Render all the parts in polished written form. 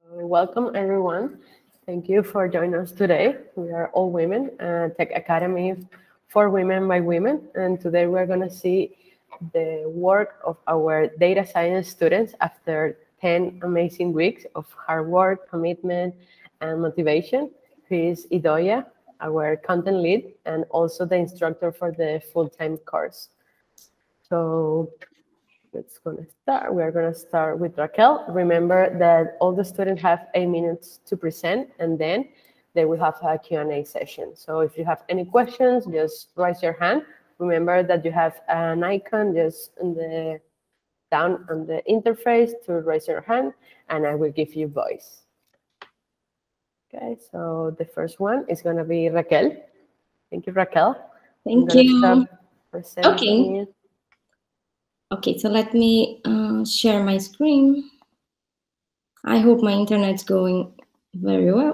Welcome, everyone. Thank you for joining us today. We are All Women, Tech Academy for women by women. And today we're going to see the work of our data science students after 10 amazing weeks of hard work, commitment, and motivation. Here is Idoia, our content lead, and also the instructor for the full-time course. So let's gonna start. We're gonna start with Raquel. Remember that all the students have 8 minutes to present, and then they will have a Q&A session. So if you have any questions, just raise your hand. Remember that you have an icon just in the down on the interface to raise your hand, and I will give you voice. Okay, so the first one is gonna be Raquel. Thank you, Raquel. Thank you. Okay. Okay, so let me share my screen. I hope my internet's going very well.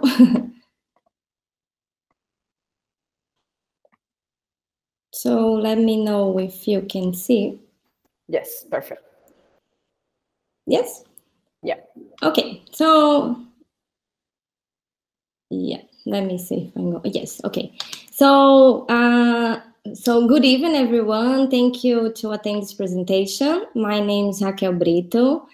So let me know if you can see. Yes, perfect. Yes? Yeah. Okay, so yeah, let me see if I go. Yes, okay. So good evening, everyone. Thank you to attend this presentation. My name is Raquel Brito.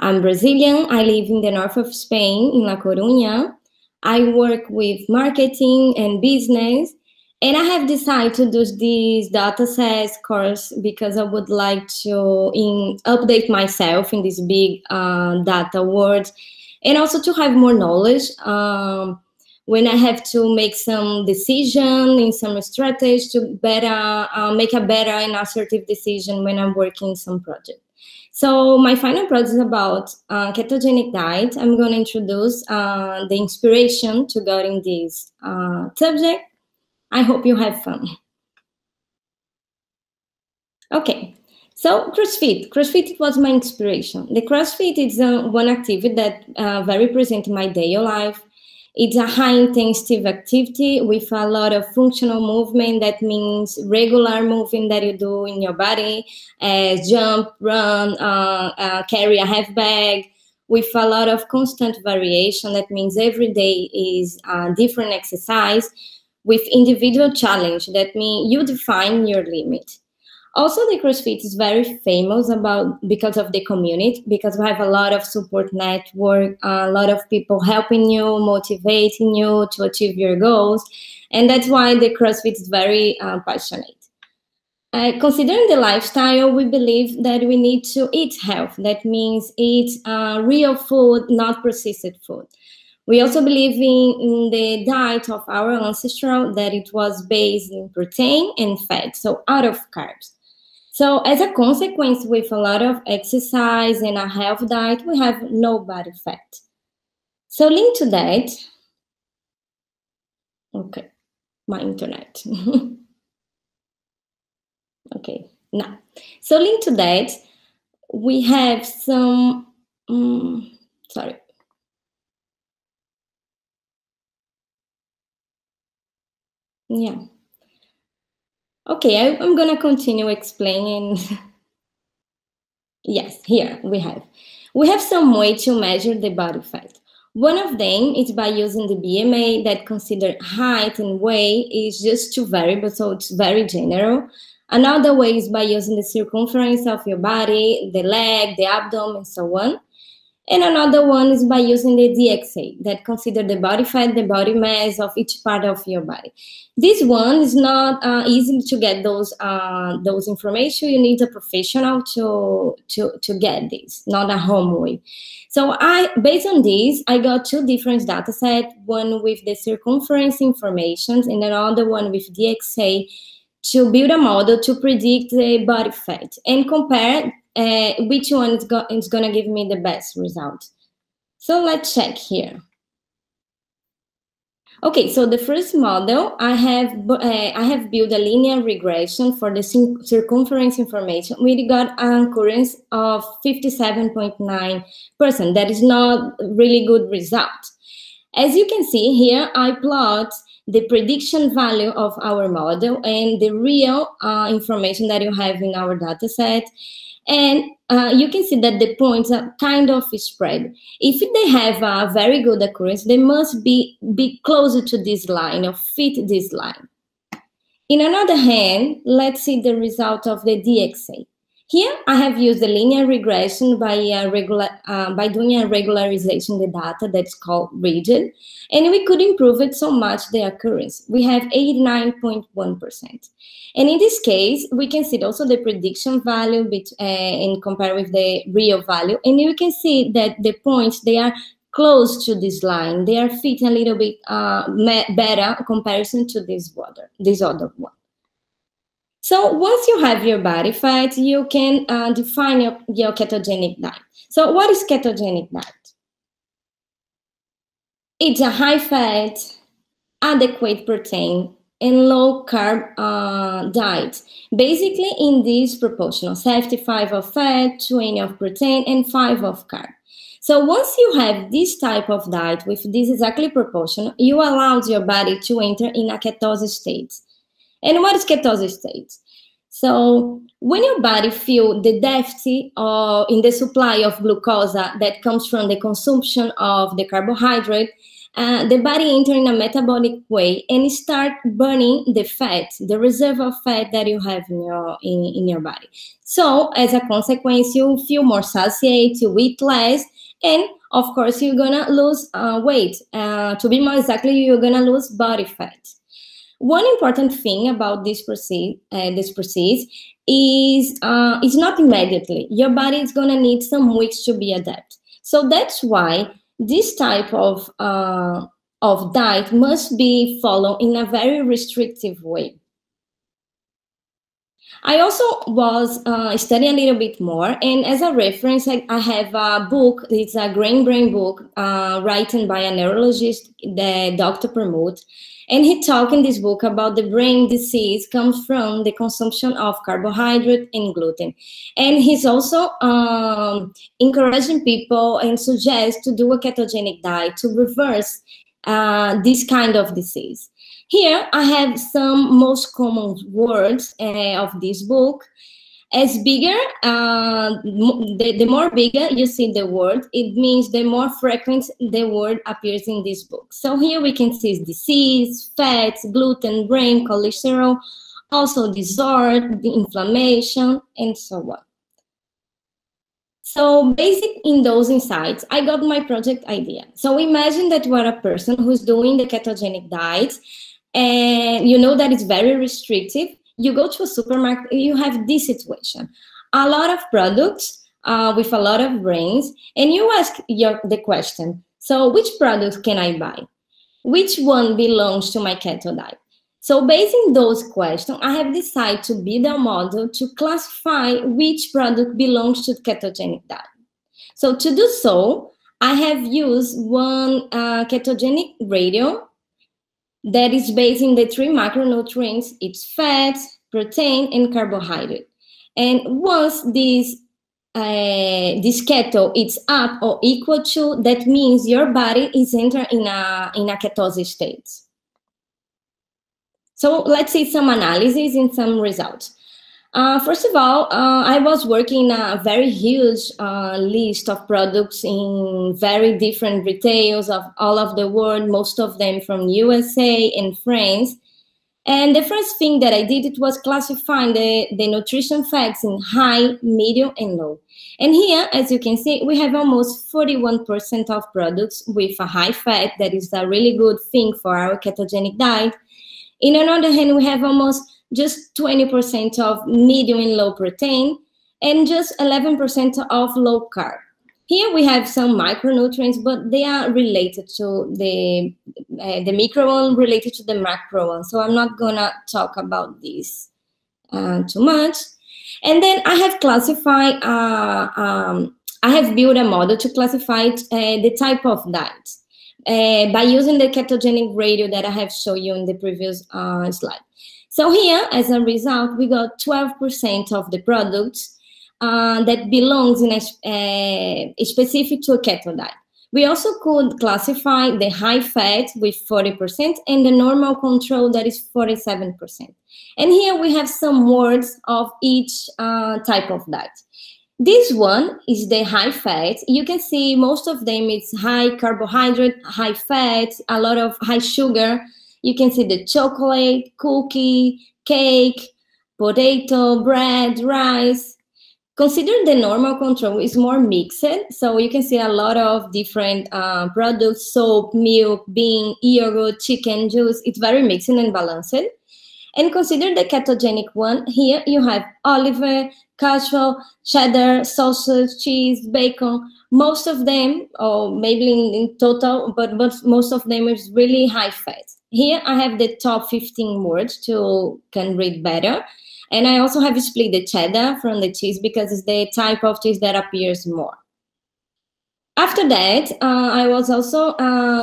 I'm Brazilian. I live in the north of Spain, in La Coruña. I work with marketing and business, and I have decided to do this data science course because I would like to update myself in this big data world, and also to have more knowledge when I have to make some decision in some strategy to make a better and assertive decision when I'm working some project. So my final project is about ketogenic diet. I'm going to introduce the inspiration to go in this subject. I hope you have fun. Okay, so CrossFit was my inspiration. The CrossFit is one activity that very present in my daily life. It's a high-intensity activity with a lot of functional movement. That means regular movement that you do in your body, as jump, run, carry a heavy bag, with a lot of constant variation. That means every day is a different exercise with individual challenge. That means you define your limit. Also, the CrossFit is very famous because of the community, because we have a lot of support network, a lot of people helping you, motivating you to achieve your goals. And that's why the CrossFit is very passionate. Considering the lifestyle, we believe that we need to eat health. That means eat real food, not processed food. We also believe in the diet of our ancestral, that it was based in protein and fat, so out of carbs. So as a consequence, with a lot of exercise and a healthy diet, we have no body fat. So linked to that, okay, my internet. Okay, now, so linked to that, we have some, sorry. Yeah. Okay, I'm going to continue explaining. Yes, here we have some way to measure the body fat. One of them is by using the BMI that consider height and weight is just two variables, so it's very general. Another way is by using the circumference of your body, the leg, the abdomen, and so on. And another one is by using the DXA that consider the body fat, the body mass of each part of your body. This one is not easy to get those information. You need a professional to get this, not a home way. So based on this, I got two different data sets, one with the circumference information and another one with DXA, to build a model to predict the body fat and compare which one is going to give me the best result. So let's check here. Okay, so the first model, I have built a linear regression for the circumference information. We got an occurrence of 57.9%. That is not really good result. As you can see here, I plot the prediction value of our model and the real information that you have in our data set. And you can see that the points are kind of spread. If they have a very good accuracy, they must be closer to this line or fit this line. In another hand, let's see the result of the DXA. Here, I have used the linear regression by doing a regularization of the data that's called rigid, and we could improve it so much the accuracy. We have 89.1%. And in this case, we can see also the prediction value in compare with the real value, and you can see that the points, they are close to this line. They are fit a little bit better in comparison to this other one. So once you have your body fat, you can define your ketogenic diet. So what is ketogenic diet? It's a high fat, adequate protein, and low carb diet. Basically in this proportional, 75 of fat, 20 of protein, and 5 of carb. So once you have this type of diet with this exactly proportional, you allow your body to enter in a ketosis state. And what is ketosis state? So when your body feels the deficit in the supply of glucose that comes from the consumption of the carbohydrate, the body enters in a metabolic way and start burning the fat, the reserve of fat that you have in your body. So as a consequence, you feel more satiated, you eat less, and of course you're gonna lose weight. To be more exactly, you're gonna lose body fat. One important thing about this process is it's not immediately. Your body is gonna need some weeks to be adapted. So that's why this type of diet must be followed in a very restrictive way. I also was studying a little bit more, and as a reference, I have a book. It's a Grain Brain book written by a neurologist, Dr. Permut. And he talked in this book about the brain disease comes from the consumption of carbohydrate and gluten. And he's also encouraging people and suggests to do a ketogenic diet to reverse this kind of disease. Here, I have some most common words of this book. As bigger, the more bigger you see the word, it means the more frequent the word appears in this book. So here we can see disease, fats, gluten, brain, cholesterol, also disorder, the inflammation, and so on. So basic in those insights, I got my project idea. So imagine that you are a person who's doing the ketogenic diet, and you know that it's very restrictive. You go to a supermarket, you have this situation. A lot of products with a lot of brains, and you ask the question, so which products can I buy? Which one belongs to my keto diet? So based on those questions, I have decided to build a model to classify which product belongs to the ketogenic diet. So to do so, I have used one ketogenic radio that is based in the 3 macronutrients. It's fat, protein, and carbohydrate. And once this keto is up or equal to, that means your body is entering in a ketosis state. So let's see some analysis and some results. First of all, I was working a very huge list of products in very different retails of all of the world, most of them from USA and France. And the first thing that I did, it was classifying the nutrition facts in high, medium, and low. And here, as you can see, we have almost 41% of products with a high fat. That is a really good thing for our ketogenic diet. In another hand, we have almost just 20% of medium and low protein, and just 11% of low carb. Here we have some micronutrients, but they are related to the micro one, related to the macro one. So I'm not gonna talk about this too much. And then I have classified, I have built a model to classify the type of diet by using the ketogenic radio that I have shown you in the previous slide. So here, as a result, we got 12% of the products that belongs in a specific to a keto diet. We also could classify the high fat with 40% and the normal control that is 47%. And here we have some words of each type of diet. This one is the high fat. You can see most of them is high carbohydrate, high fat, a lot of high sugar. You can see the chocolate, cookie, cake, potato, bread, rice. Consider the normal control is more mixed, so you can see a lot of different products, soap, milk, bean, yogurt, chicken, juice. It's very mixed and balanced. And consider the ketogenic one. Here you have olive, cashew, cheddar, sausage, cheese, bacon. Most of them, or maybe in total, but most of them is really high fat. Here I have the top 15 words to can read better. And I also have split the cheddar from the cheese because it's the type of cheese that appears more. After that, I was also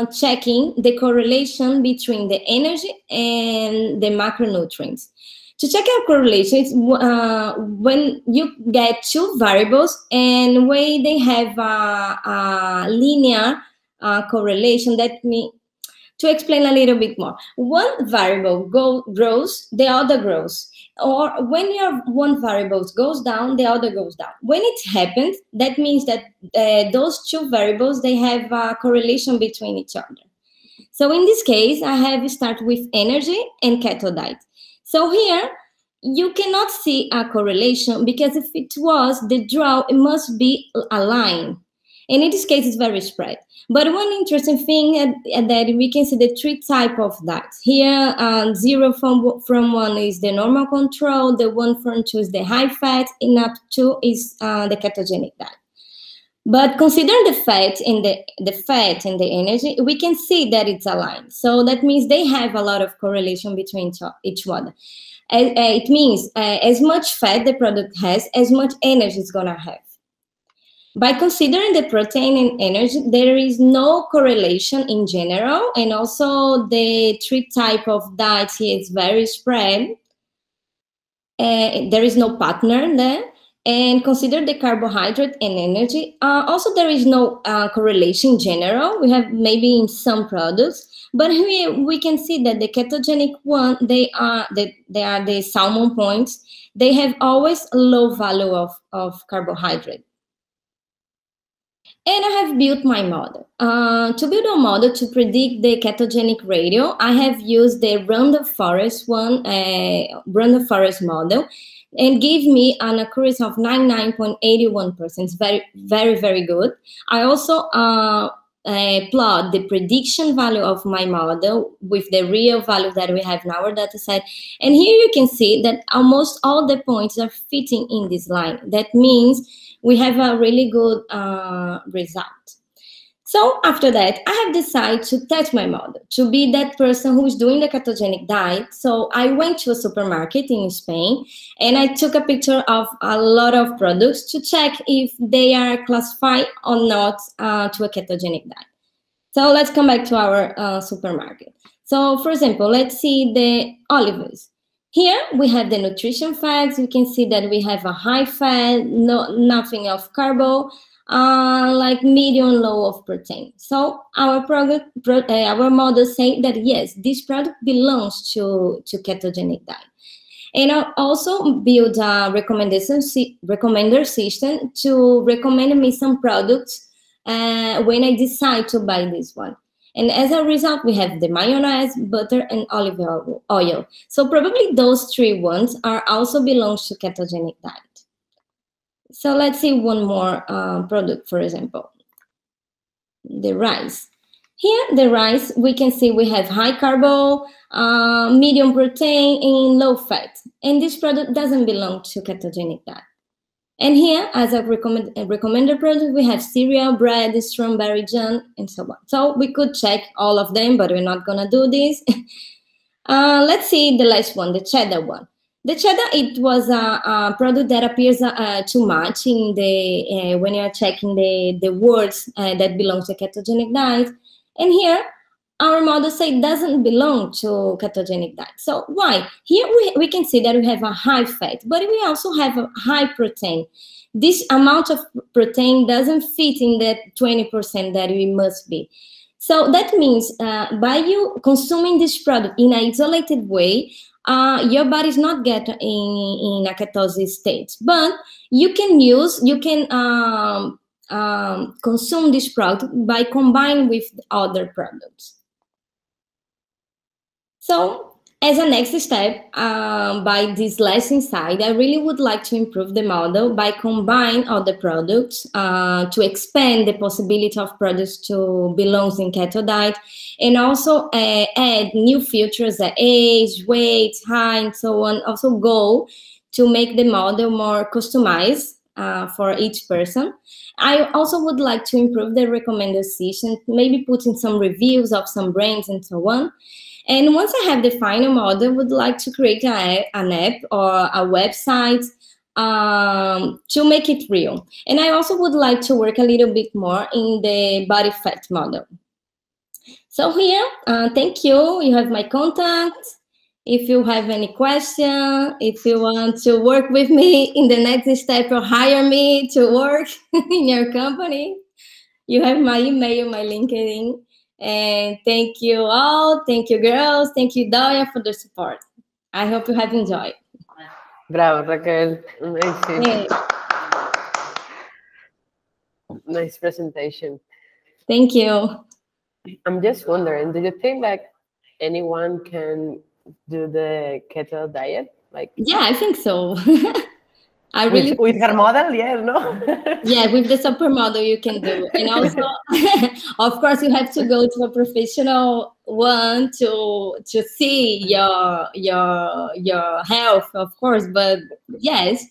checking the correlation between the energy and the macronutrients. To check our correlation, it's when you get two variables and when they have a linear correlation, that means, to explain a little bit more, one variable grows, the other grows. Or when your one variable goes down, the other goes down. When it happens, that means that those two variables, they have a correlation between each other. So in this case, I have start with energy and keto diet. So here, you cannot see a correlation because if it was, the draw, it must be a line. And in this case, it's very spread. But one interesting thing is that we can see the three types of diets. Here, 0 from 1 is the normal control, the 1 from 2 is the high fat, and up to is the ketogenic diet. But considering the fat and the energy, we can see that it's aligned. So that means they have a lot of correlation between each other. It means as much fat the product has, as much energy it's gonna have. By considering the protein and energy, there is no correlation in general, and also the three type of diets here is very spread. There is no pattern there. And consider the carbohydrate and energy. Also, there is no correlation in general. We have maybe in some products, but here we can see that the ketogenic one, they are the salmon points. They have always a low value of carbohydrate. And I have built my model. To build a model to predict the ketogenic ratio, I have used the random forest random forest model, and gave me an accuracy of 99.81%. It's very, very, very good. I also plot the prediction value of my model with the real value that we have in our data set. And here you can see that almost all the points are fitting in this line. That means we have a really good result. So after that, I have decided to test my model, to be that person who is doing the ketogenic diet. So I went to a supermarket in Spain and I took a picture of a lot of products to check if they are classified or not to a ketogenic diet. So let's come back to our supermarket. So for example, let's see the olives. Here we have the nutrition facts. You can see that we have a high fat, nothing of carbo, like medium low of protein. So our model say that yes, this product belongs to ketogenic diet. And I also build a recommender system to recommend me some products when I decide to buy this one. And as a result, we have the mayonnaise, butter, and olive oil. So probably those three ones are also belongs to ketogenic diet. So let's see one more product, for example, the rice. Here, the rice, we can see we have high carbo, medium protein, and low fat. And this product doesn't belong to ketogenic diet. And here, as a recommended product, we have cereal, bread, strawberry jam, and so on. So we could check all of them, but we're not gonna do this. Let's see the last one, the cheddar one. The cheddar, it was a product that appears too much in the when you're checking the words that belong to ketogenic diet. And here, our model say doesn't belong to ketogenic diet. So why? Here we can see that we have a high fat, but we also have a high protein. This amount of protein doesn't fit in that 20% that we must be. So that means by you consuming this product in an isolated way, your body is not getting in a ketosis state. But you can consume this product by combining with other products. So as a next step, by this lesson side, I really would like to improve the model by combining other products to expand the possibility of products to belong in keto diet, and also add new features like age, weight, height, and so on. Also go to make the model more customized for each person. I also would like to improve the recommended session, maybe put in some reviews of some brands and so on. And once I have the final model, I would like to create an app or a website to make it real. And I also would like to work a little bit more in the body fat model. So here, thank you. You have my contact. If you have any question, if you want to work with me in the next step or hire me to work in your company, you have my email, my LinkedIn. And thank you all. Thank you, girls. Thank you, Daria, for the support. I hope you have enjoyed. Bravo, Raquel. Nice. Hey. Nice presentation. Thank you. I'm just wondering, do you think like anyone can do the keto diet? Like, yeah, I think so. I really with her model, yes, no? Yeah, with the supermodel you can do. And also, of course, you have to go to a professional one to see your health, of course. But yes,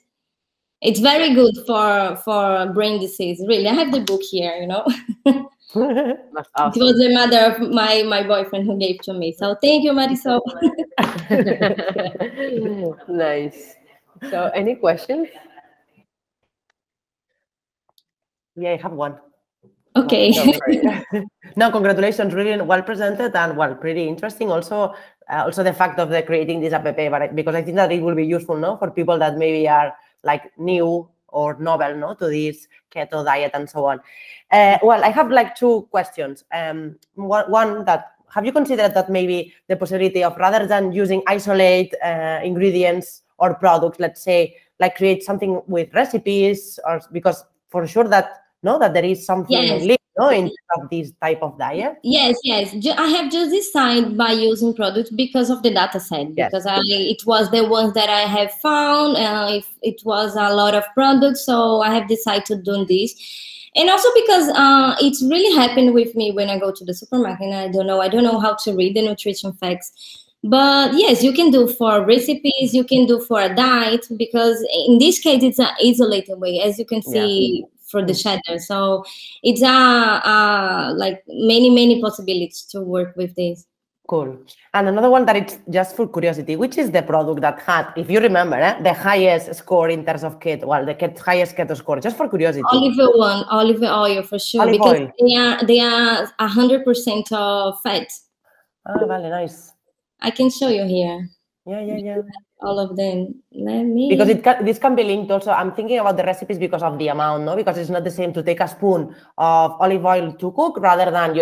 it's very good for brain disease. Really, I have the book here, you know. That's awesome. It was the mother of my boyfriend who gave to me. So thank you, Marisol. Nice. So any questions? Yeah, I have one. Okay. No, congratulations, really well presented and well, pretty interesting. Also the fact of the creating this app, because I think that it will be useful, no, for people that maybe are like new or novel, no, to this keto diet and so on. Well, I have like two questions. One that, have you considered that maybe the possibility of, rather than using isolate ingredients or products, let's say, like create something with recipes, or because for sure that that there is something in this type of diet? Yes. I have just decided by using products because of the data set, because it was the ones that I have found. If it was a lot of products, so I have decided to do this. And also because it's really happened with me when I go to the supermarket and I don't know how to read the nutrition facts. But yes, you can do for recipes, you can do for a diet, because in this case, it's an isolated way, as you can see for the shadow. So it's like many possibilities to work with this. Cool. And another one that it's just for curiosity, which is the product that had, if you remember, the highest score in terms of keto, well, the highest keto score, just for curiosity. Olive oil for sure, because they are 100% of fat. Ah, vale, nice. I can show you here. Yeah. All of them. Let me. Because this can be linked also. I'm thinking about the recipes because of the amount, no? Because it's not the same to take a spoon of olive oil to cook rather than,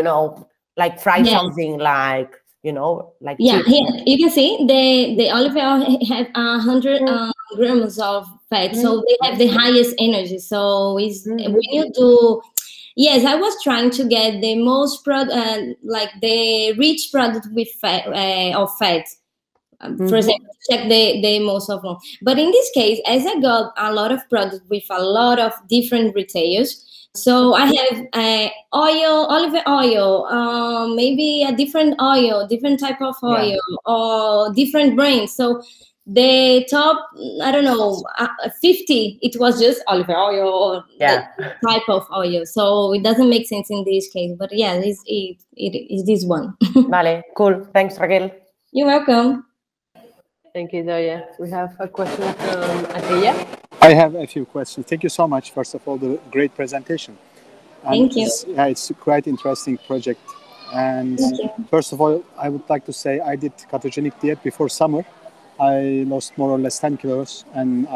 like fry something like, like. Yeah, here you can see the olive oil have 100 grams of fat, so they have the highest energy. So it's when you do. Yes, I was trying to get the most like the rich product with fat of fat. For example, check the most of them. But in this case, as I got a lot of products with a lot of different retailers, so I have olive oil, maybe a different oil, different type of oil, or different brands. So the top, I don't know, 50, it was just olive oil or that type of oil. So it doesn't make sense in this case. But yeah, it is this one. Vale, cool. Thanks, Raquel. You're welcome. Thank you, Doya. We have a question from Atilla. I have a few questions. Thank you so much, first of all, the great presentation. Thank you. It's quite interesting project And first of all, I would like to say I did ketogenic diet before summer. I lost more or less 10 kilos, and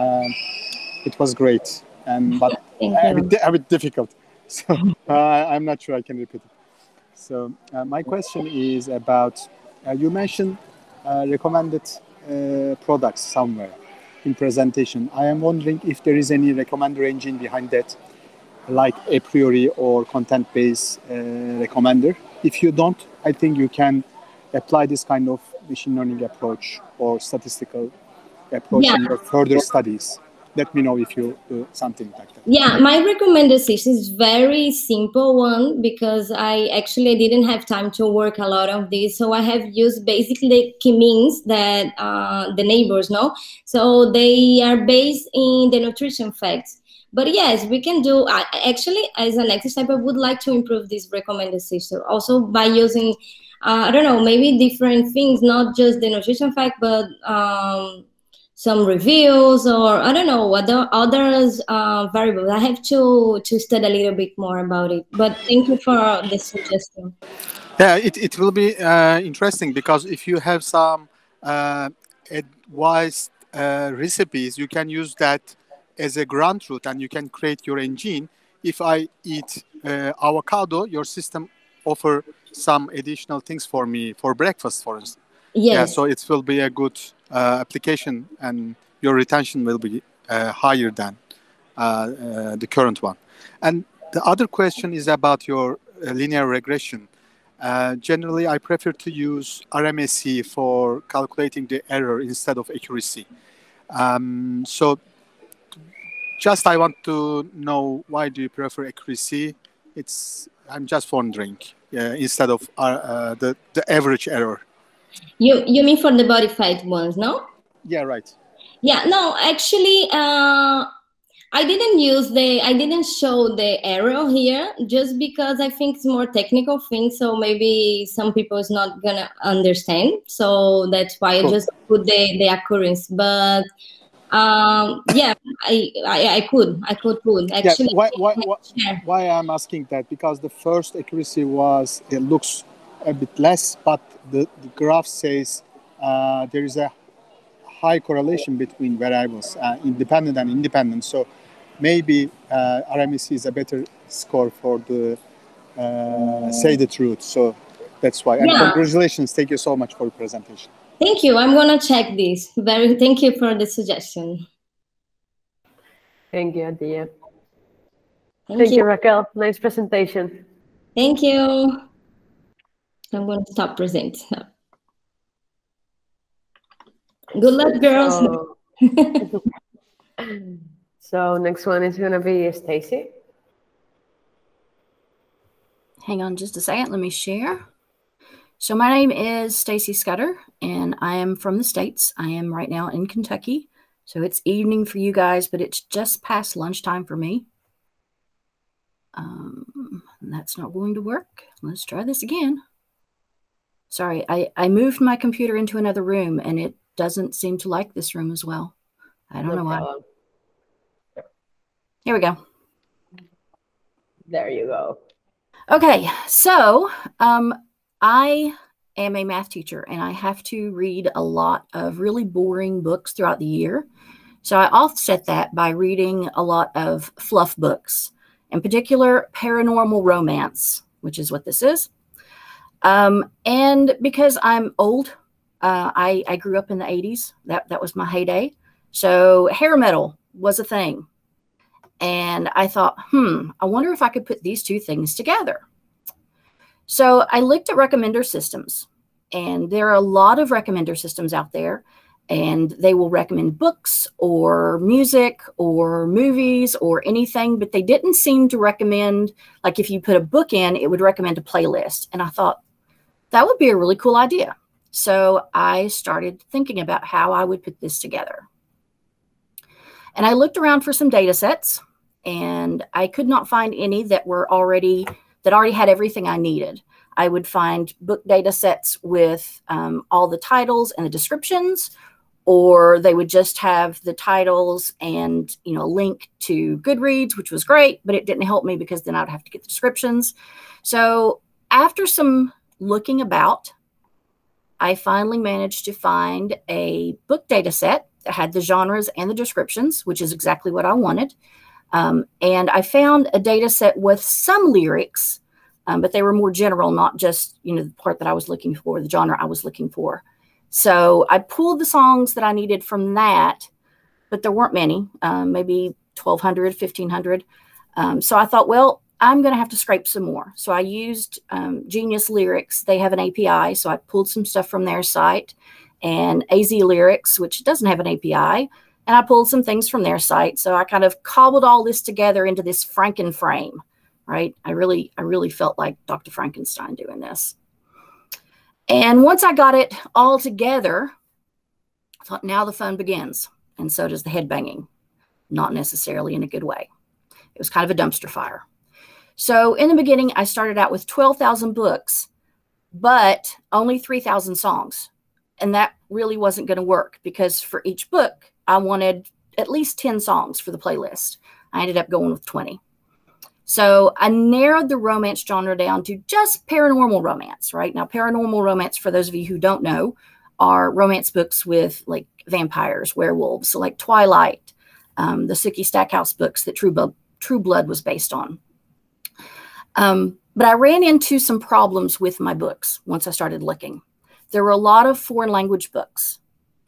it was great, but a bit difficult. So I'm not sure I can repeat it. So my question is about, you mentioned recommended products somewhere in presentation. I am wondering if there is any recommender engine behind that, like a priori or content-based recommender. If you don't, I think you can apply this kind of machine learning approach or statistical approach in your further studies. Let me know if you do something like that. Yeah, my recommendation is very simple one, because I actually didn't have time to work a lot of this. So I have used basically key means that the neighbors know. So they are based in the nutrition facts. But yes, we can do, actually, as a next step, I would like to improve this recommended system also by using, I don't know, maybe different things, not just the nutrition fact, but some reviews, or I don't know what the others variables. I have to study a little bit more about it. But thank you for the suggestion. Yeah, it will be interesting, because if you have some advised recipes, you can use that as a ground truth, and you can create your engine. If I eat avocado, your system offer some additional things for me for breakfast, for instance. Yes. Yeah, so it will be a good application, and your retention will be higher than the current one. And the other question is about your linear regression. Generally, I prefer to use RMSE for calculating the error instead of accuracy. So just I want to know, why do you prefer accuracy? I'm just wondering, instead of the average error. You mean for the body fat ones, no? Yeah, right. Yeah, no, actually, I didn't show the arrow here, just because I think it's more technical thing. So maybe some people is not gonna understand. So that's why I just put the occurrence. But yeah, I could put actually. Yeah, why I'm asking that, because the first accuracy it looks a bit less, but the graph says there is a high correlation between variables, independent and independent. So maybe RMSE is a better score for the say the truth. So that's why. And congratulations. Thank you so much for your presentation. Thank you. I'm going to check this. Thank you for the suggestion. Thank you, Adia. Thank you, Raquel. Nice presentation. Thank you. I'm going to stop presenting. Good luck, girls. So next one is going to be Stacy. Hang on just a second. Let me share. So my name is Stacy Scudder, and I am from the States. I am right now in Kentucky. So it's evening for you guys, but it's just past lunchtime for me. That's not going to work. Let's try this again. Sorry, I moved my computer into another room, and it doesn't seem to like this room as well. I don't know why. Here we go. There you go. Okay, so I am a math teacher, and I have to read a lot of really boring books throughout the year. So I offset that by reading a lot of fluff books, in particular paranormal romance, which is what this is. And because I'm old, I grew up in the 80s. That was my heyday. So hair metal was a thing. And I thought, I wonder if I could put these two things together. So I looked at recommender systems, and there are a lot of recommender systems out there, and they will recommend books or music or movies or anything, but they didn't seem to recommend, like if you put a book in, it would recommend a playlist. And I thought that would be a really cool idea. So I started thinking about how I would put this together. And I looked around for some data sets, and I could not find any that already had everything I needed. I would find book data sets with all the titles and the descriptions, or they would just have the titles and, a link to Goodreads, which was great, but it didn't help me because then I'd have to get the descriptions. So after some looking about, I finally managed to find a book data set that had the genres and the descriptions, which is exactly what I wanted. And I found a data set with some lyrics, but they were more general, not just, you know, the part that I was looking for, the genre I was looking for. So I pulled the songs that I needed from that, but there weren't many, maybe 1,200, 1,500. So I thought, well, I'm going to have to scrape some more. So I used Genius Lyrics. They have an API, so I pulled some stuff from their site, and AZ Lyrics, which doesn't have an API, and I pulled some things from their site. So I kind of cobbled all this together into this Frankenframe, right? I really felt like Dr. Frankenstein doing this. And once I got it all together, I thought, now the fun begins. And so does the headbanging, not necessarily in a good way. It was kind of a dumpster fire. So in the beginning, I started out with 12,000 books, but only 3,000 songs. And that really wasn't going to work, because for each book, I wanted at least 10 songs for the playlist. I ended up going with 20. So I narrowed the romance genre down to just paranormal romance, right? Now, paranormal romance, for those of you who don't know, are romance books with like vampires, werewolves, so like Twilight, the Sookie Stackhouse books that True Blood was based on. But I ran into some problems with my books once I started looking. There were a lot of foreign language books,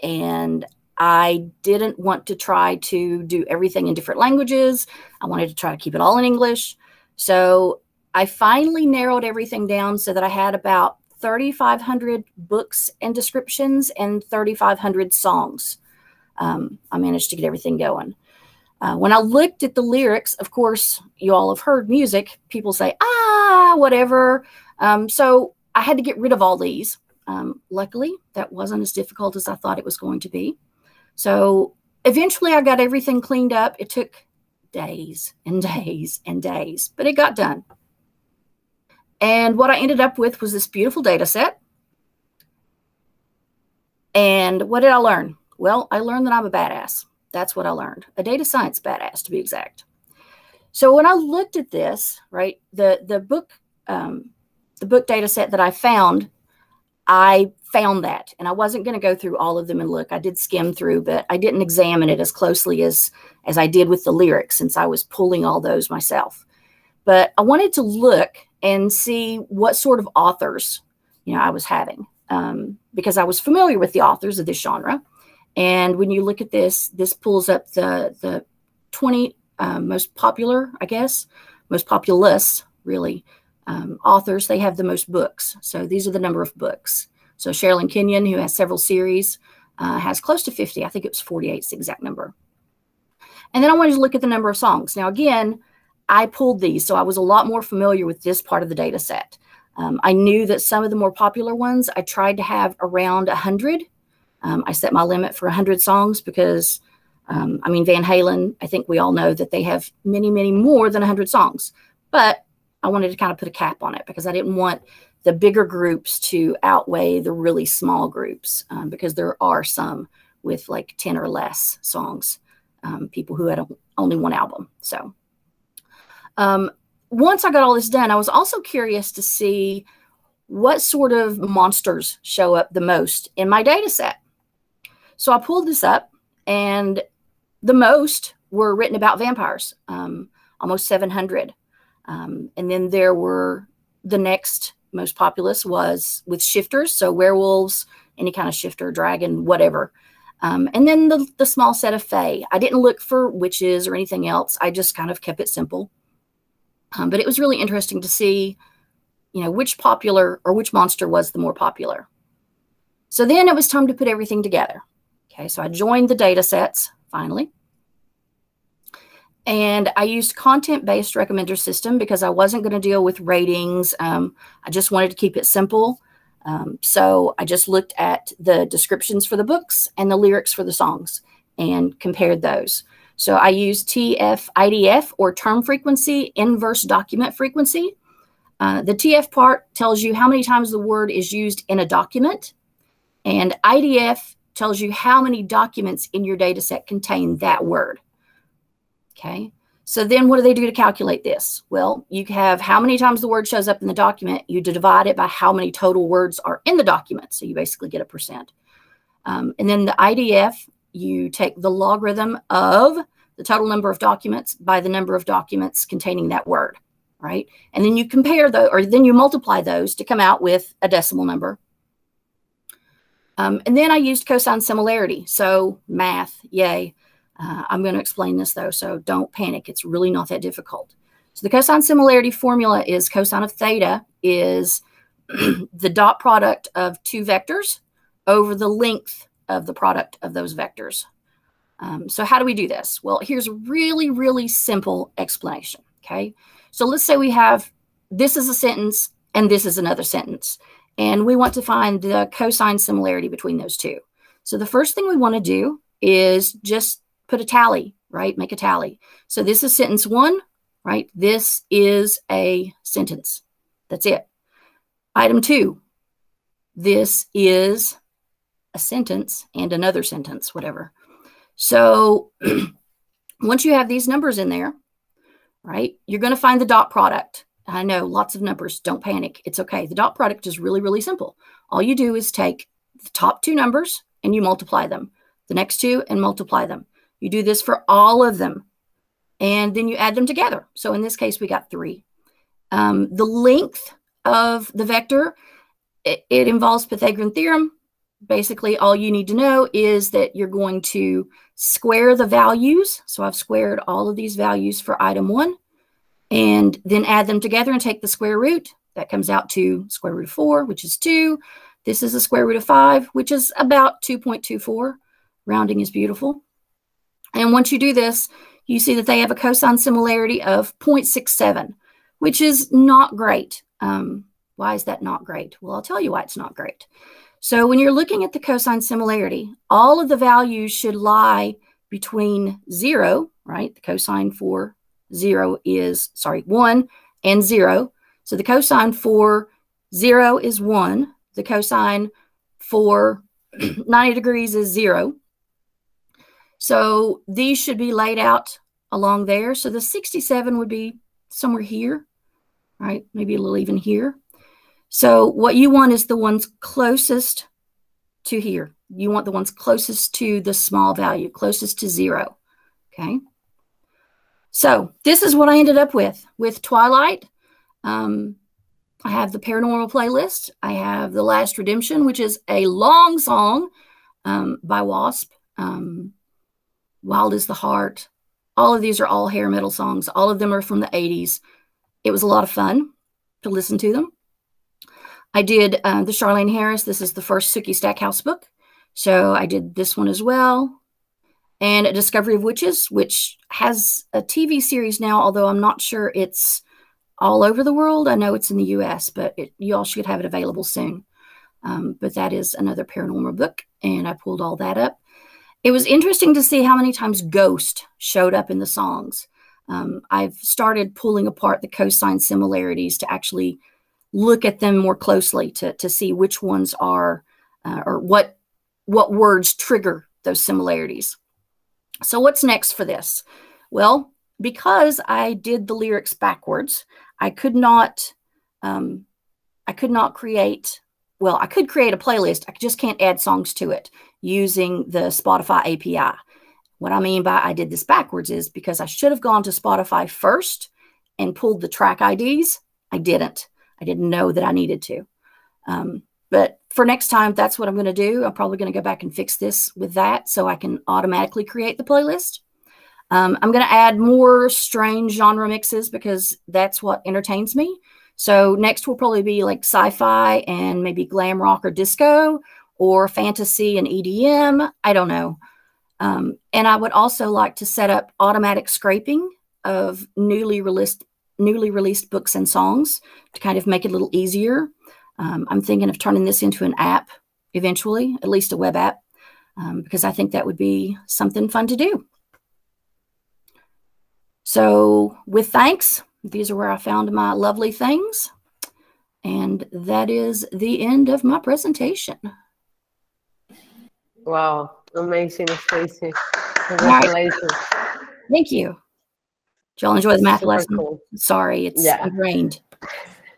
and I didn't want to try to do everything in different languages. I wanted to try to keep it all in English. So I finally narrowed everything down so that I had about 3,500 books and descriptions and 3,500 songs. I managed to get everything going. When I looked at the lyrics, of course, you all have heard music. People say, ah, whatever. So I had to get rid of all these. Luckily, that wasn't as difficult as I thought it was going to be. So eventually I got everything cleaned up. It took days and days and days, but it got done. And what I ended up with was this beautiful data set. And what did I learn? Well, I learned that I'm a badass. That's what I learned. A data science badass, to be exact. So when I looked at this, right, the book data set that I found that, and I wasn't going to go through all of them and look. I did skim through, but I didn't examine it as closely as I did with the lyrics, since I was pulling all those myself. But I wanted to look and see what sort of authors, you know, I was having, because I was familiar with the authors of this genre. And when you look at this, this pulls up the 20 most popular, I guess, most populous, really, authors. They have the most books. So these are the number of books. So Sherilyn Kenyon, who has several series, has close to 50. I think it was 48 is the exact number. And then I wanted to look at the number of songs. Now, again, I pulled these, so I was a lot more familiar with this part of the data set. I knew that some of the more popular ones, I tried to have around 100. I set my limit for 100 songs because, I mean, Van Halen, I think we all know that they have many, many more than 100 songs. But I wanted to kind of put a cap on it because I didn't want the bigger groups to outweigh the really small groups, because there are some with like 10 or less songs, people who had only one album. So once I got all this done, I was also curious to see what sort of monsters show up the most in my data set. So I pulled this up, and the most were written about vampires, almost 700. And then there were, the next most populous was with shifters, so werewolves, any kind of shifter, dragon, whatever. And then the small set of fae. I didn't look for witches or anything else. I just kind of kept it simple. But it was really interesting to see, you know, which popular or which monster was the more popular. So then it was time to put everything together. Okay, so I joined the data sets finally. And I used content-based recommender system because I wasn't going to deal with ratings. I just wanted to keep it simple. So I just looked at the descriptions for the books and the lyrics for the songs and compared those. So I used TF-IDF, or term frequency, inverse document frequency. The TF part tells you how many times the word is used in a document, and IDF tells you how many documents in your data set contain that word. Okay, So then what do they do to calculate this? Well, you have how many times the word shows up in the document. You divide it by how many total words are in the document. So you basically get a percent. And then the IDF, you take the logarithm of the total number of documents by the number of documents containing that word, right? And then you compare those, or then you multiply those to come out with a decimal number. And then I used cosine similarity. So math, yay. I'm going to explain this though, so don't panic. It's really not that difficult. So the cosine similarity formula is cosine of theta is the dot product of two vectors over the length of the product of those vectors. So how do we do this? Well, here's a really, really simple explanation, okay? So let's say we have, this is a sentence and this is another sentence, and we want to find the cosine similarity between those two. So the first thing we want to do is just put a tally, right? Make a tally. So this is sentence 1, right? This is a sentence. That's it. Item 2, this is a sentence and another sentence, whatever. So once you have these numbers in there, right, you're going to find the dot product. I know lots of numbers. Don't panic. It's okay. The dot product is really, really simple. All you do is take the top two numbers and you multiply them. The next two and multiply them. You do this for all of them. And then you add them together. So in this case, we got 3. The length of the vector, it involves Pythagorean theorem. Basically, all you need to know is that you're going to square the values. So I've squared all of these values for item 1. And then add them together and take the square root. That comes out to square root of 4, which is 2. This is the square root of 5, which is about 2.24. Rounding is beautiful. And once you do this, you see that they have a cosine similarity of 0.67, which is not great. Why is that not great? Well, I'll tell you why it's not great. So when you're looking at the cosine similarity, all of the values should lie between 0, right? The cosine for 0 is, 1 and 0. So the cosine for 0 is 1. The cosine for 90 degrees is 0. So these should be laid out along there. So the 67 would be somewhere here, right? Maybe a little even here. So what you want is the ones closest to here. You want the ones closest to the small value, closest to 0, okay? So this is what I ended up with Twilight. I have the Paranormal playlist. I have The Last Redemption, which is a long song by Wasp. Wild is the Heart. All of these are all hair metal songs. All of them are from the 80s. It was a lot of fun to listen to them. I did the Charlene Harris. This is the first Sookie Stackhouse book. So I did this one as well. And A Discovery of Witches, which has a TV series now, although I'm not sure it's all over the world. I know it's in the US, but you all should have it available soon. But that is another paranormal book, and I pulled all that up. It was interesting to see how many times ghost showed up in the songs. I've started pulling apart the cosine similarities to actually look at them more closely to see which ones are, or what words trigger those similarities. So what's next for this? Well, because I did the lyrics backwards, I could not create, well, I could create a playlist. I just can't add songs to it using the Spotify API. What I mean by I did this backwards is because I should have gone to Spotify first and pulled the track IDs. I didn't. I didn't know that I needed to. But for next time, that's what I'm going to do. I'm probably going to go back and fix this with that so I can automatically create the playlist. I'm going to add more strange genre mixes because that's what entertains me. So next will probably be like sci-fi and maybe glam rock or disco or fantasy and EDM. I don't know. And I would also like to set up automatic scraping of newly released books and songs to kind of make it a little easier. I'm thinking of turning this into an app eventually, at least a web app, because I think that would be something fun to do. So with thanks, these are where I found my lovely things. And that is the end of my presentation. Wow, amazing, Stacy. Congratulations. Thank you. Did y'all enjoy the math lesson? Cool. Sorry, it's ingrained.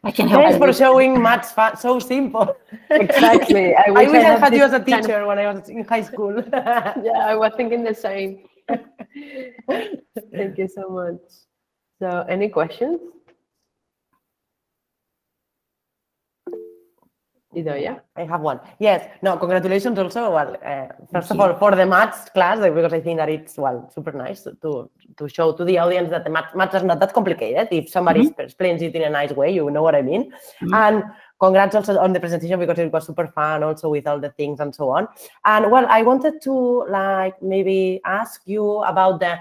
I can't help Thanks it. for showing maths so simple. Exactly. I wish I had you as a teacher when I was in high school. Yeah, I was thinking the same. Thank you so much. So, any questions? Idoia? I have one. Yes. No, congratulations also. Well, first of all, for the maths class, because I think that it's, well, super nice to show to the audience that the maths are not that complicated. If somebody explains it in a nice way, you know what I mean. And congrats also on the presentation, because it was super fun also with all the things and so on. And well, I wanted to like maybe ask you about the,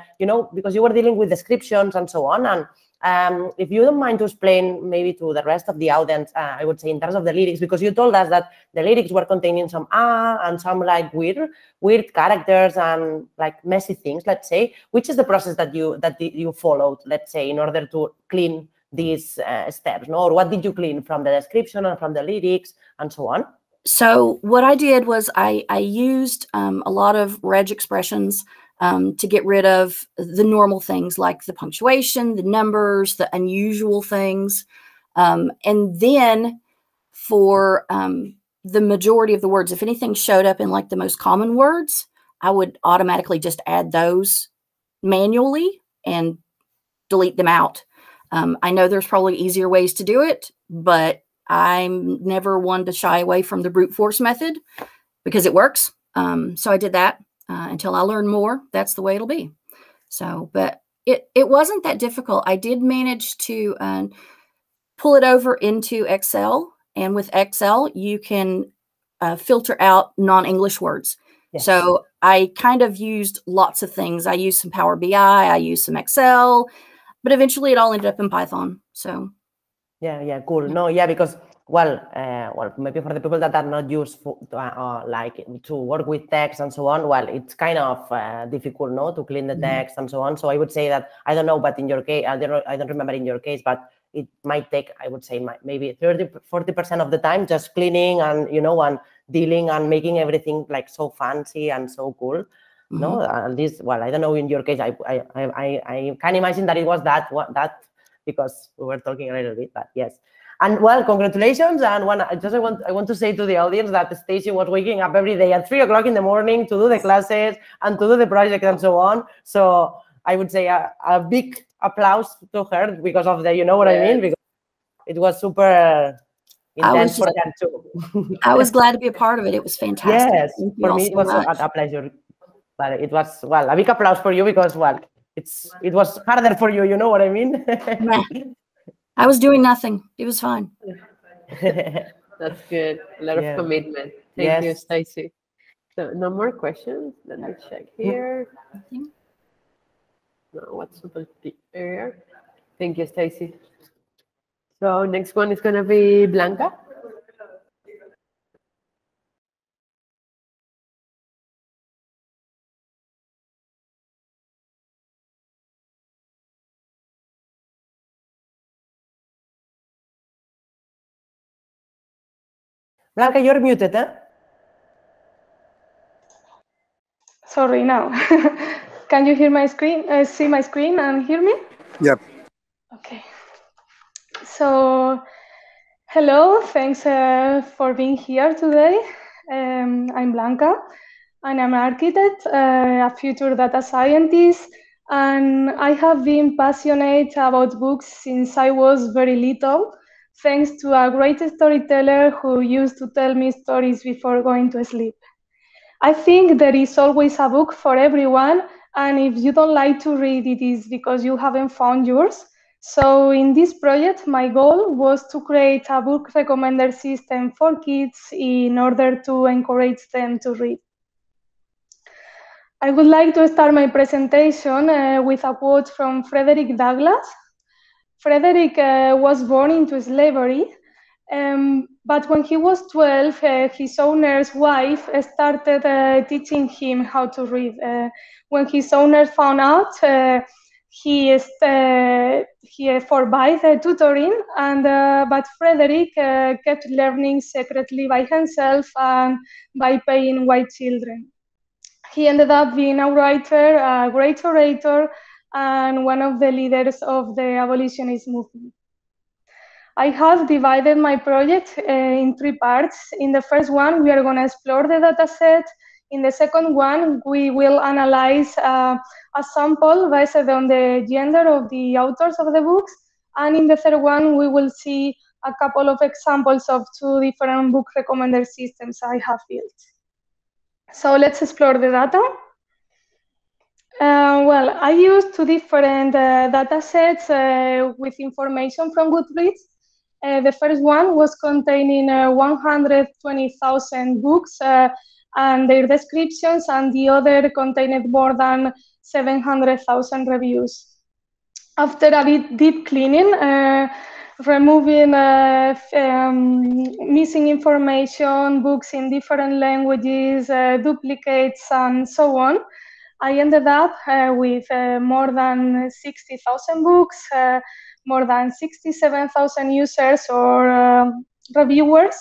because you were dealing with descriptions and so on. And if you don't mind to explain maybe to the rest of the audience, I would say in terms of the lyrics, because you told us that the lyrics were containing some and some like weird characters and like messy things, let's say. Which is the process that you followed, let's say, in order to clean these steps, no? Or what did you clean from the description and from the lyrics and so on? So what I did was I used a lot of reg expressions to get rid of the normal things like the punctuation, the numbers, the unusual things. And then for the majority of the words, if anything showed up in like the most common words, I would automatically just add those manually and delete them out. I know there's probably easier ways to do it, but I'm never one to shy away from the brute force method because it works. So I did that. Until I learn more, that's the way it'll be. So, but it wasn't that difficult. I did manage to pull it over into Excel. And with Excel, you can filter out non-English words. Yes. So I kind of used lots of things. I used some Power BI, I used some Excel, but eventually it all ended up in Python. So. Yeah, cool. No, yeah, because well, maybe for the people that are not used like to work with text and so on, well, it's kind of difficult, no, to clean the text and so on. So I would say that, I don't know, but in your case, I don't remember in your case, but it might take, I would say, maybe 40% of the time just cleaning and and dealing and making everything like so fancy and so cool. No, at least, well, I don't know in your case. I can imagine that it was that because we were talking a little bit, but yes. And well, congratulations. And I want to say to the audience that Stacy was waking up every day at 3 o'clock in the morning to do the classes and to do the project and so on. So I would say a big applause to her because of the, what I mean? Because it was super intense for them too. I was glad to be a part of it. It was fantastic. Yes, for me it was a pleasure. But it was, well, a big applause for you because, well, it was harder for you, you know what I mean? I was doing nothing. It was fine. That's good. A lot of commitment. Thank you, Stacy. So no more questions. Let me check here. No, what's super here? Thank you, Stacy. So next one is gonna be Blanca. Blanca, you're muted, eh? Sorry, now. Can you hear my screen? See my screen and hear me? Yep. Okay. So, hello. Thanks for being here today. I'm Blanca, and I'm an architect, a future data scientist, and I have been passionate about books since I was very little, thanks to a great storyteller who used to tell me stories before going to sleep. I think there is always a book for everyone, and if you don't like to read, it is because you haven't found yours. So in this project, my goal was to create a book recommender system for kids in order to encourage them to read. I would like to start my presentation with a quote from Frederick Douglass. Frederick was born into slavery, but when he was 12, his owner's wife started teaching him how to read. When his owner found out, he forbade the tutoring, but Frederick kept learning secretly by himself and by paying white children. He ended up being a writer, a great orator, and one of the leaders of the abolitionist movement. I have divided my project in 3 parts. In the first one, we are going to explore the data set. In the second one, we will analyze a sample based on the gender of the authors of the books. And in the third one, we will see a couple of examples of 2 different book recommender systems I have built. So let's explore the data. Well, I used 2 different data sets with information from Goodreads. The first one was containing 120,000 books and their descriptions, and the other contained more than 700,000 reviews. After a bit deep cleaning, removing missing information, books in different languages, duplicates, and so on, I ended up with more than 60,000 books, more than 67,000 users or reviewers,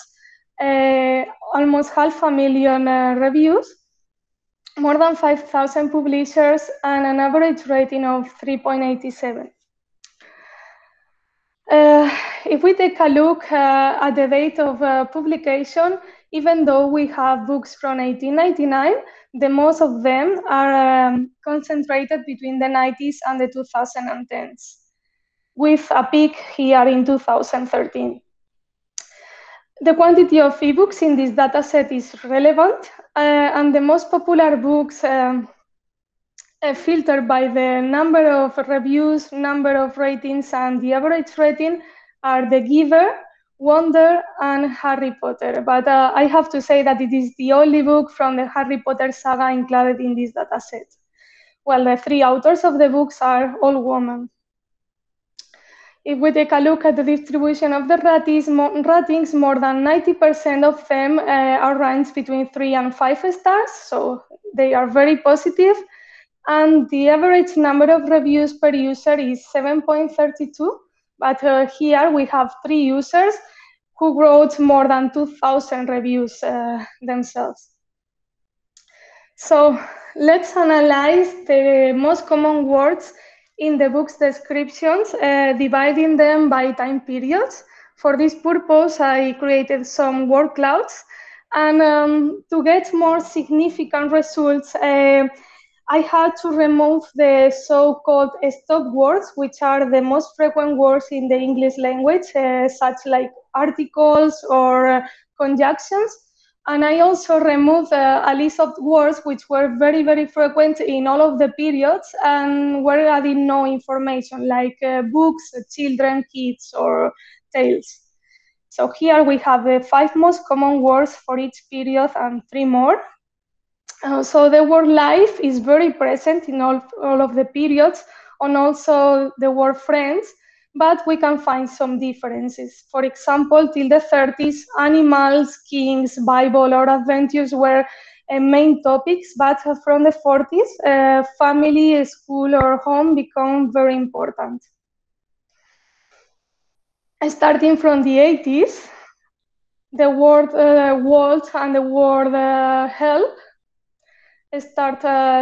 almost 500,000 reviews, more than 5,000 publishers, and an average rating of 3.87. If we take a look at the date of publication, even though we have books from 1899, the most of them are concentrated between the 90s and the 2010s, with a peak here in 2013. The quantity of ebooks in this dataset is relevant, and the most popular books filtered by the number of reviews, number of ratings, and the average rating are The Giver, Wonder, and Harry Potter. But I have to say that it is the only book from the Harry Potter saga included in this dataset. Well, the 3 authors of the books are all women. If we take a look at the distribution of the ratings, more than 90% of them are ranked between 3 and 5 stars, so they are very positive. And the average number of reviews per user is 7.32, but here we have 3 users who wrote more than 2,000 reviews themselves. So let's analyze the most common words in the book's descriptions, dividing them by time periods. For this purpose, I created some word clouds. And to get more significant results, I had to remove the so-called stop words, which are the most frequent words in the English language, such like articles or conjunctions. And I also removed a list of words which were very, very frequent in all of the periods and were adding no information, like books, children, kids, or tales. So here we have the 5 most common words for each period and 3 more. So the word life is very present in all of the periods, and also the word friends, but we can find some differences. For example, till the 30s, animals, kings, Bible, or adventures were main topics, but from the 40s, family, school, or home become very important. Starting from the 80s, the word world and the word help start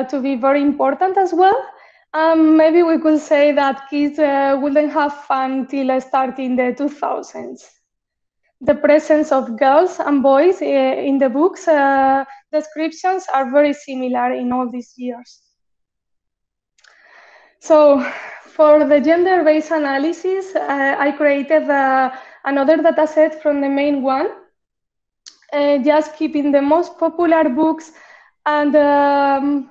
to be very important as well. Maybe we could say that kids wouldn't have fun till starting the 2000s. The presence of girls and boys in the books descriptions are very similar in all these years. So for the gender-based analysis, I created another dataset from the main one, just keeping the most popular books and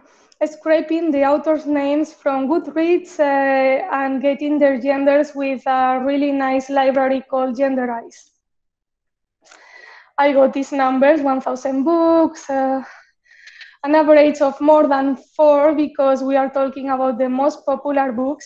scraping the authors' names from Goodreads and getting their genders with a really nice library called Genderize. I got these numbers, 1,000 books, an average of more than 4 because we are talking about the most popular books.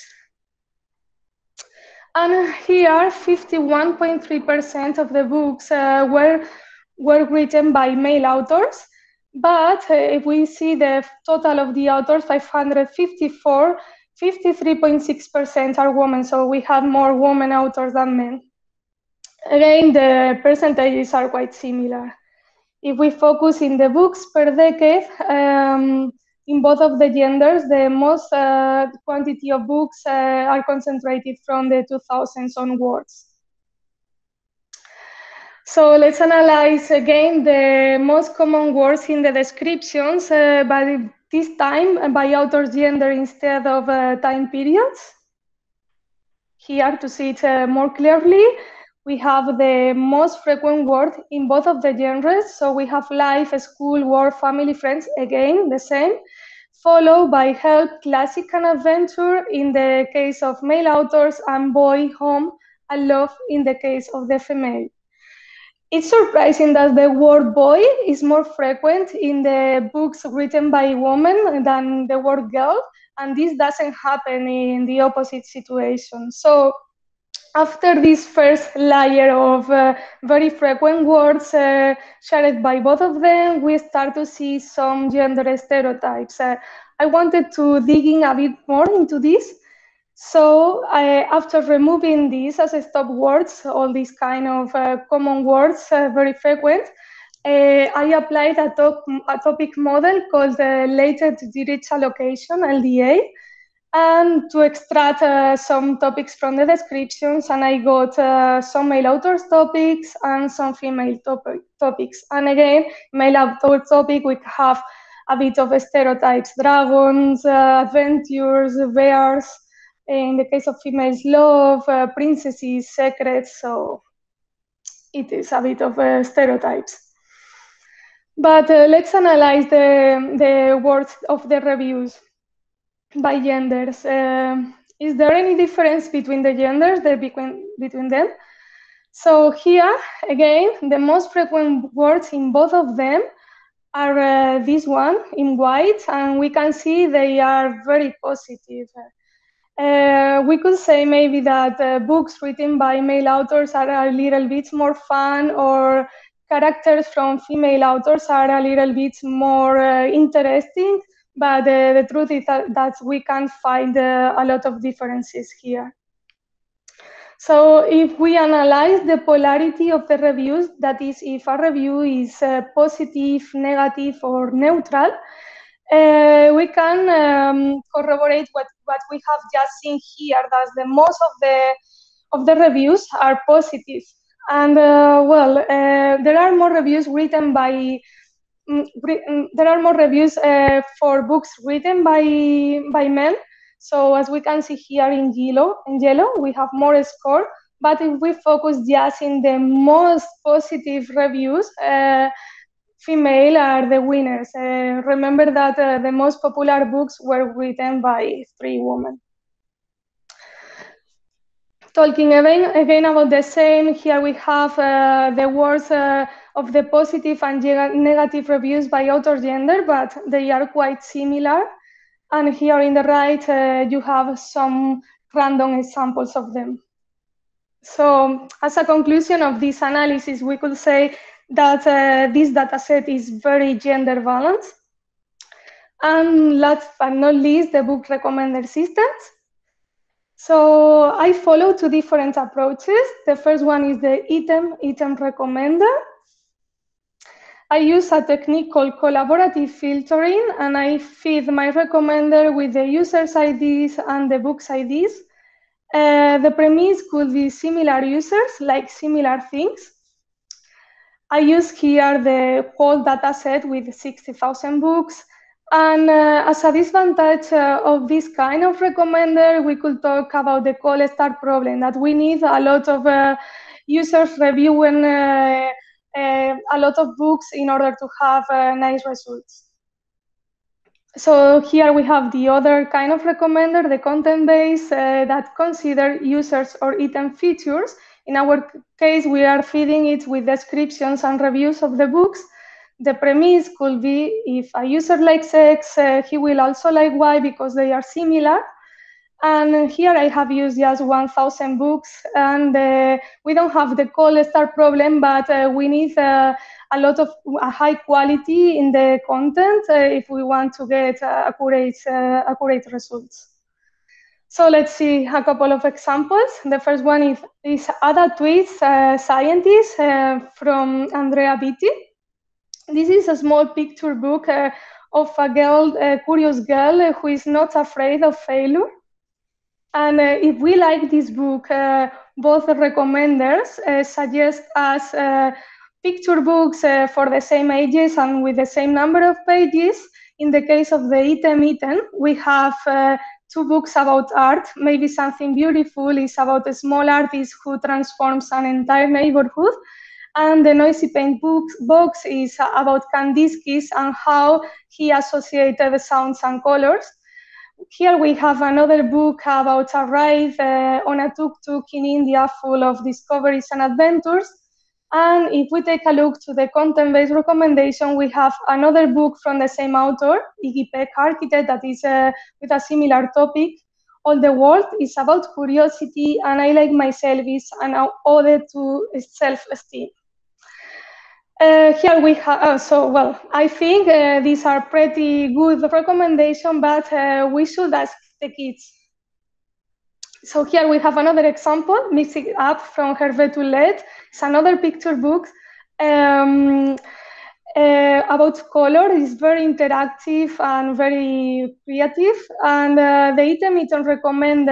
And here, 51.3% of the books were written by male authors. But if we see the total of the authors, 554, 53.6% are women. So we have more women authors than men. Again, the percentages are quite similar. If we focus in the books per decade, in both of the genders, the most quantity of books are concentrated from the 2000s onwards. So let's analyze again the most common words in the descriptions, but this time by author's gender instead of time periods. Here to see it more clearly, we have the most frequent word in both of the genres. So we have life, school, work, family, friends, again, the same, followed by help, classic, and adventure in the case of male authors, and boy, home, and love in the case of the female. It's surprising that the word boy is more frequent in the books written by women than the word girl, and this doesn't happen in the opposite situation. So after this first layer of very frequent words shared by both of them, we start to see some gender stereotypes. I wanted to dig in a bit more into this. So after removing these as stop words, all these kind of common words, very frequent, I applied a topic model called Latent Direct Allocation, LDA, and to extract some topics from the descriptions, and I got some male authors topics and some female topics. And again, male author topic, we have a bit of stereotypes, dragons, adventures, bears. In the case of females, love, princesses, secrets, so it is a bit of stereotypes. But let's analyze the words of the reviews by genders. Is there any difference between the genders, between them? So here, again, the most frequent words in both of them are this one in white, and we can see they are very positive. We could say maybe that books written by male authors are a little bit more fun, or characters from female authors are a little bit more interesting, but the truth is that we can find a lot of differences here. So if we analyze the polarity of the reviews, that is, if a review is positive, negative, or neutral, we can corroborate what we have just seen here, that the most of the reviews are positive. And there are more reviews written by for books written by men. So as we can see here in yellow, we have more score. But if we focus just in the most positive reviews, female are the winners. Remember that the most popular books were written by 3 women. Talking again about the same, here we have the words of the positive and negative reviews by author gender, but they are quite similar. And here in the right, you have some random examples of them. So as a conclusion of this analysis, we could say that this dataset is very gender balanced. And last but not least, the book recommender systems. So I follow 2 different approaches. The first one is the item recommender. I use a technique called collaborative filtering, and I feed my recommender with the user's IDs and the book's IDs. The premise could be similar users, like similar things. I use here the whole data set with 60,000 books. And as a disadvantage of this kind of recommender, we could talk about the cold start problem, that we need a lot of users reviewing a lot of books in order to have nice results. So here we have the other kind of recommender, the content-based, that consider users or item features. In our case, we are feeding it with descriptions and reviews of the books. The premise could be if a user likes X, he will also like Y because they are similar. And here I have used just 1,000 books, and we don't have the cold start problem, but we need a high quality in the content if we want to get accurate results. So let's see a couple of examples. The first one is Ada Tweets Scientist from Andrea Vitti. This is a small picture book of a girl, a curious girl who is not afraid of failure. And if we like this book, both recommenders suggest us picture books for the same ages and with the same number of pages. In the case of the Item Item, we have 2 books about art. Maybe something beautiful is about a small artist who transforms an entire neighborhood. And the Noisy Paint box is about Kandinsky and how he associated the sounds and colors. Here we have another book about a ride on a tuk-tuk in India full of discoveries and adventures. And if we take a look to the content-based recommendation, we have another book from the same author, Iggy Peck Architect, that is with a similar topic. All the World is about curiosity, and I Like Myself is an ode to self-esteem. Here we have, I think these are pretty good recommendations, but we should ask the kids. So here we have another example, Mix It Up from Hervé Toulet. It's another picture book about color. It's very interactive and very creative. And the Item recommend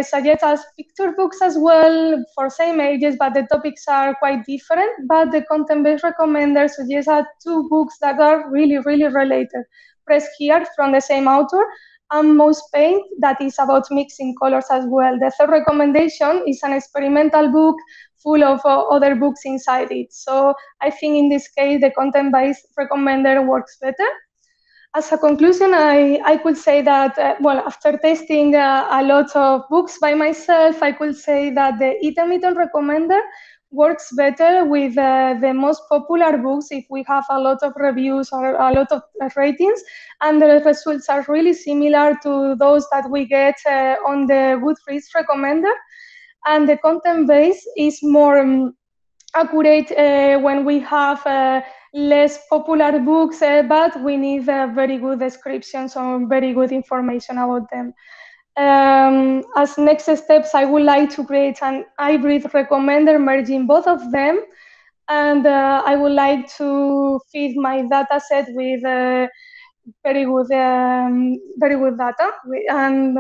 suggest us picture books as well for same ages, but the topics are quite different. But the content-based recommender suggests 2 books that are really, really related. Press Here from the same author, and Mouse Paint, that is about mixing colors as well. The third recommendation is an experimental book full of other books inside it. So I think in this case, the content-based recommender works better. As a conclusion, I could say that, after testing a lot of books by myself, I could say that the Item recommender works better with the most popular books if we have a lot of reviews or a lot of ratings, and the results are really similar to those that we get on the Goodreads recommender. And the content base is more accurate when we have less popular books, but we need very good descriptions or very good information about them. As next steps, I would like to create an hybrid recommender merging both of them, and I would like to feed my data set with very good data. And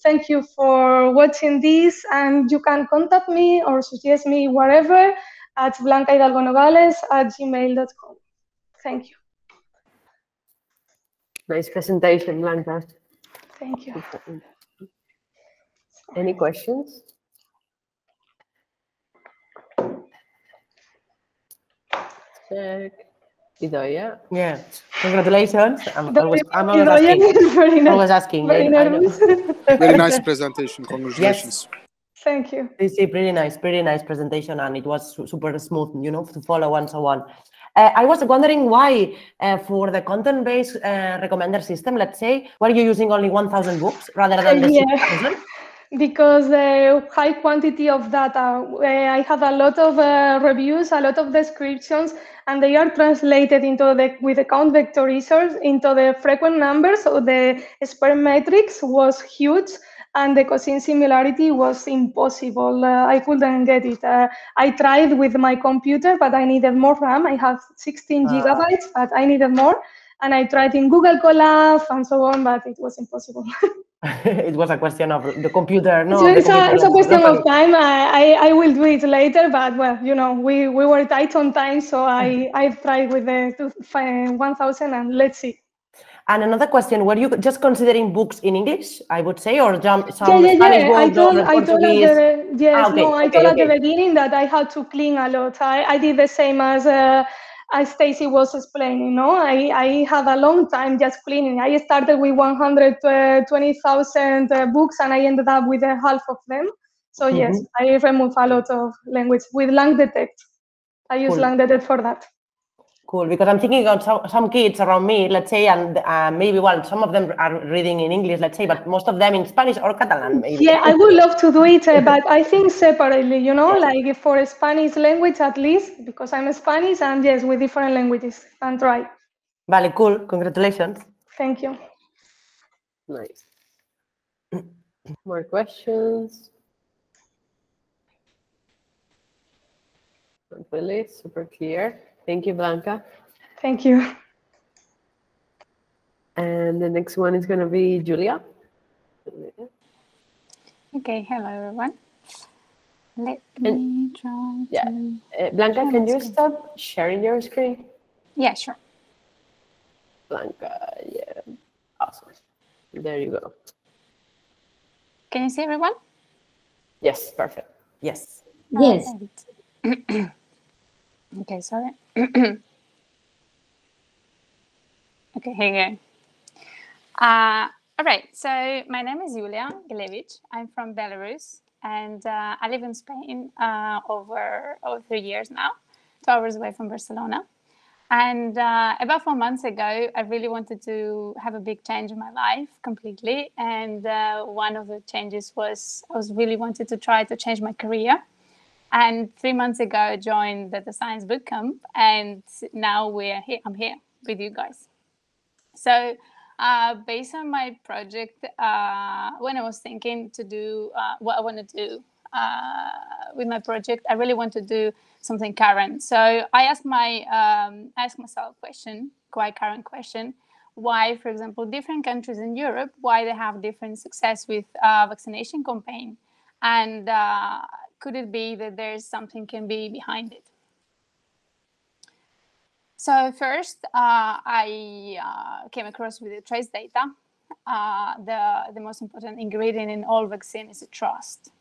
thank you for watching this, and you can contact me or suggest me wherever at blancahidalgonogales@gmail.com. Thank you. Nice presentation, Blanca. Thank you. Any questions? Check. Idoia? Yeah. Congratulations. I'm always Idoia asking. is very nice. Always asking. Very nervous. Very nice presentation. Congratulations. Yes. Thank you. This is a pretty nice presentation, and it was super smooth, to follow and so on. I was wondering why, for the content-based recommender system, let's say, were you using only 1,000 books rather than the 6,000? Because the high quantity of data, I have a lot of reviews, a lot of descriptions, and they are translated with the count vector resource into the frequent numbers. So the sperm matrix was huge, and the Cosine Similarity was impossible. I couldn't get it. I tried with my computer, but I needed more RAM. I have 16 gigabytes, but I needed more. And I tried in Google Colab and so on, but it was impossible. It was a question of the computer. No, it's a question of time. I will do it later, but we were tight on time, so I tried with the 1,000, and let's see. And another question: were you just considering books in English, I would say, or some Spanish books I told at the okay. beginning that I had to clean a lot. I did the same as Stacy was explaining. I had a long time just cleaning. I started with 120,000 books, and I ended up with half of them. So yes, I removed a lot of language with LangDetect. I use LangDetect for that. Cool, because I'm thinking of some kids around me, let's say, and maybe some of them are reading in English, let's say, but most of them in Spanish or Catalan, maybe. Yeah, I would love to do it, but I think separately, like for Spanish language at least, because I'm Spanish, and yes, with different languages, and try. Vale, cool. Congratulations. Thank you. Nice. More questions? Not really, super clear. Thank you, Blanca. Thank you. And the next one is going to be Julia. Okay, hello everyone. Let me try to... Blanca, can you stop sharing your screen? Yeah, sure. Blanca, yeah, awesome. There you go. Can you see everyone? Yes, perfect. Yes. Yes. Okay, sorry. Okay, here you go. All right, so my name is Julia Gilevich. I'm from Belarus, and I live in Spain over 3 years now, 2 hours away from Barcelona. And about 4 months ago, I really wanted to have a big change in my life completely. And one of the changes was I was really wanted to try to change my career. And 3 months ago, I joined the Science Bootcamp, and now I'm here with you guys. So based on my project, when I was thinking to do what I want to do with my project, I really want to do something current. So I asked myself a question, quite current question, why, for example, different countries in Europe, why they have different success with vaccination campaign, and could it be that there's something can be behind it? So first, I came across with the trace data. The most important ingredient in all vaccine is trust.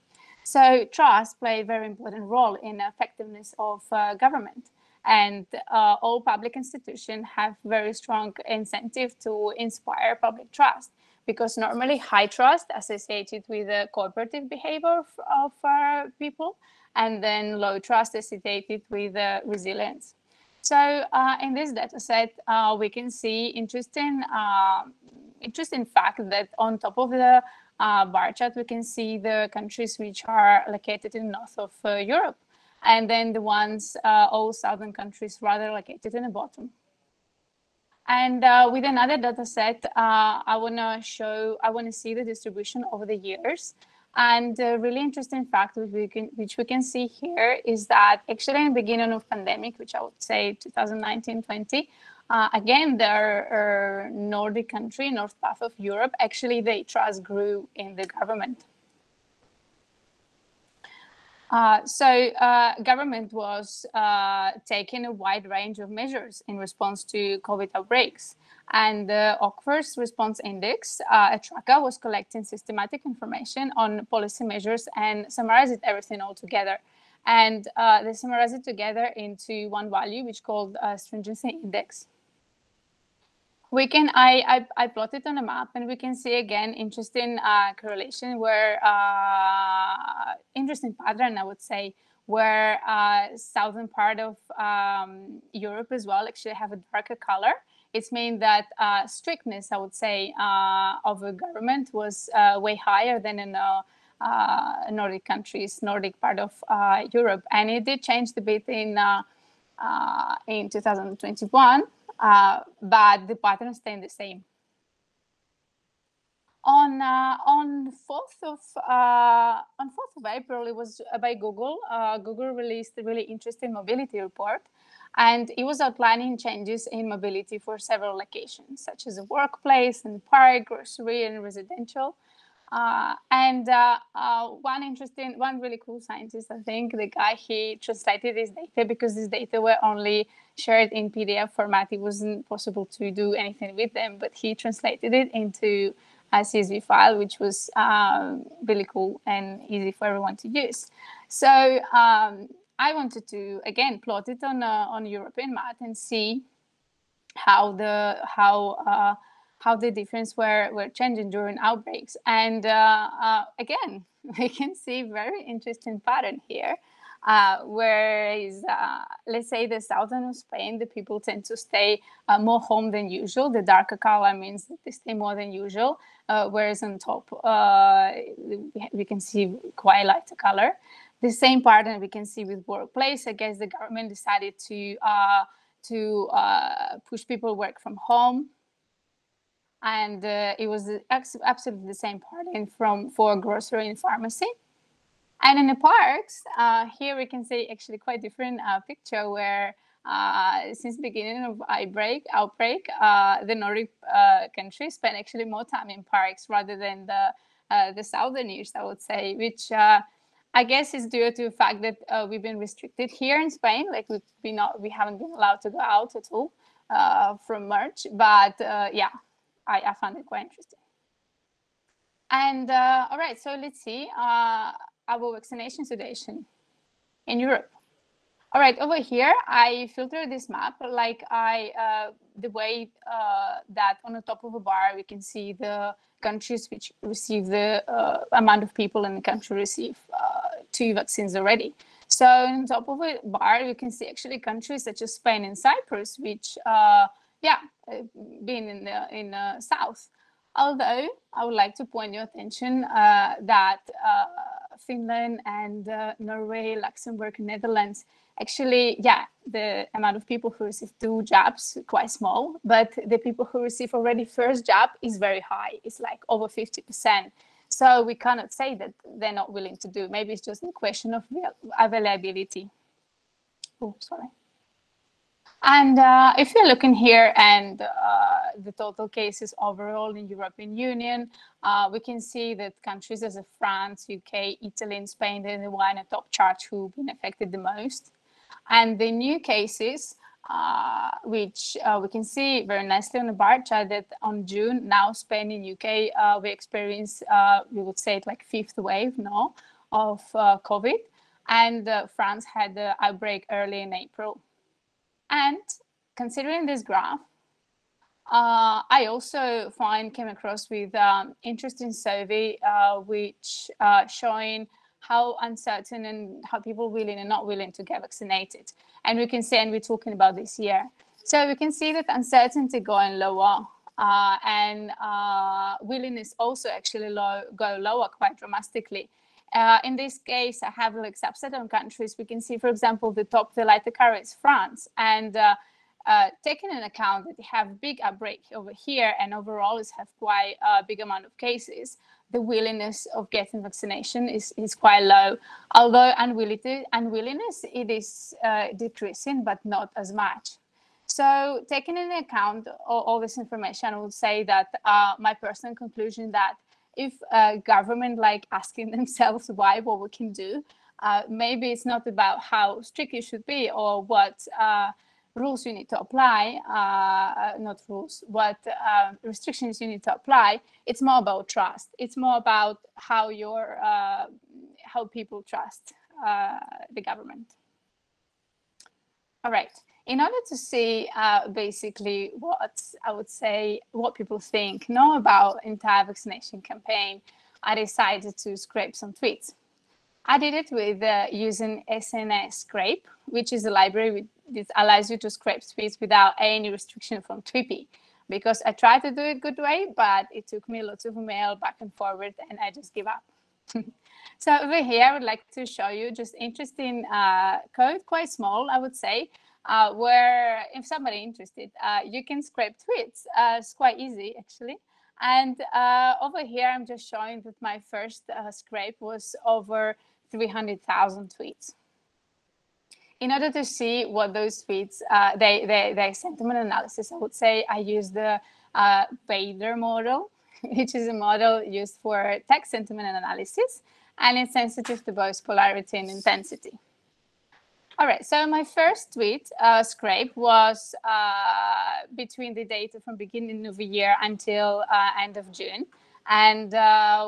So trust play a very important role in the effectiveness of government. And all public institutions have very strong incentive to inspire public trust, because normally high trust associated with the cooperative behavior of people, and then low trust associated with resilience. So in this data set, we can see interesting fact that on top of the bar chart, we can see the countries which are located in the north of Europe, and then the ones, all southern countries, rather located in the bottom. And with another data set, I want to see the distribution over the years. And a really interesting fact which we can see here is that actually in the beginning of pandemic, which I would say 2019-20, again, there are Nordic country, north part of Europe, actually the trust grew in the government. Government was taking a wide range of measures in response to COVID outbreaks. And the Oxford's Response Index, a tracker, was collecting systematic information on policy measures and summarized everything all together. And they summarized it together into one value, which called Stringency Index. I plotted on a map, and we can see again interesting correlation where interesting pattern, I would say, where southern part of Europe as well actually have a darker color. It means that strictness, I would say, of a government was way higher than in Nordic countries, Nordic part of Europe, and it did change a bit in 2021. But the pattern stayed the same. On 4th of April, it was by Google. Google released a really interesting mobility report, and it was outlining changes in mobility for several locations, such as a workplace, and park, grocery, and residential. One really cool scientist, I think, the guy, he translated this data because this data were only shared in PDF format. It wasn't possible to do anything with them, but he translated it into a CSV file, which was really cool and easy for everyone to use. So I wanted to, again, plot it on European map and see how the difference were changing during outbreaks. And again, we can see very interesting pattern here, whereas, let's say the southern of Spain, the people tend to stay more home than usual. The darker color means that they stay more than usual, whereas on top, we can see quite lighter color. The same pattern we can see with workplace. I guess the government decided to push people work from home. And it was absolutely the same pattern for grocery and pharmacy. And in the parks, here we can see actually quite different picture where since the beginning of outbreak, the Nordic countries spend actually more time in parks rather than the southerners, I would say, which I guess is due to the fact that we've been restricted here in Spain. Like we haven't been allowed to go out at all from March. But yeah, I found it quite interesting. And all right, so let's see our vaccination situation in Europe. All right, over here, I filtered this map like the way that on the top of a bar, we can see the countries which receive the amount of people in the country receive 2 vaccines already. So on top of a bar, we can see actually countries such as Spain and Cyprus, which, being in the south. Although I would like to point your attention that Finland and Norway, Luxembourg, Netherlands, actually, the amount of people who receive 2 jabs quite small, but the people who receive already first jab is very high. It's like over 50%. So we cannot say that they're not willing to do. Maybe it's just a question of availability. Oh, sorry. And if you're looking here and the total cases overall in European Union, we can see that countries as France, UK, Italy, and Spain, they're the one at top chart who've been affected the most. And the new cases, which we can see very nicely on the bar chart, that on June, now Spain and UK, we experience, we would say, like 5th wave now of COVID. And France had the outbreak early in April. And considering this graph, I also came across with interesting survey, which showing how uncertain and how people willing and not willing to get vaccinated. And we can see, and we're talking about this year. So we can see that uncertainty going lower and willingness also actually go lower quite dramatically. In this case, I have like subset of countries. We can see, for example, the lighter color is France. And taking into account that they have big outbreak over here and overall have quite a big amount of cases, the willingness of getting vaccination is quite low. Although unwillingness, it is decreasing, but not as much. So taking into account all this information, I would say that my personal conclusion that if government like asking themselves what we can do, maybe it's not about how strict you should be or what rules you need to apply, not rules, what restrictions you need to apply. It's more about trust. It's more about how people trust the government. All right. In order to see basically what people think about entire vaccination campaign, I decided to scrape some tweets. I did it with using SNS Scrape, which is a library that allows you to scrape tweets without any restriction from Tweepy. Because I tried to do it good way, but it took me lots of email back and forward, and I just give up. So over here, I would like to show you just interesting code, quite small, I would say, where if somebody interested, you can scrape tweets. It's quite easy, actually. And over here, I'm just showing that my first scrape was over 300,000 tweets. In order to see what those tweets, they sentiment analysis, I would say I use the Bader model, which is a model used for text sentiment analysis, and it's sensitive to both polarity and intensity. All right, so my first tweet scrape was between the data from beginning of the year until end of June. And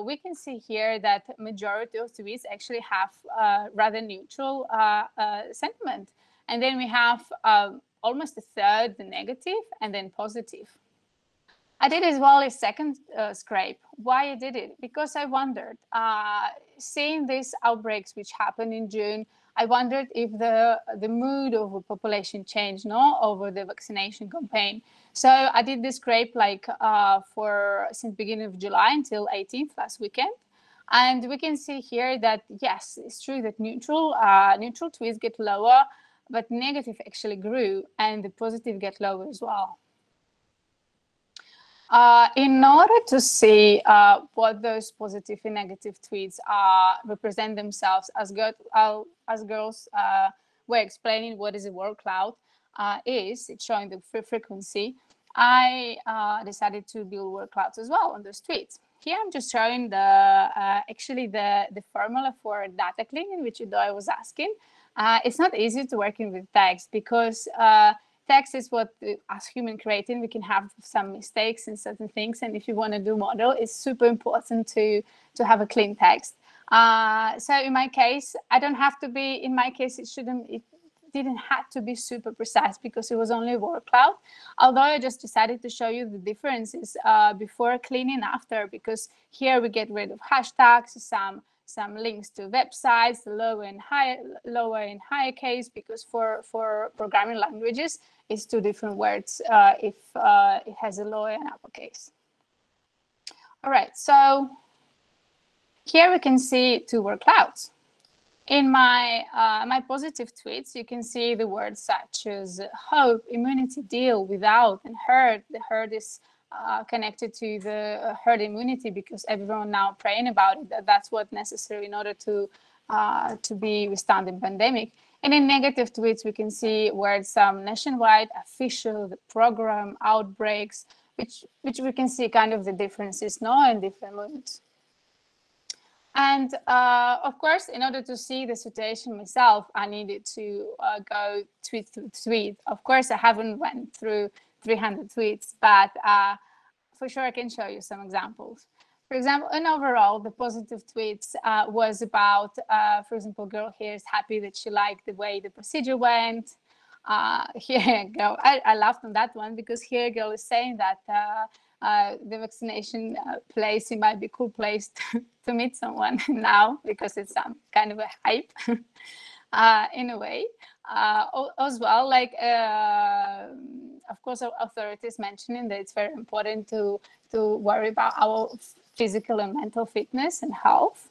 we can see here that majority of tweets actually have rather neutral sentiment. And then we have almost a third the negative and then positive. I did as well a second scrape. Why I did it? Because I wondered, seeing these outbreaks which happened in June, I wondered if the mood of the population changed over the vaccination campaign. So I did this scrape like since beginning of July until 18th last weekend. And we can see here that, yes, it's true that neutral tweets get lower, but negative actually grew and the positive get lower as well. In order to see what those positive and negative tweets represent themselves, as girls were explaining what is a word cloud, is, it's showing the frequency, I decided to build word clouds as well on those tweets. Here I'm just showing actually the formula for data cleaning, which I was asking. It's not easy to working with text because text is what, as human creating, we can have some mistakes in certain things. And if you want to do model, it's super important to have a clean text. So in my case, I don't have to be, in my case, it didn't have to be super precise because it was only a word cloud. Although I just decided to show you the differences before cleaning after, because here we get rid of hashtags, some links to websites, the lower and higher case, because for programming languages, it's two different words if it has a lower and uppercase. All right, so here we can see two word clouds. In my my positive tweets, you can see the words such as hope, immunity, deal, without, and herd. The herd is connected to the herd immunity because everyone now praying about it. That's what's necessary in order to be withstanding pandemic. And in negative tweets, we can see words nationwide, official, the program, outbreaks, which we can see kind of the differences, no, in different moods. And of course, in order to see the situation myself, I needed to go tweet to tweet. Of course, I haven't went through 300 tweets, but for sure I can show you some examples. For example, and overall, the positive tweets was about, for example, girl here is happy that she liked the way the procedure went. Here, girl, I laughed on that one because here girl is saying that the vaccination place, it might be a cool place to meet someone now because it's kind of a hype in a way. As well, like, of course, authorities mentioning that it's very important to worry about our physical and mental fitness and health.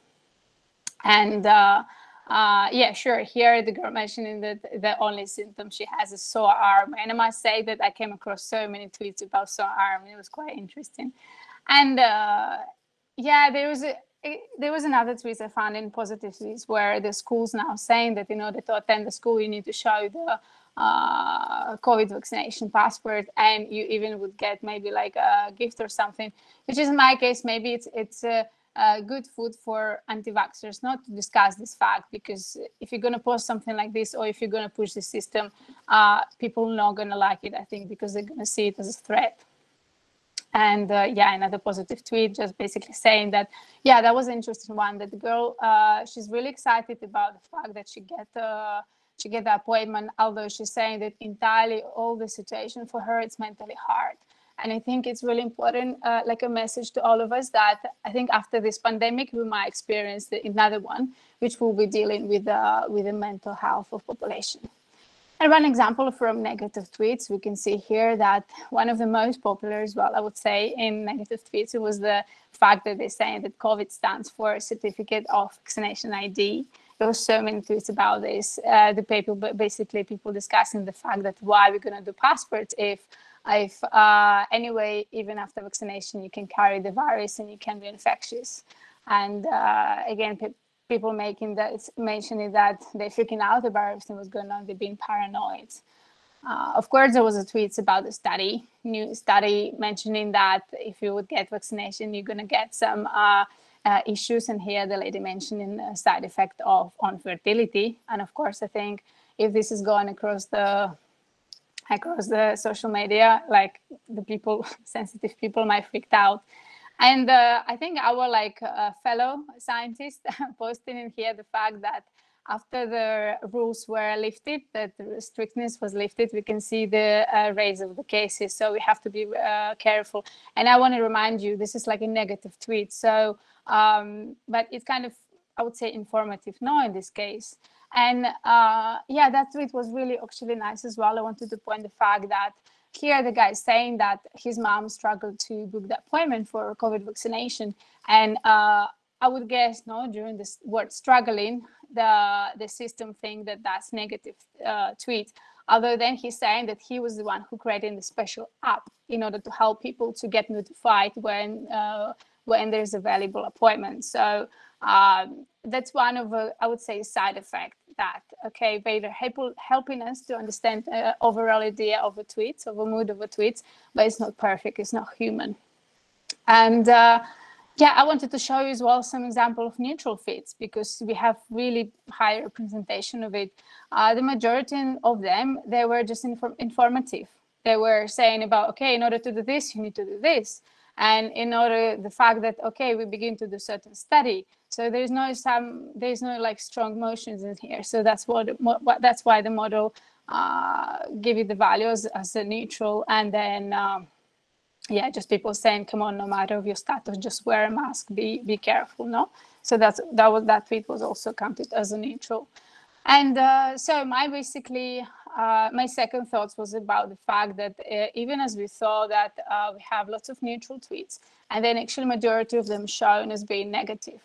And yeah, sure, here the girl mentioning that the only symptom she has is sore arm. And I must say that I came across so many tweets about sore arm. It was quite interesting. And yeah, there was another tweet I found in positive tweets where the school's now saying that in order to attend the school, you need to show the COVID vaccination passport, and you even would get maybe like a gift or something, which is in my case, maybe it's good food for anti-vaxxers not to discuss this fact, because if you're going to post something like this, or if you're going to push the system, people are not going to like it, I think, because they're going to see it as a threat. And yeah, another positive tweet just basically saying that, yeah, that was an interesting one, that the girl, she's really excited about the fact that she get the appointment, although she's saying that entirely all the situation for her, it's mentally hard. And I think it's really important, like a message to all of us, that I think after this pandemic, we might experience another one, which will be dealing with the mental health of population. And one example from negative tweets, we can see here that one of the most popular as well, I would say, in negative tweets, it was the fact that they're saying that COVID stands for Certificate of Vaccination ID. There were so many tweets about this. The paper, basically people discussing the fact that why we're going to do passports if anyway, even after vaccination, you can carry the virus and you can be infectious. And again, people making that, mentioning that they're freaking out about everything was going on, they're being paranoid. Of course, there was a tweet about the study, new study mentioning that if you would get vaccination, you're going to get some issues. And here the lady mentioning a side effect on fertility. And of course, I think if this is going across the social media, like the people, sensitive people might freak out. And I think our fellow scientists posting in here the fact that after the rules were lifted, that the strictness was lifted, we can see the rise of the cases. So we have to be careful. And I want to remind you, this is like a negative tweet. So, but it's kind of, I would say, informative, no, in this case. And yeah, that tweet was really actually nice as well. I wanted to point the fact that here the guy is saying that his mom struggled to book the appointment for COVID vaccination. And I would guess, no, during this word struggling, the system think that that's negative tweet. Although then he's saying that he was the one who created the special app in order to help people to get notified when there's a valuable appointment. So that's one of, I would say, side effect that. Okay, they're helping us to understand overall idea of a tweet, of a mood of a tweet, but it's not perfect. It's not human. And yeah, I wanted to show you as well some example of neutral feeds, because we have really high representation of it. The majority of them, they were just informative. They were saying about, okay, in order to do this, you need to do this. And in order, the fact that, okay, we begin to do certain study. So there's no like strong motions in here. So that's that's why the model give you the values as a neutral. And then, yeah, just people saying, come on, no matter of your status, just wear a mask, be careful, no? So that tweet was also counted as a neutral. And so my second thoughts was about the fact that even as we saw that we have lots of neutral tweets, and then actually majority of them shown as being negative.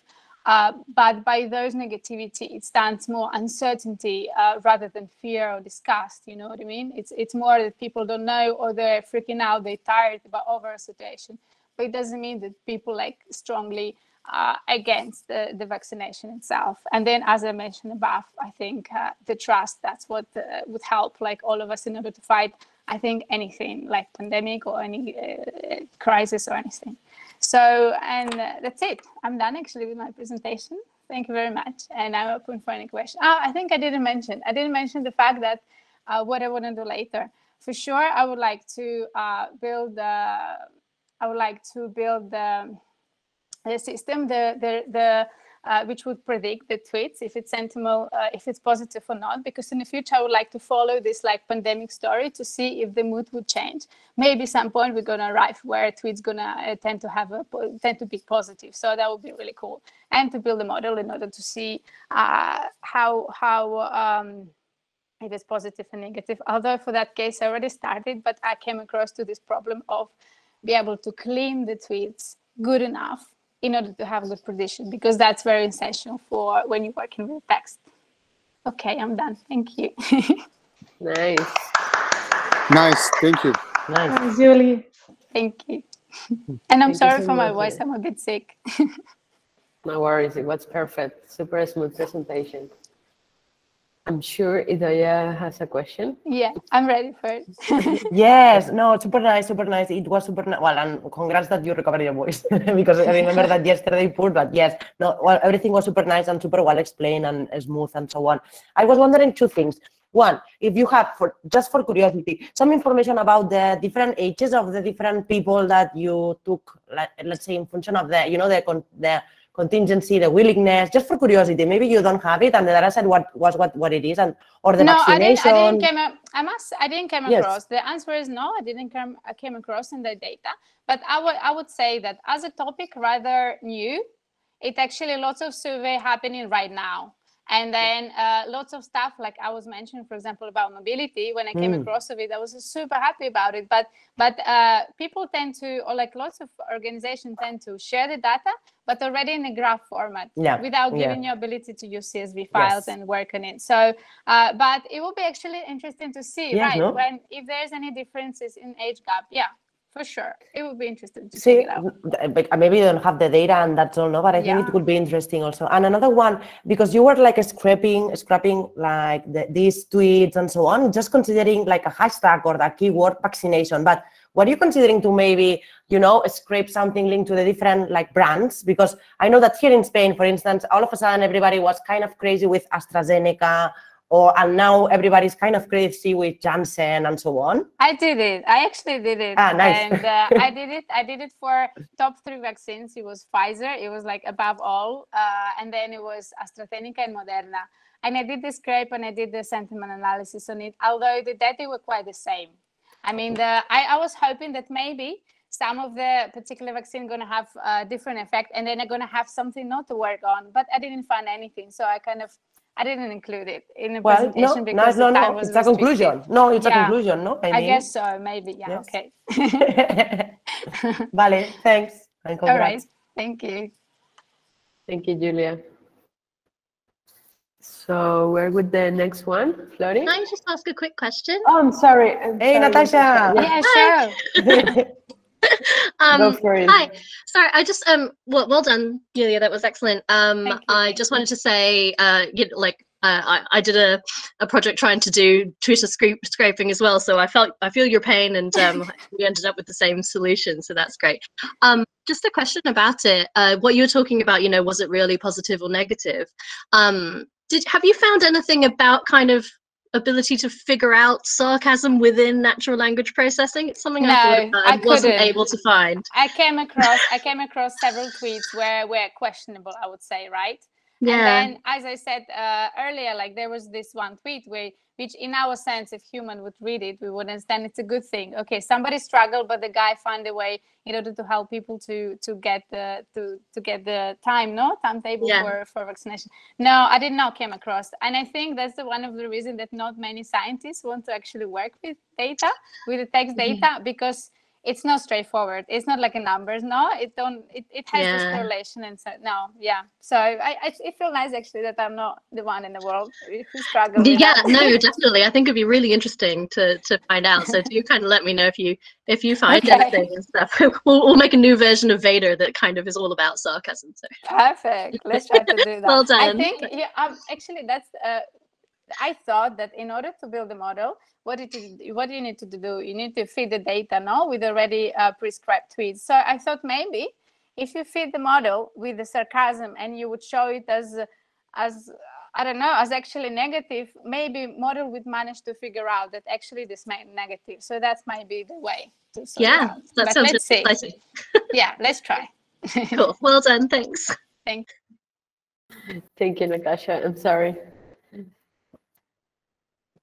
But by those negativity, it stands more uncertainty rather than fear or disgust. You know what I mean? It's more that people don't know, or they're freaking out, they're tired about over a situation. But it doesn't mean that people like strongly against the vaccination itself. And then, as I mentioned above, I think the trust, that's what would help like all of us in order to fight, I think, anything like pandemic or any crisis or anything. So, and that's it. I'm done actually with my presentation. Thank you very much. And I'm open for any question. I think I didn't mention the fact that what I want to do later. For sure, I would like to build the system, which would predict the tweets, if it's sentimental, if it's positive or not, because in the future I would like to follow this like pandemic story to see if the mood would change. Maybe some point we're gonna arrive where a tweet's gonna tend to be positive. So that would be really cool. And to build a model in order to see how if it's positive and negative. Although for that case I already started, but I came across to this problem of be able to clean the tweets good enough in order to have good prediction, because that's very essential for when you're working with text. Okay, I'm done. Thank you. Nice. Nice. Thank you. Nice. Julie. Thank you. And I'm sorry so for my much. voice. I'm a bit sick. No worries. It was perfect. Super smooth presentation. I'm sure Idoia has a question. Yeah, I'm ready for it. Yes, no, super nice, super nice. It was super nice. Well, and congrats that you recovered your voice, because I remember that yesterday, poor, but yes, no, well, everything was super nice and super well explained and smooth and so on. I was wondering two things. One, if you have, just for curiosity, some information about the different ages of the different people that you took, like, let's say in function of the, you know, the contingency, the willingness, just for curiosity. Maybe you don't have it, and the data set what it is, and or the vaccination. I didn't come across. The answer is no. I came across in the data, but I would say that as a topic rather new. It actually lots of survey happening right now. And then lots of stuff, like I was mentioning, for example, about mobility. When I came across of it, I was super happy about it. But people tend to, or like lots of organizations tend to share the data, but already in a graph format, without giving you ability to use CSV files and work on it. So, but it will be actually interesting to see, when if there's any differences in age gap. Yeah. For sure. It would be interesting to check it out. Maybe you don't have the data and that's all, no, but I think it would be interesting also. And another one, because you were like scrapping like these tweets and so on, just considering like a hashtag or the keyword vaccination. But what are you considering to maybe, you know, scrape something linked to the different like brands? Because I know that here in Spain, for instance, all of a sudden everybody was kind of crazy with AstraZeneca, and now everybody's kind of crazy with Janssen and so on. I did it. I actually did it. Nice. And I did it for top 3 vaccines. It was Pfizer. It was like above all. And then it was AstraZeneca and Moderna. And I did the scrape and I did the sentiment analysis on it, although the data were quite the same. I mean, I was hoping that maybe some of the particular vaccine going to have a different effect, and then I'm going to have something not to work on. But I didn't find anything. So I didn't include it in the presentation because the time was it's a conclusion. No, it's a conclusion, no? I guess so, maybe, okay. Vale, thanks. All right, thank you. Thank you, Julia. So we're with the next one, Flori. Can I just ask a quick question? Oh, I'm sorry. Hey, Natasha. Yeah, sure. Go for it. Hi. Sorry, I just well done, Julia. That was excellent. I just wanted to say, like I did a project trying to do Twitter scraping as well, so I feel your pain, and we ended up with the same solution. So that's great. Just a question about it. What you were talking about, you know, was it really positive or negative? Have you found anything about kind of ability to figure out sarcasm within natural language processing? It's something I wasn't able to find. I came across several tweets where questionable, I would say, right? Yeah. And then, as I said earlier, like there was this one tweet which in our sense, if human would read it, we would understand it's a good thing. Okay, somebody struggled, but the guy found a way in order to help people to get the timetable for vaccination. No, I did not came across, and I think that's one of the reasons that not many scientists want to actually work with data, with the text data, because it's not straightforward. It's not like a numbers. No, it has this correlation, and so So it feels nice actually that I'm not the one in the world who struggles. No, definitely. I think it'd be really interesting to find out. So do kind of let me know if you find anything and stuff. We'll make a new version of Vader that kind of is all about sarcasm. So perfect. Let's try to do that. Well done. I think actually that's. I thought that in order to build a model, what do you need to do? You need to feed the data with already prescribed tweets. So I thought maybe if you feed the model with the sarcasm and you would show it as I don't know, as actually negative, maybe model would manage to figure out that actually this might be negative. So that might be the way to sort it out. That sounds exciting. Yeah, let's try. Cool. Well done. Thanks. Thank you, Natasha. I'm sorry.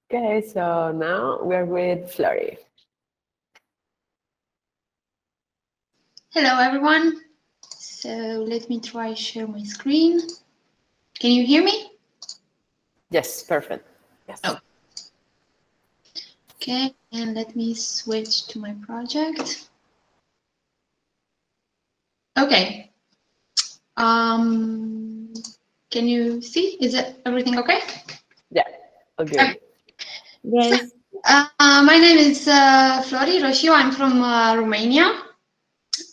Okay, so now we're with Flori. Hello, everyone. So let me try share my screen. Can you hear me? Yes, perfect. Yes. Oh. Okay, and let me switch to my project. Okay. Can you see? Is it everything okay? Yeah, okay. Okay. Yes. My name is Flori Roșiu. I'm from Romania.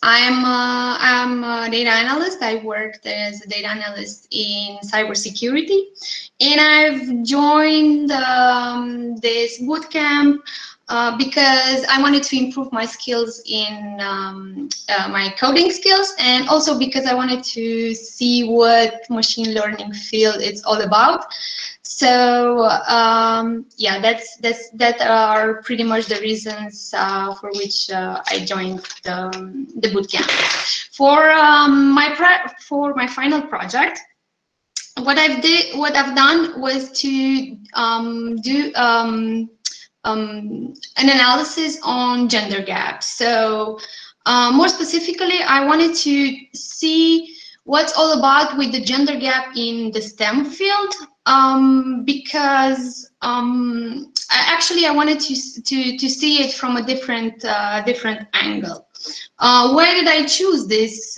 I'm a data analyst. I worked as a data analyst in cybersecurity, and I've joined this bootcamp because I wanted to improve my skills in my coding skills, and also because I wanted to see what machine learning field it's all about. So yeah, that are pretty much the reasons for which I joined the bootcamp. For my final project, what I've done was to do an analysis on gender gaps. So more specifically, I wanted to see what's all about with the gender gap in the STEM field, because actually I wanted to see it from a different angle. Why did I choose this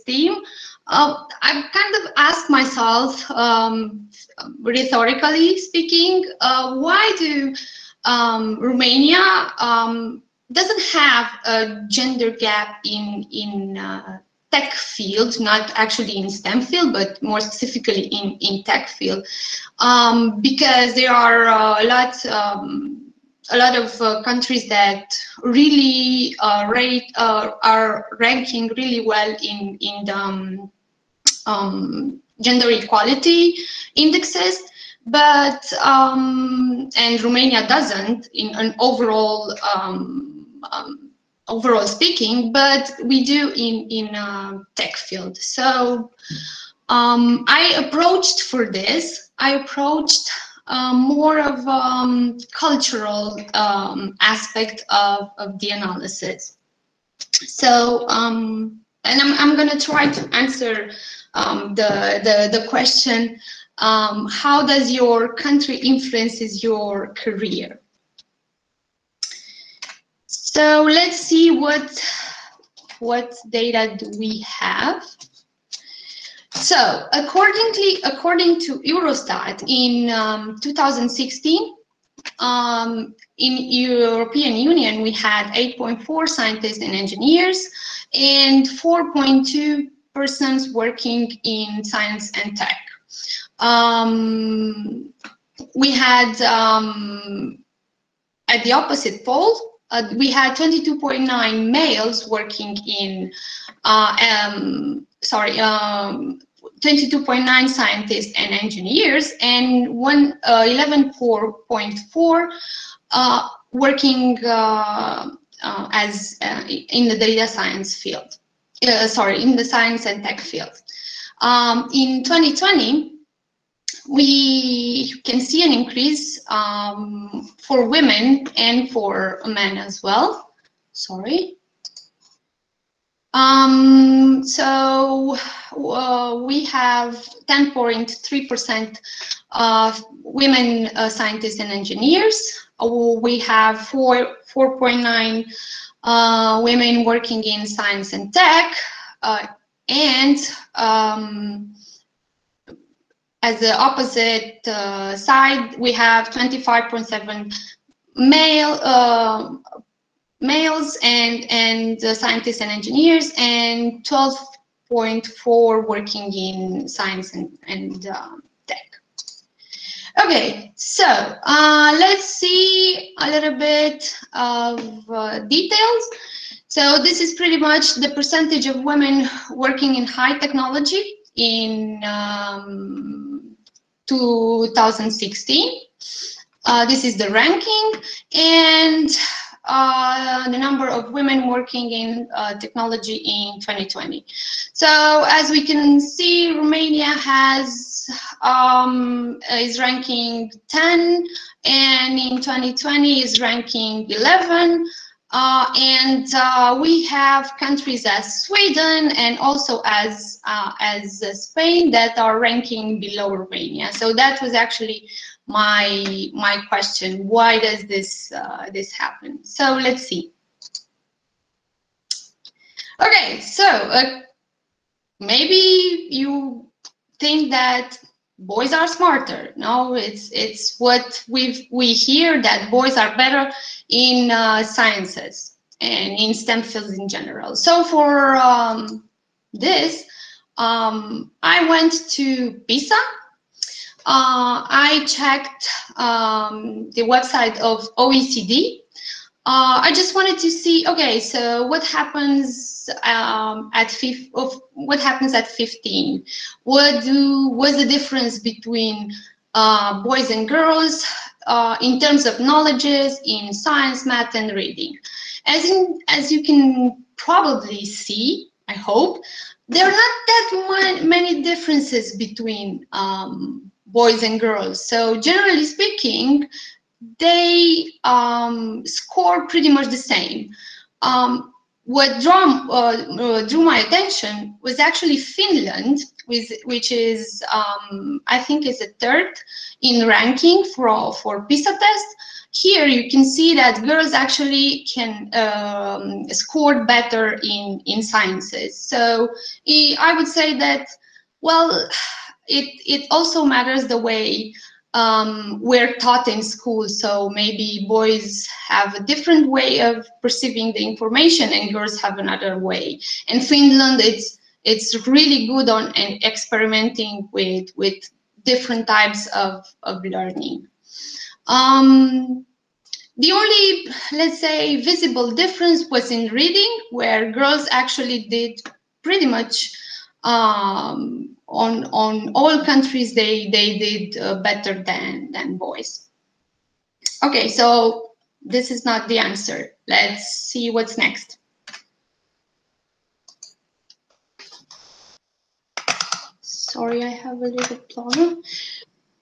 theme? I've kind of asked myself, rhetorically speaking, why do Romania doesn't have a gender gap in tech field, not actually in STEM field, but more specifically in tech field, because there are a lot of countries that really are ranking really well in the gender equality indexes, but and Romania doesn't in an overall speaking, but we do in tech field. So I approached for this. I approached more of cultural aspect of the analysis. So and I'm going to try to answer the question: how does your country influences your career? So let's see what data do we have. So according to Eurostat, in 2016, in European Union, we had 8.4 scientists and engineers and 4.2 persons working in science and tech. We had at the opposite pole, we had 22.9 males working in 22.9 scientists and engineers, and 11.4 working as in the data science field. In the science and tech field. In 2020, we can see an increase for women and for men as well. Sorry. So we have 10.3% of women scientists and engineers. We have 4.9 women working in science and tech, and as the opposite side, we have 25.7 males and scientists and engineers, and 12.4 working in science and tech. Okay, so let's see a little bit of details. So this is pretty much the percentage of women working in high technology in 2016. This is the ranking, and the number of women working in technology in 2020. So as we can see, Romania has is ranking 10, and in 2020 is ranking 11. And we have countries as Sweden and also as Spain that are ranking below Romania. So that was actually my question. Why does this happen? So let's see. Okay, so maybe you think that boys are smarter. No, it's what we hear, that boys are better in sciences and in STEM fields in general. So for this, I went to PISA. I checked the website of OECD. I just wanted to see, okay, so what happens at 15? What's the difference between boys and girls in terms of knowledges in science, math, and reading? As you can probably see, I hope, there are not that many differences between boys and girls. So generally speaking, they score pretty much the same. What drew my attention was actually Finland, which is, I think, is a third in ranking for PISA test. Here you can see that girls actually can score better in sciences. So I would say that, well, it also matters the way we're taught in school. So maybe boys have a different way of perceiving the information and girls have another way. And Finland, it's really good on experimenting with different types of learning. The only, let's say, visible difference was in reading, where girls actually did pretty much on all countries, they did better than boys. Okay, so this is not the answer. Let's see what's next. Sorry, I have a little problem.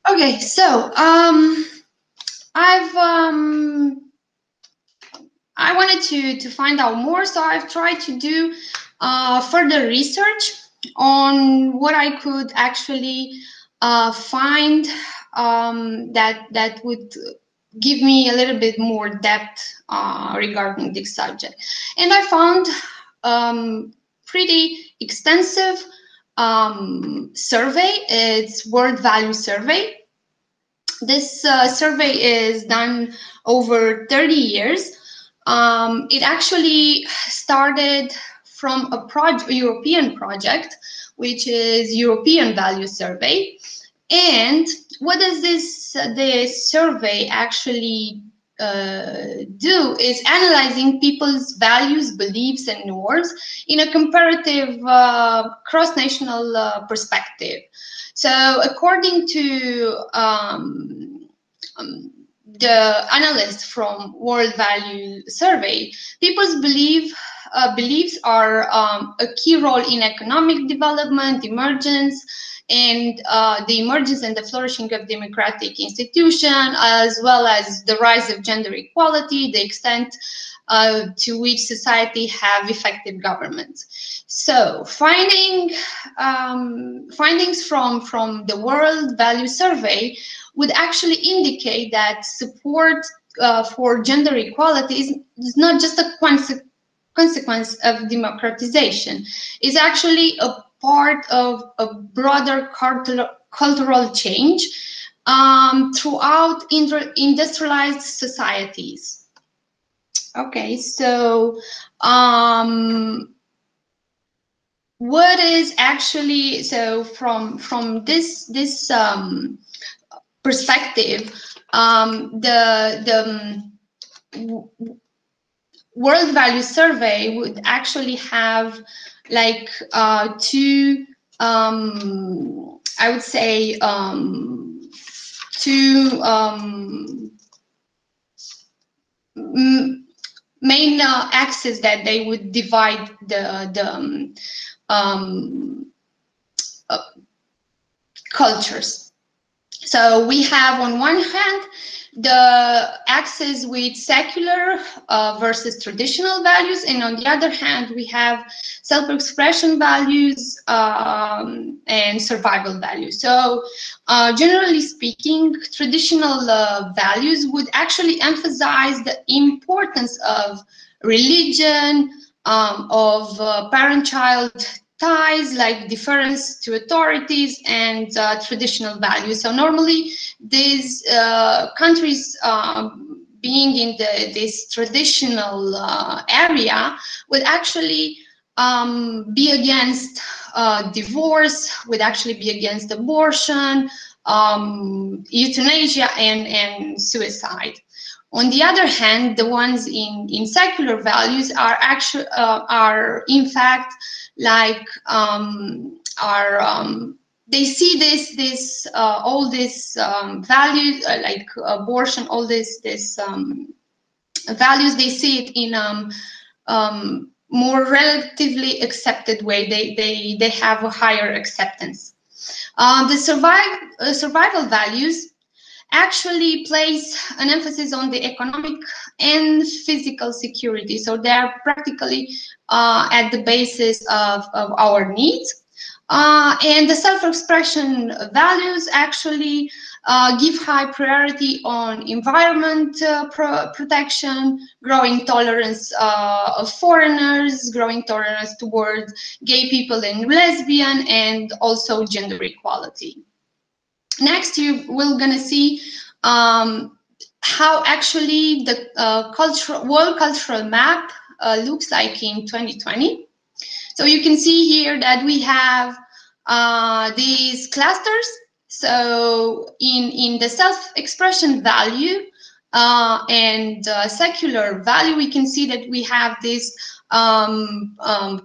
Okay, so I wanted to find out more, so I've tried to do further research on what I could actually find that would give me a little bit more depth regarding this subject. And I found pretty extensive survey. It's word value survey. This survey is done over 30 years. It actually started from a European project, which is European Value Survey. And what does this survey actually do is analyzing people's values, beliefs, and norms in a comparative cross-national perspective. So according to the analyst from World Value Survey, people's beliefs are a key role in economic development, emergence, and the emergence and the flourishing of democratic institutions, as well as the rise of gender equality, the extent to which society have effective governments. So findings from the World Value Survey would actually indicate that support for gender equality is not just a consequence of democratization. It's actually a part of a broader cultural change throughout industrialized societies. Okay, so what is actually, so from this perspective, the World Value Survey would actually have like two, I would say, two main axes that they would divide the cultures. So we have on one hand the axis with secular versus traditional values, and on the other hand we have self-expression values and survival values. So generally speaking, traditional values would actually emphasize the importance of religion, of parent-child ties, like deference to authorities, and traditional values. So normally these countries being in this traditional area would actually be against divorce, would actually be against abortion, euthanasia, and suicide. On the other hand, the ones in secular values are actually in fact like they see all this values like abortion, all this values, they see it in more relatively accepted way. They have a higher acceptance. The survival values actually place an emphasis on the economic and physical security. So they are practically at the basis of our needs. And the self-expression values actually give high priority on environment protection, growing tolerance of foreigners, growing tolerance towards gay people and lesbian, and also gender equality. Next, we're going to see how actually the world cultural map looks like in 2020. So you can see here that we have these clusters. So in the self-expression value and secular value, we can see that we have these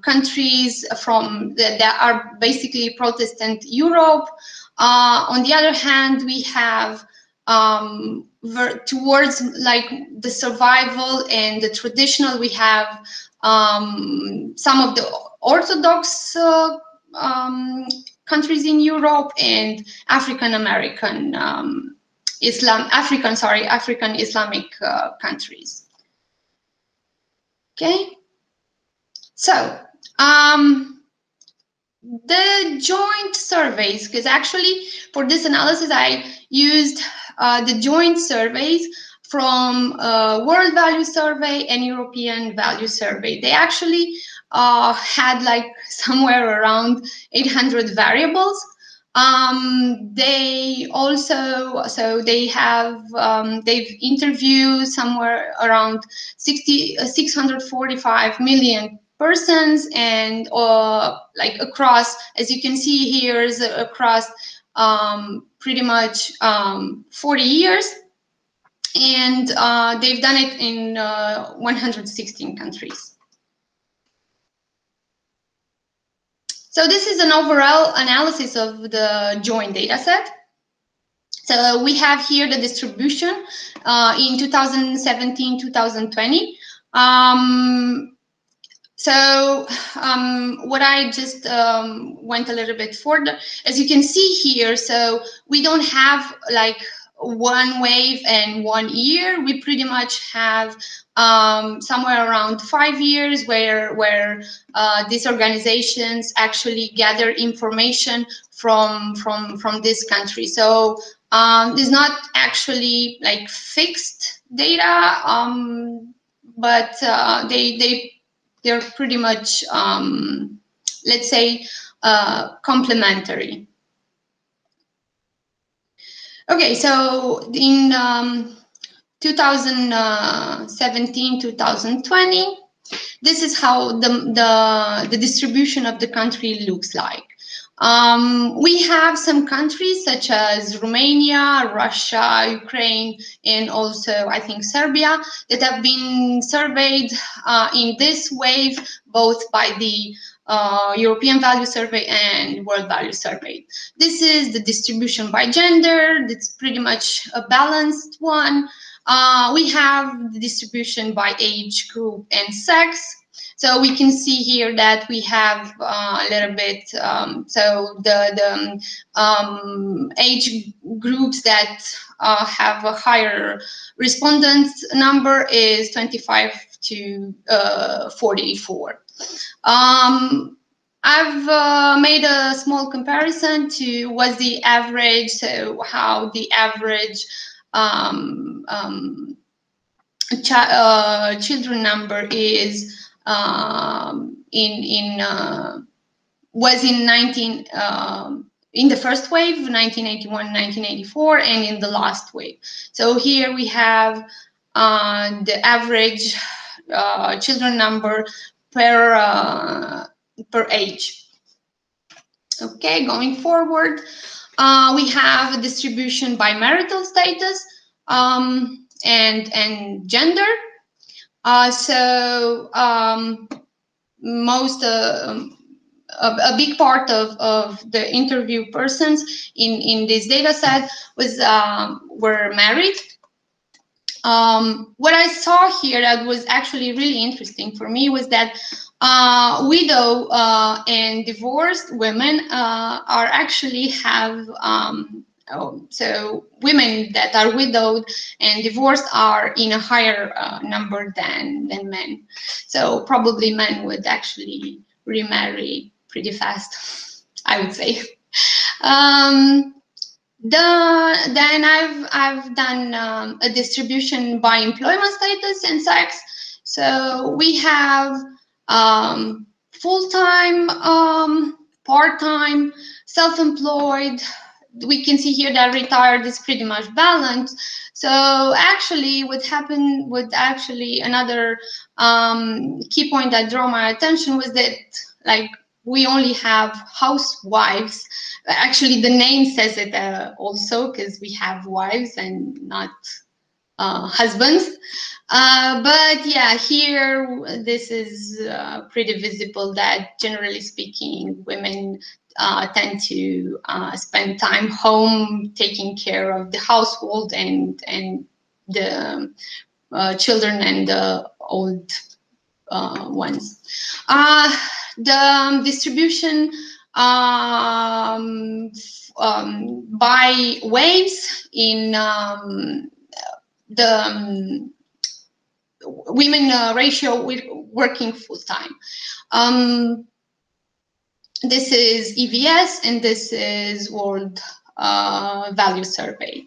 countries that are basically Protestant Europe. On the other hand, we have towards like the survival and the traditional, we have some of the Orthodox countries in Europe and African Islamic countries. Okay, so the joint surveys, because actually for this analysis I used the joint surveys from World Value Survey and European Value Survey. They actually had like somewhere around 800 variables. They also, so they have, they've interviewed somewhere around 645 million persons, and like across, as you can see here, is across pretty much 40 years, and they've done it in 116 countries. So this is an overall analysis of the joint data set. So we have here the distribution in 2017-2020. What I just went a little bit further, as you can see here, so we don't have like one wave and 1 year. We pretty much have somewhere around 5 years where these organizations actually gather information from this country. So it's not actually like fixed data, but they're pretty much, let's say, complementary. Okay, so in 2017-2020, this is how the distribution of the country looks like. We have some countries such as Romania, Russia, Ukraine, and also I think Serbia that have been surveyed in this wave, both by the European Value Survey and World Value Survey. This is the distribution by gender. It's pretty much a balanced one. We have the distribution by age group and sex. So we can see here that we have a little bit, so the age groups that have a higher respondents number is 25 to 44. I've made a small comparison to what's the average, so how the average children number is was in the first wave, 1981, 1984, and in the last wave. So here we have the average children number per age. Okay, going forward, we have a distribution by marital status and gender. A big part of the interview persons in this data set were married. What I saw here that was actually really interesting for me was that widow and divorced women are actually have so women that are widowed and divorced are in a higher number than men. So probably men would actually remarry pretty fast, I would say. Then I've done a distribution by employment status and sex. So we have full-time, part-time, self-employed. We can see here that retired is pretty much balanced. So actually what happened with actually another key point that drew my attention was that like we only have housewives. Actually the name says it also, because we have wives and not husbands. But yeah, here this is pretty visible that generally speaking women tend to spend time home taking care of the household and the children and the old ones. The distribution by waves in the women ratio working full-time. This is EVS and this is World Value Survey.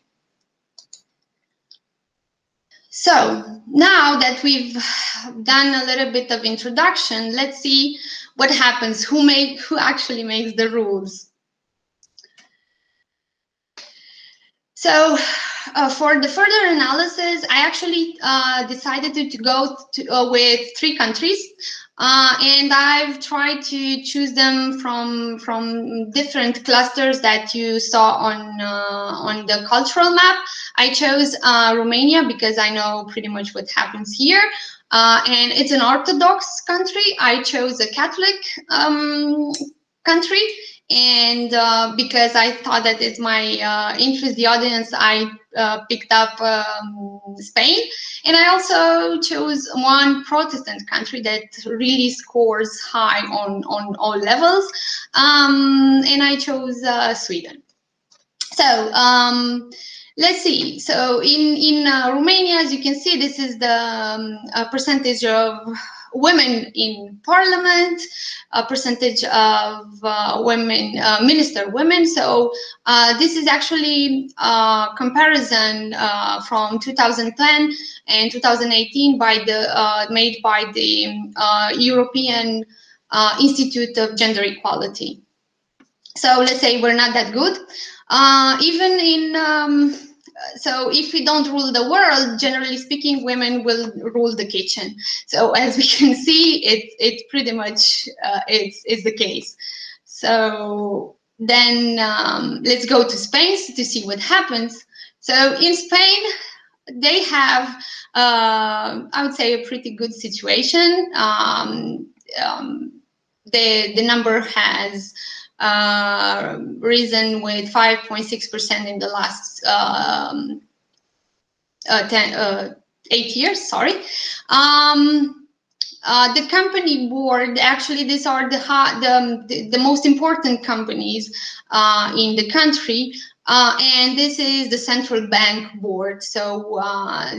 So now that we've done a little bit of introduction, let's see what happens, who actually makes the rules. So for the further analysis, I actually decided to go with 3 countries, and I've tried to choose them from different clusters that you saw on the cultural map. I chose Romania because I know pretty much what happens here, and it's an Orthodox country. I chose a Catholic country. And because I thought that it might interest the audience, I picked up Spain. And I also chose one Protestant country that really scores high on all levels. And I chose Sweden. So let's see. So in Romania, as you can see, this is the percentage of women in parliament, a percentage of women, minister women. So this is actually a comparison from 2010 and 2018 by the made by the European Institute of Gender Equality. So let's say we're not that good. Even in so if we don't rule the world, generally speaking, women will rule the kitchen. So as we can see, it pretty much is the case. So then let's go to Spain to see what happens. So in Spain, they have, I would say, a pretty good situation. The number has risen with 5.6% in the last 8 years. Sorry. The company board, actually, these are the most important companies in the country, and this is the central bank board. So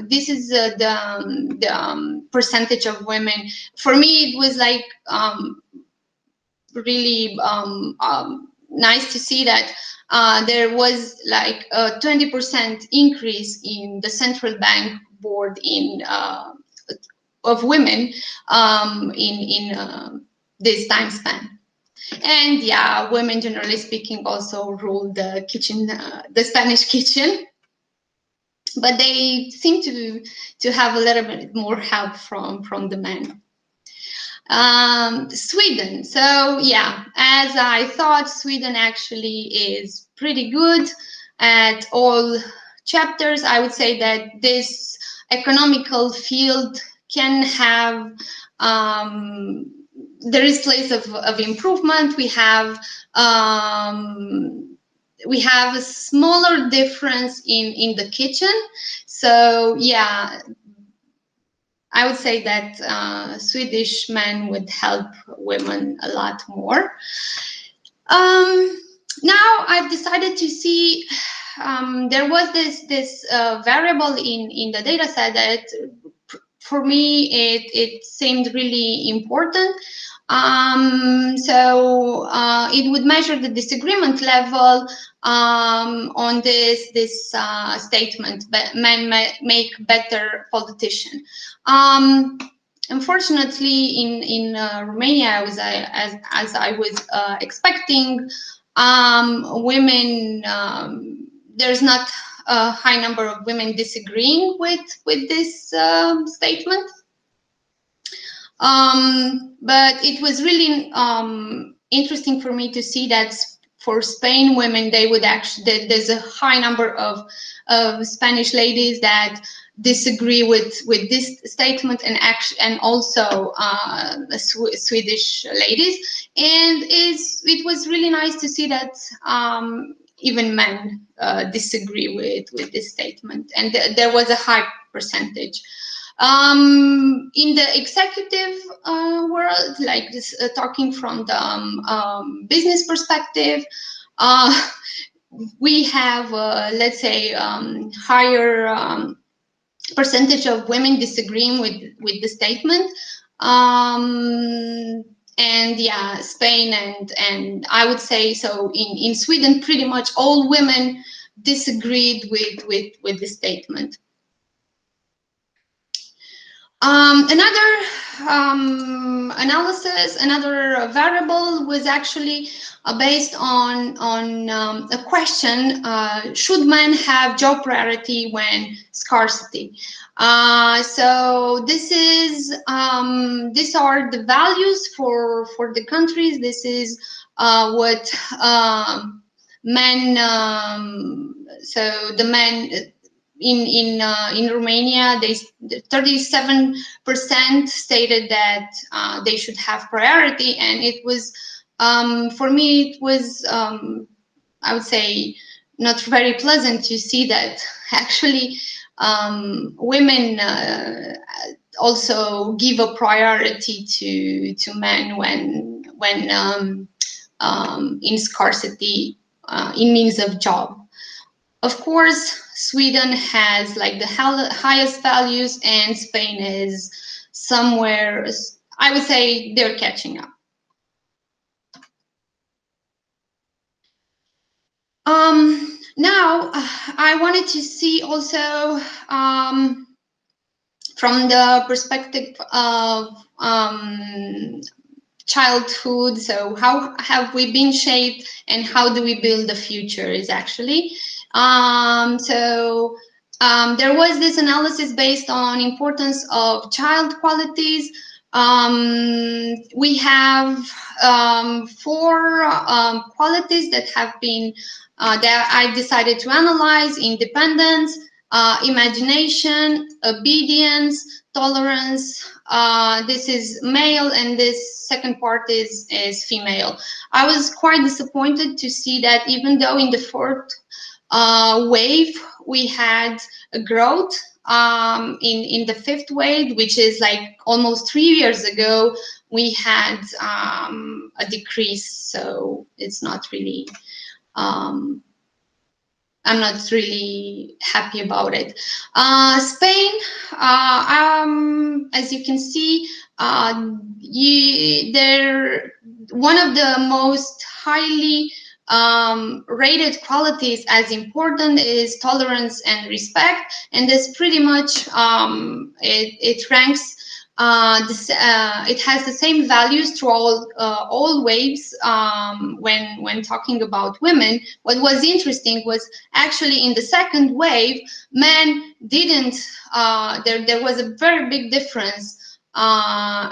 this is the percentage of women. For me, it was like really nice to see that there was like a 20% increase in the central bank board in of women in this time span. And yeah, women, generally speaking, also rule the kitchen, the Spanish kitchen, but they seem to have a little bit more help from the men. Sweden. So yeah, as I thought, Sweden actually is pretty good at all chapters. I would say that this economical field can have, there is place of improvement. We have a smaller difference in the kitchen. So yeah, I would say that Swedish men would help women a lot more. Now I've decided to see, there was this variable in the data set that for me it seemed really important. So it would measure the disagreement level on this statement, men make better politician. Unfortunately, in Romania, as I was expecting, women, there's not a high number of women disagreeing with this statement. But it was really interesting for me to see that for Spain women, they would actually, there's a high number of Spanish ladies that disagree with this statement, and also Swedish ladies. And it was really nice to see that even men disagree with this statement, and there was a high percentage. In the executive world, like this, talking from the business perspective, we have, let's say, higher percentage of women disagreeing with the statement. And yeah, Spain and I would say, so in Sweden, pretty much all women disagreed with the statement. Another analysis, another variable was actually based on a question: should men have job priority when scarcity? So this is these are the values for the countries. This is what men. So the men. In Romania, 37% stated that they should have priority, and it was for me it was I would say not very pleasant to see that actually women also give a priority to men when in scarcity in means of job. Of course, Sweden has like the highest values, and Spain is somewhere, I would say they're catching up. Now, I wanted to see also from the perspective of childhood, so how have we been shaped and how do we build the future is actually. There was this analysis based on importance of child qualities. We have 4 qualities that have been that I decided to analyze: independence, imagination, obedience, tolerance. This is male, and this second part is female. I was quite disappointed to see that even though in the 4th wave we had a growth, in the 5th wave, which is like almost 3 years ago, we had a decrease. So it's not really I'm not really happy about it. Spain, as you can see, they're one of the most highly rated qualities as important is tolerance and respect, and this pretty much it ranks it has the same values through all waves when talking about women. What was interesting was actually in the 2nd wave, men didn't. There was a very big difference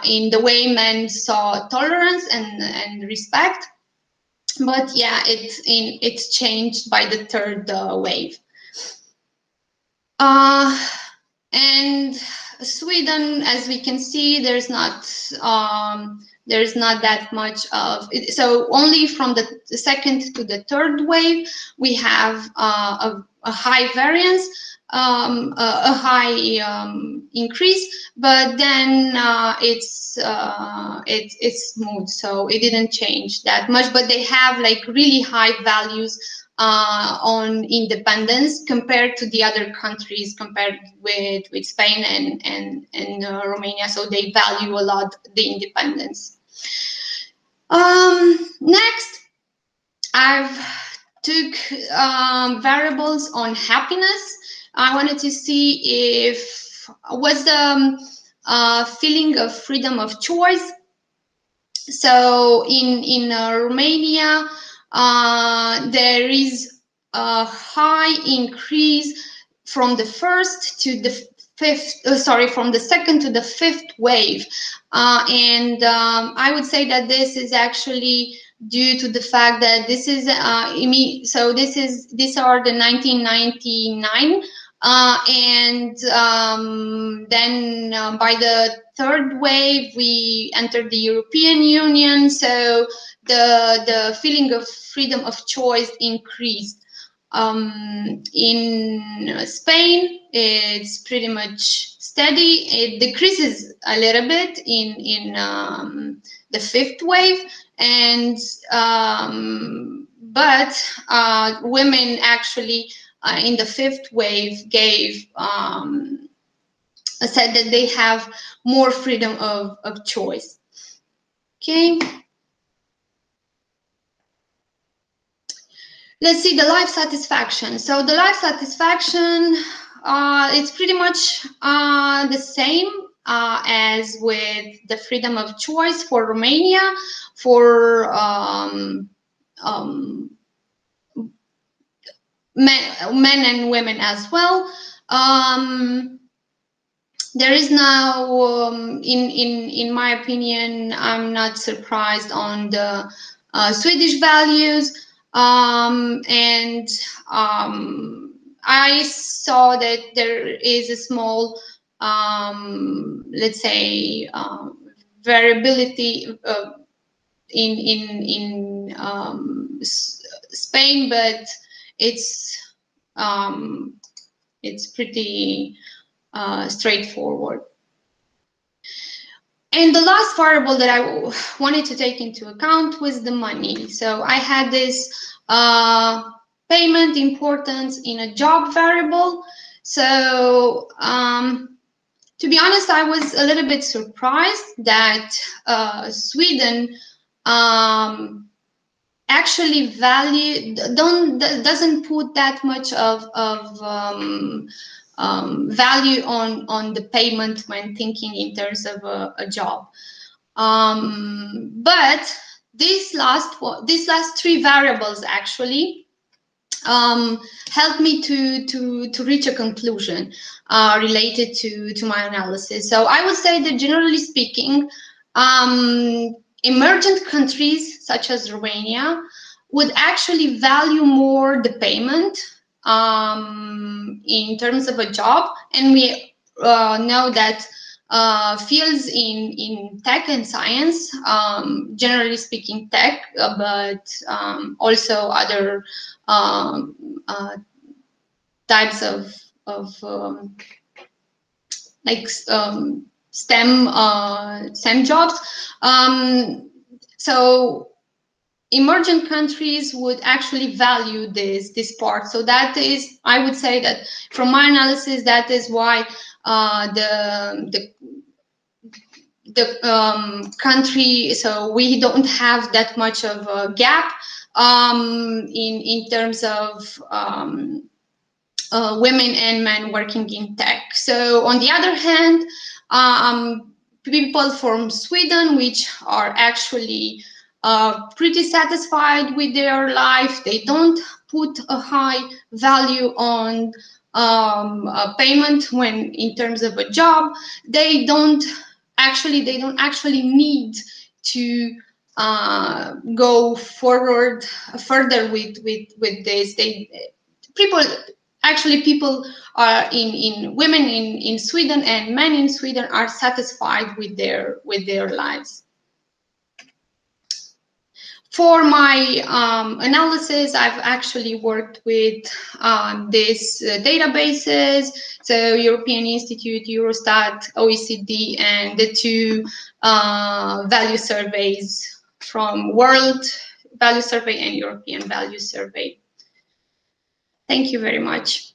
in the way men saw tolerance and respect. But yeah, it's changed by the 3rd wave. And Sweden, as we can see, there's not that much of it. So only from the 2nd to the 3rd wave, we have a high variance, a high increase, but then it's smooth, so it didn't change that much. But they have like really high values on independence compared to the other countries, compared with Spain and Romania. So they value a lot the independence. Next, I've took variables on happiness. I wanted to see if what's the feeling of freedom of choice. So in Romania, there is a high increase from the 1st to the 5th, from the 2nd to the 5th wave. And I would say that this is actually due to the fact that this is, so these are the 1999, and then by the 3rd wave, we entered the European Union, so the feeling of freedom of choice increased. In Spain, it's pretty much steady. It decreases a little bit in the 5th wave, and but women actually in the 5th wave gave said that they have more freedom of choice. Okay. Let's see the life satisfaction. So the life satisfaction, it's pretty much the same as with the freedom of choice for Romania, for men and women as well. There is now, in my opinion, I'm not surprised on the Swedish values, and I saw that there is a small, let's say, variability in Spain, but it's pretty straightforward. And the last variable that I wanted to take into account was the money. So I had this payment importance in a job variable. So to be honest, I was a little bit surprised that Sweden actually doesn't put that much of value on the payment when thinking in terms of a job. But these last three variables actually helped me to reach a conclusion related to my analysis. So I would say that generally speaking, emergent countries such as Romania would actually value more the payment in terms of a job, and we know that fields in tech and science, generally speaking tech, but also other types of like STEM jobs. So emergent countries would actually value this part. So that is, I would say that from my analysis, that is why the country, so we don't have that much of a gap in terms of women and men working in tech. So on the other hand, people from Sweden, which are actually pretty satisfied with their life, they don't put a high value on payment when in terms of a job. They don't actually need to go further with this. People are women in Sweden and men in Sweden are satisfied with their lives. For my analysis, I've actually worked with these databases, so European Institute, Eurostat, OECD, and the two value surveys from World Value Survey and European Value Survey. Thank you very much.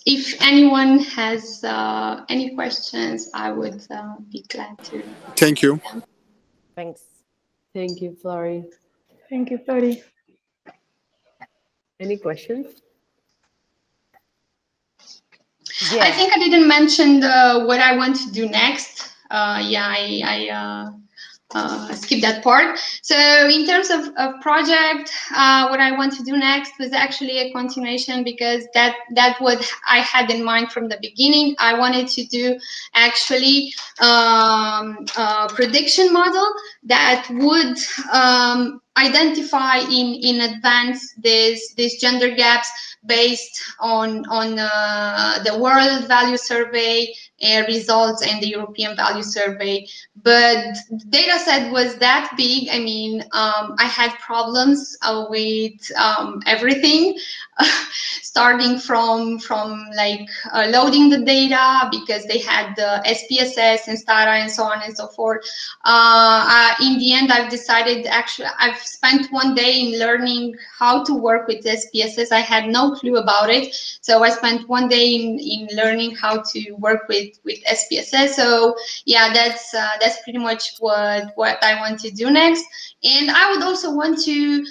If anyone has any questions, I would be glad to. Thank you. Thanks. Thank you, Flori. Thank you, Flori. Any questions? Yeah. I think I didn't mention what I want to do next. I skipped that part. So in terms of project, what I want to do next was actually a continuation, because that what I had in mind from the beginning. I wanted to do actually a prediction model that would identify in advance these gender gaps based on the World Value Survey results and the European Value Survey. But the data set was that big. I mean, I had problems with everything, starting from like loading the data, because they had the SPSS and STARA and so on and so forth. In the end, I've decided, actually, I've spent one day in learning how to work with SPSS. I had no clue about it. So I spent one day in learning how to work with SPSS. So yeah, that's pretty much what I want to do next. And I would also want to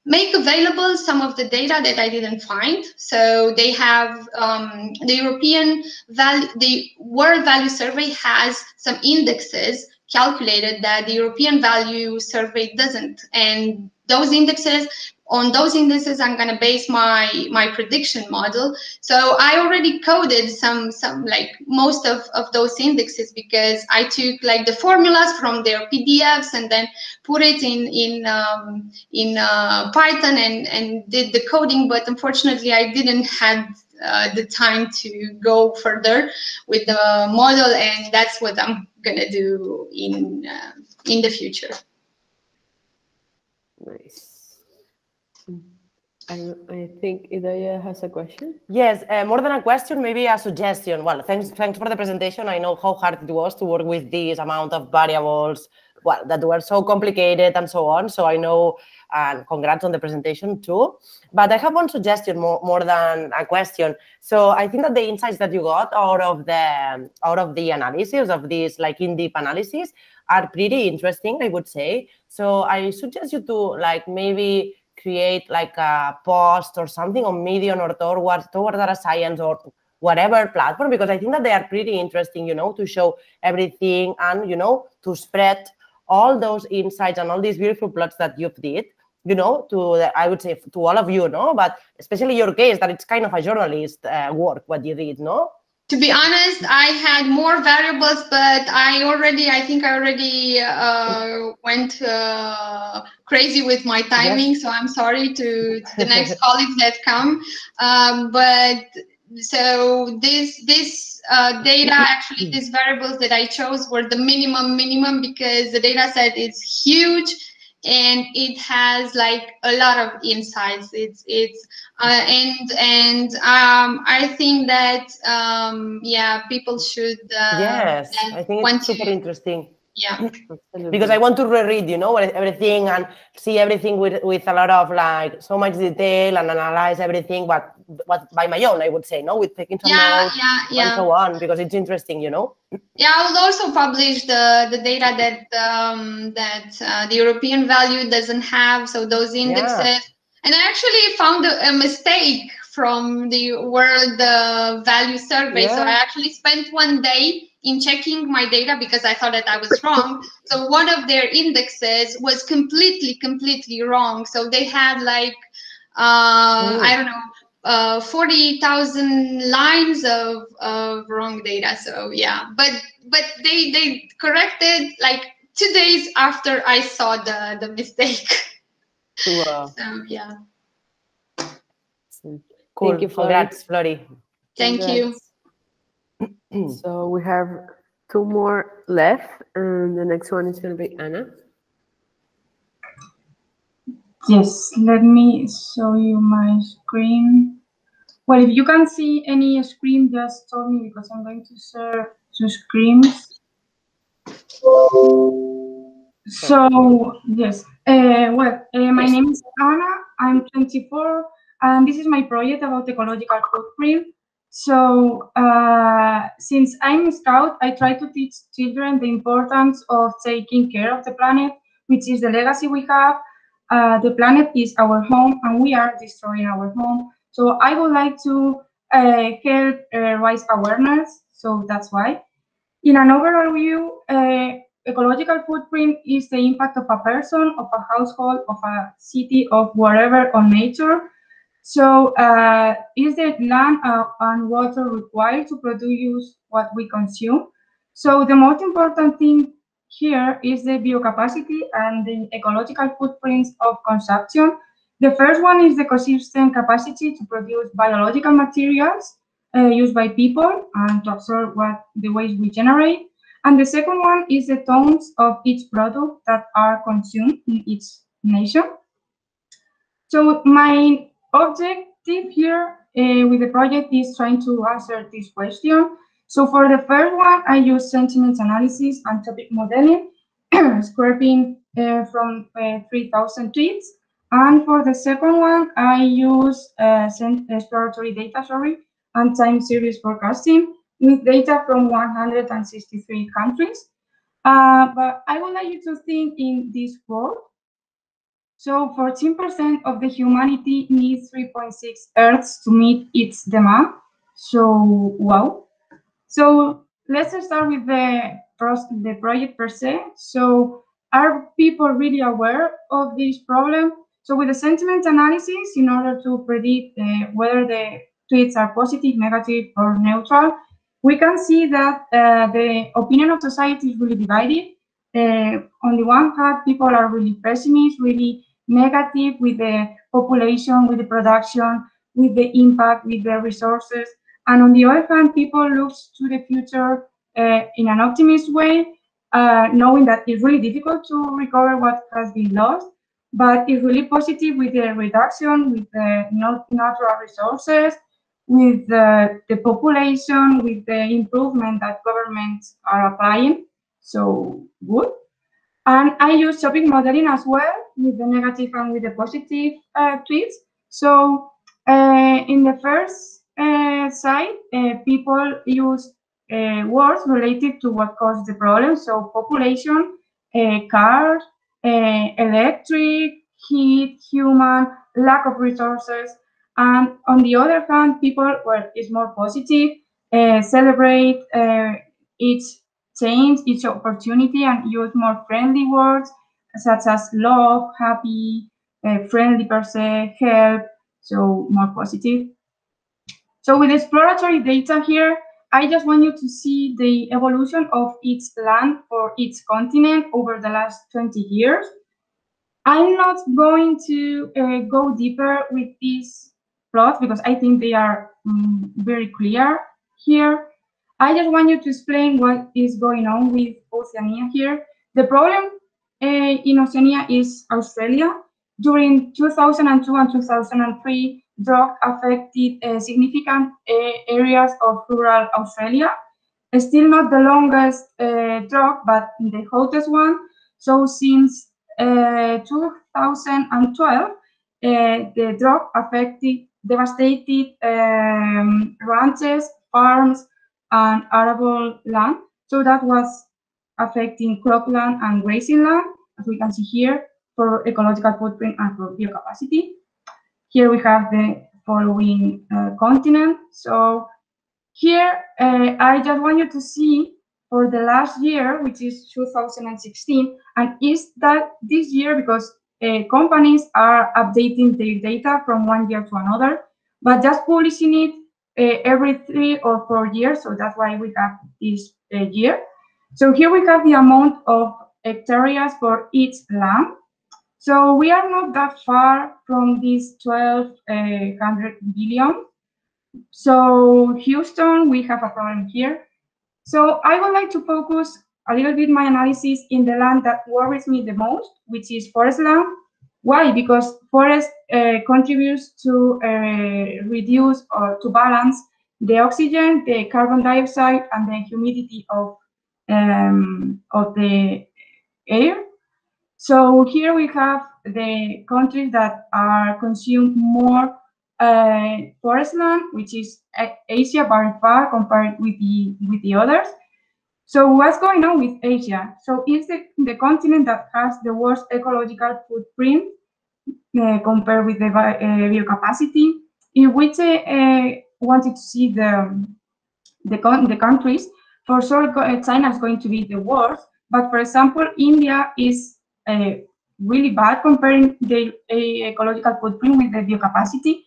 make available some of the data that I didn't find. So they have the European value, the World Value Survey has some indexes calculated that the European Value Survey doesn't. And those indexes, on those indices, I'm going to base my prediction model. So I already coded some like most of those indexes, because I took like the formulas from their PDFs and then put it in Python and did the coding. But unfortunately, I didn't have the time to go further with the model, and that's what I'm gonna do in the future. Nice. I think Idaya has a question. Yes, more than a question, maybe a suggestion. Well, thanks for the presentation. I know how hard it was to work with this amount of variables, well, that were so complicated and so on. So I know, and congrats on the presentation too. But I have one suggestion more than a question. So I think that the insights that you got out of the analysis of this, like in-deep analysis, are pretty interesting, I would say. So I suggest you to like maybe create like a post or something on Medium or towards data science or whatever platform, because I think that they are pretty interesting, you know, to show everything and, you know, to spread all those insights and all these beautiful plots that you've did, you know, I would say to all of you, no? But especially your case, that it's kind of a journalist work, what you did, no? To be honest, I had more variables, but I think I already went crazy with my timing. Yes. So I'm sorry to the next colleagues that come. But so this data, actually, these variables that I chose were the minimum, because the data set is huge and it has like a lot of insights. I think that yeah, people should yes, I think it's super interesting. Yeah, because I want to reread, you know, everything and see everything with a lot of like so much detail and analyze everything, but by my own, I would say, no, with taking some notes and so on, because it's interesting, you know. Yeah, I will also publish the data that the European value doesn't have, so those indexes. Yeah. And I actually found a mistake from the World Value Survey. Yeah. So I actually spent one day in checking my data because I thought that I was wrong. So one of their indexes was completely wrong. So they had like, I don't know, 40,000 lines of wrong data. So yeah, but they corrected like 2 days after I saw the mistake. Wow. So yeah. Cool. Thank you, congrats, Flori. Thank you. So we have 2 more left, and the next one is going to be Anna. Yes, let me show you my screen. Well, if you can see any screen, just tell me, because I'm going to share 2 screens. So, yes. My name is Anna. I'm 24, and this is my project about ecological footprint. So, since I'm a scout, I try to teach children the importance of taking care of the planet, which is the legacy we have. The planet is our home, and we are destroying our home. So I would like to help raise awareness. So that's why. In an overall view, ecological footprint is the impact of a person, of a household, of a city, of whatever on nature. So is the land and water required to produce what we consume? So the most important thing here is the biocapacity and the ecological footprints of consumption. The first one is the ecosystem capacity to produce biological materials used by people and to absorb the waste we generate. And the second one is the tons of each product that are consumed in each nation. So my objective here with the project is trying to answer this question. So for the first one, I use sentiment analysis and topic modeling, scraping from 3,000 tweets. And for the second one, I use exploratory data, and time series forecasting with data from 163 countries. But I would like you to think in this world. So 14% of the humanity needs 3.6 Earths to meet its demand. So, wow. So let's start with the project per se. So are people really aware of this problem? So with the sentiment analysis, in order to predict whether the tweets are positive, negative, or neutral, we can see that the opinion of society is really divided. On the one hand, people are really pessimist, really negative with the population, with the production, with the impact, with the resources. And on the other hand, people look to the future in an optimist way, knowing that it's really difficult to recover what has been lost, but it's really positive with the reduction, with the natural resources, with the population, with the improvement that governments are applying. So good. And I use shopping modeling as well with the negative and with the positive tweets. So in the first side, people use words related to what caused the problem. So population, cars, electric, heat, human, lack of resources. And on the other hand, people, well, is more positive, celebrate each change, each opportunity, and use more friendly words such as love, happy, friendly per se, help, so more positive. So with exploratory data here, I just want you to see the evolution of each land or each continent over the last 20 years. I'm not going to go deeper with these plots because I think they are very clear here. I just want you to explain what is going on with Oceania here. The problem in Oceania is Australia. During 2002 and 2003, drought affected significant areas of rural Australia. Still not the longest drought, but the hottest one. So since 2012, the drought devastated ranches, farms, and arable land. So that was affecting cropland and grazing land, as we can see here, for ecological footprint and for biocapacity. Here we have the following continent. So here, I just want you to see for the last year, which is 2016, and is that this year because companies are updating their data from one year to another, but just publishing it every 3 or 4 years. So that's why we have this year. So here we have the amount of hectares for each land. So we are not that far from this 1,200 billion. So Houston, we have a problem here. So I would like to focus a little bit my analysis in the land that worries me the most, which is forest land. Why? Because forest contributes to reduce or to balance the oxygen, the carbon dioxide, and the humidity of the air. So here we have the countries that are consume more forest land, which is Asia by far compared with the others. So what's going on with Asia? So it's the continent that has the worst ecological footprint compared with the biocapacity. If we wanted to see the countries, for sure China is going to be the worst. But for example, India is really bad comparing the ecological footprint with the biocapacity.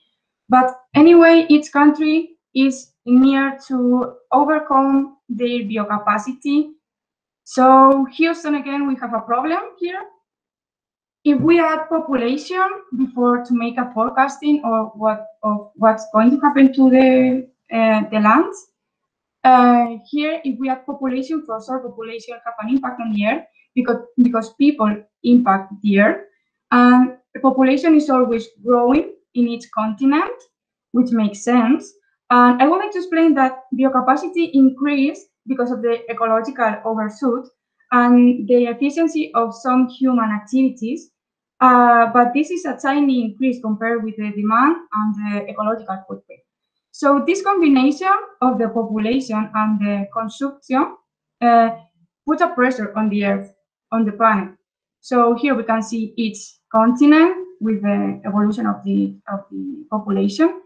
But anyway, each country is near to overcome their biocapacity. So Houston, again, we have a problem here. If we add population before to make a forecasting of what's going to happen to the lands, here, if we add population, for sure, population have an impact on the earth because people impact the earth. And the population is always growing in each continent, which makes sense. And I would like to explain that biocapacity increased because of the ecological overshoot and the efficiency of some human activities. But this is a tiny increase compared with the demand and the ecological footprint. So this combination of the population and the consumption puts a pressure on the earth, on the planet. So here we can see each continent with the evolution of the population.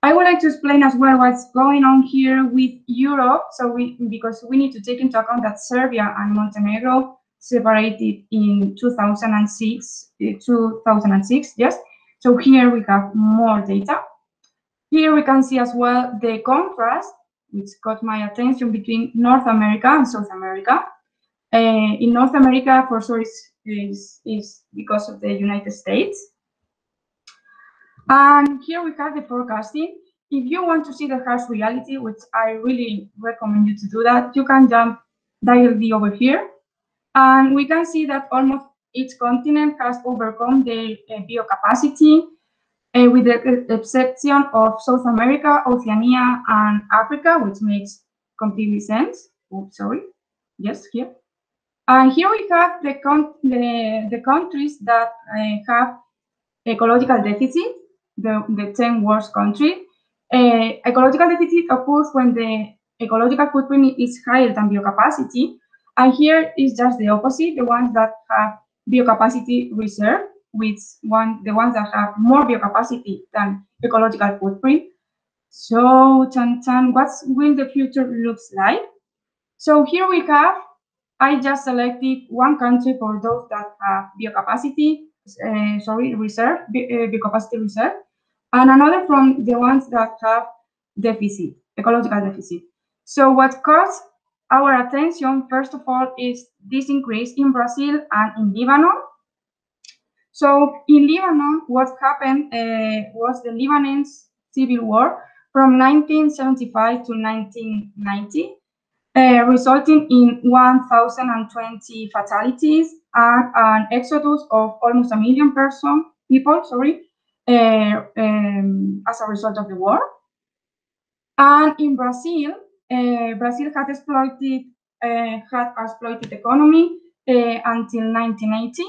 I would like to explain as well what's going on here with Europe. So because we need to take into account that Serbia and Montenegro separated in 2006, yes. So here we have more data. Here we can see as well the contrast, which got my attention, between North America and South America. In North America, for sure, is because of the United States. And here we have the forecasting. If you want to see the harsh reality, which I really recommend you to do that, you can jump directly over here. And we can see that almost each continent has overcome their biocapacity, with the exception of South America, Oceania, and Africa, which makes completely sense. Oh, sorry. Yes, here. And here we have the countries that have ecological deficit, the 10 worst countries. Ecological deficit occurs when the ecological footprint is higher than biocapacity. And here is just the opposite, the ones that have biocapacity reserve, the ones that have more biocapacity than ecological footprint. So, what will the future looks like? So here we have, I just selected one country for those that have biocapacity, biocapacity reserve, and another from the ones that have deficit, ecological deficit. So what caught our attention, first of all, is this increase in Brazil and in Lebanon. So in Lebanon, what happened was the Lebanese civil war from 1975 to 1990, resulting in 1,020 fatalities and an exodus of almost 1 million people, as a result of the war. And in Brazil, Brazil had exploited economy until 1980.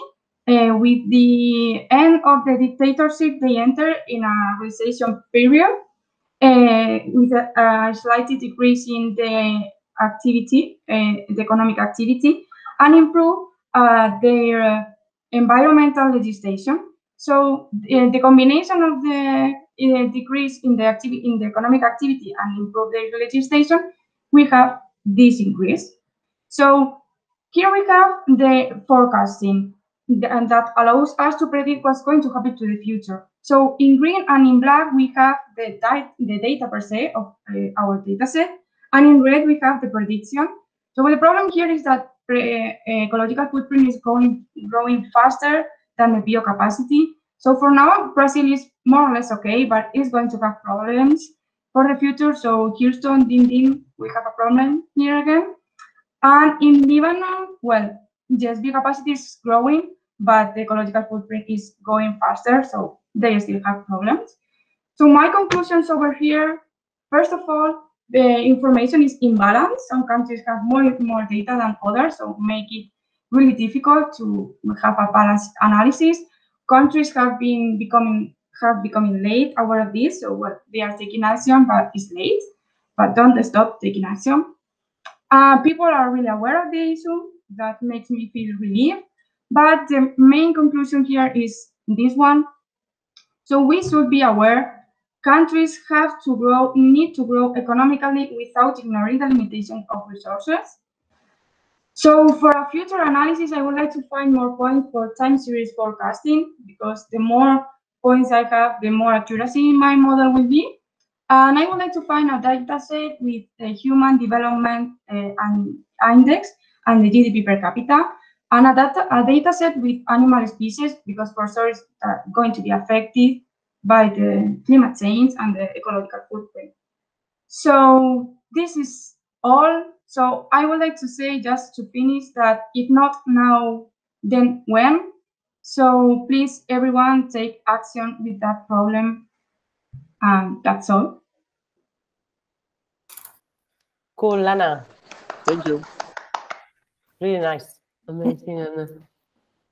With the end of the dictatorship, they entered in a recession period with a slight decrease in the activity, the economic activity, and improve their environmental legislation. So the combination of the decrease in the economic activity and improve their legislation, we have this increase. So here we have the forecasting, and that allows us to predict what's going to happen to the future. So in green and in black, we have the data per se of our data set, and in red, we have the prediction. So the problem here is that ecological footprint is growing faster than the biocapacity. So for now, Brazil is more or less okay, but it's going to have problems for the future. So Houston, Dindin, we have a problem here again. And in Lebanon, well, yes, biocapacity is growing, but the ecological footprint is going faster, so they still have problems. So my conclusions over here, first of all, the information is imbalanced. Some countries have more data than others, so make it really difficult to have a balanced analysis. Countries have becoming late aware of this, so they are taking action, but it's late. But don't stop taking action. People are really aware of the issue. That makes me feel relieved. But the main conclusion here is this one. So we should be aware countries need to grow economically without ignoring the limitation of resources. So for a future analysis, I would like to find more points for time series forecasting, because the more points I have, the more accuracy my model will be. And I would like to find a data set with the human development and index and the GDP per capita, and a data set with animal species, because for sure it's going to be affected by the climate change and the ecological footprint. So this is all. So I would like to say, just to finish, that if not now, then when? So please, everyone, take action with that problem. That's all. Cool, Lana. Thank you. Really nice. Amazing. And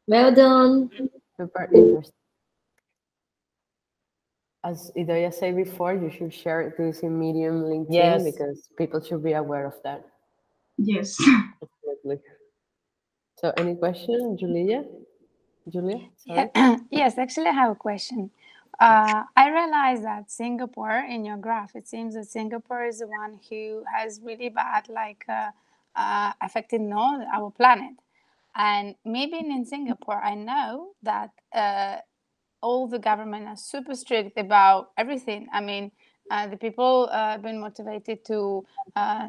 Well done. super interesting. As Idoia said before, you should share this in Medium, LinkedIn, because people should be aware of that. Yes. Absolutely. So any question, Julia? Julia? Yes, actually, I have a question. I realized that Singapore, in your graph, it seems that Singapore is the one who has really bad, like, affected our planet. And maybe in Singapore, I know that all the government are super strict about everything. I mean, the people have been motivated to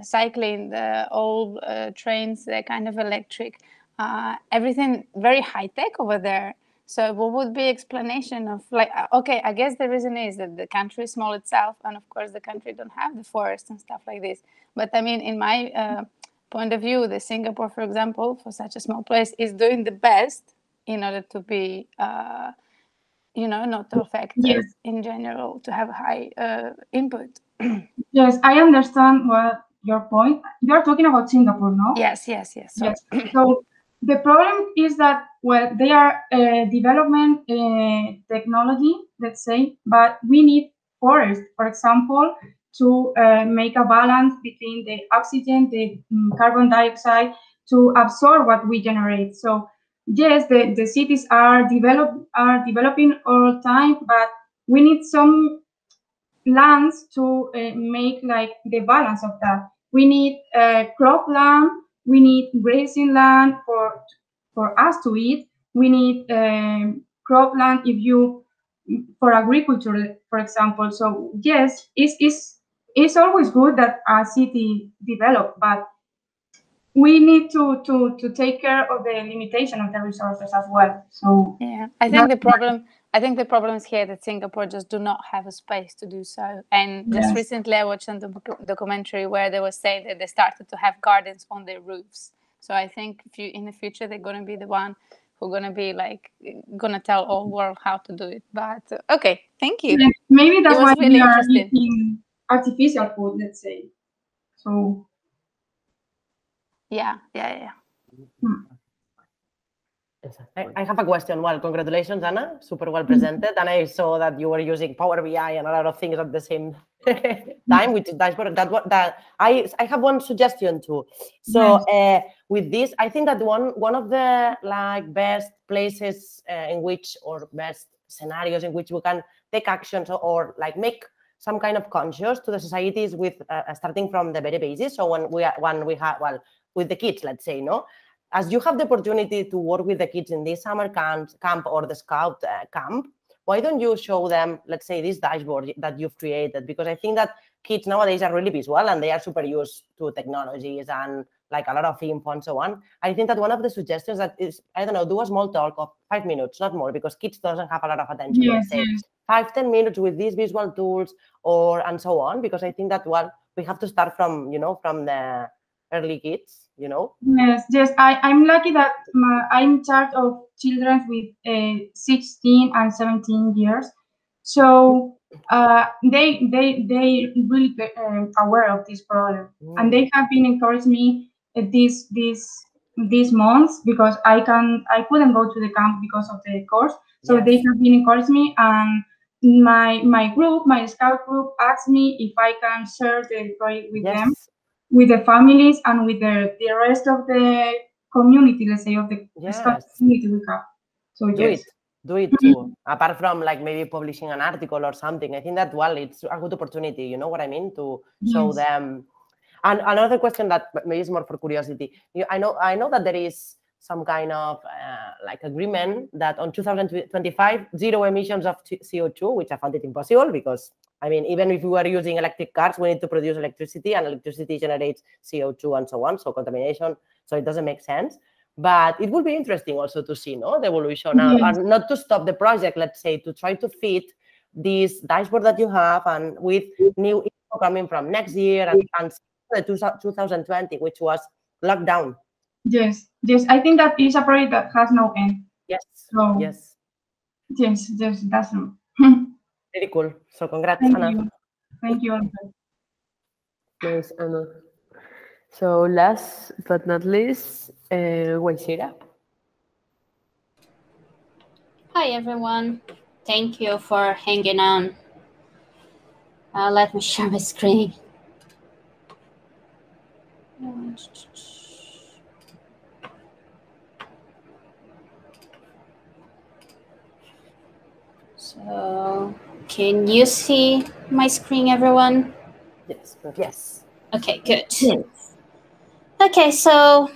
cycling, the old trains, they're kind of electric, everything very high tech over there. So what would be explanation of, like, okay, I guess the reason is that the country is small itself, and of course the country don't have the forest and stuff like this. But I mean, in my point of view, the Singapore, for example, for such a small place, is doing the best in order to be not to affect in general, to have high input. Yes, I understand what your point. You're talking about Singapore, no? Yes. So the problem is that, well, they are development technology, let's say, but we need forest, for example, to make a balance between the oxygen, the carbon dioxide, to absorb what we generate. So yes, the cities are developing all the time, but we need some lands to make like the balance of that. We need crop land, we need grazing land for us to eat. We need crop land for agriculture, for example. So yes, it's always good that a city develop, but we need to take care of the limitation of the resources as well. So yeah, I think the problem is here that Singapore just do not have a space to do so. And just recently I watched a documentary where they were saying that they started to have gardens on their roofs. So I think in the future they're going to be the one who are going to be like going to tell all world how to do it. But okay, thank you. Maybe that's why we are eating artificial food, let's say. So yeah. I have a question. Well, congratulations, Anna. Super well presented. And I saw that you were using Power BI and a lot of things at the same time, which is dashboard. I have one suggestion too. So with this, I think that one of the like best places in which, or best scenarios in which we can take actions or like make some kind of conscious to the societies with starting from the very basis. So when we have, well, with the kids, let's say, no? As you have the opportunity to work with the kids in this summer camp or the scout camp, why don't you show them, let's say, this dashboard that you've created? Because I think that kids nowadays are really visual and they are super used to technologies and like a lot of info and so on. I think that one of the suggestions that is, I don't know, do a small talk of 5 minutes, not more, because kids doesn't have a lot of attention. Let's say 5-10 minutes with these visual tools and so on, because I think that, well, we have to start from, from the early kids, Yes. I'm lucky that I'm in charge of children with 16 and 17 years. So they really aware of this problem, and they have been encouraging me these months, because I couldn't go to the camp because of the course. So they have been encouraging me, and my group, my scout group, asked me if I can share the project with them, with the families and with the rest of the community, let's say, of the community we have. So do it too. Apart from like maybe publishing an article or something, I think that, well, it's a good opportunity, you know what I mean, to show them. And another question that maybe is more for curiosity. I know that there is some kind of like agreement that on 2025, 0 emissions of CO2, which I found it impossible because, I mean, even if we are using electric cars, we need to produce electricity, and electricity generates CO2 and so on, so contamination, so it doesn't make sense. But it would be interesting also to see, the evolution, and not to stop the project, let's say, to try to fit this dashboard that you have and with new info coming from next year and the 2020, which was locked down. Yes, I think that is a project that has no end. Yes. So, yes, that's no. Very cool. So congrats, Thank Anna. You. Thank you. Nice, Anna. So last but not least, Waisira. Hi, everyone. Thank you for hanging on. Let me share my screen. So, can you see my screen, everyone? Yes, yes. Okay, good. Yes. Okay, so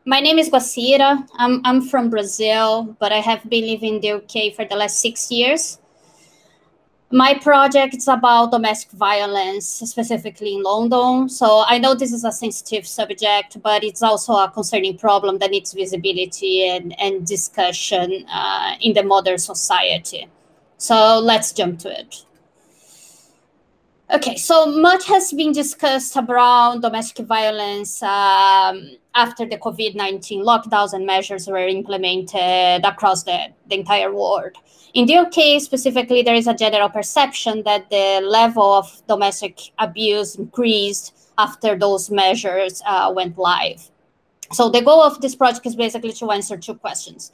my name is Guacira. I'm from Brazil, but I have been living in the UK for the last 6 years. My project is about domestic violence, specifically in London. So I know this is a sensitive subject, but it's also a concerning problem that needs visibility and discussion in the modern society. So let's jump to it. Okay, so much has been discussed around domestic violence after the COVID-19 lockdowns and measures were implemented across the entire world. In the UK specifically, there is a general perception that the level of domestic abuse increased after those measures went live. So the goal of this project is basically to answer 2 questions.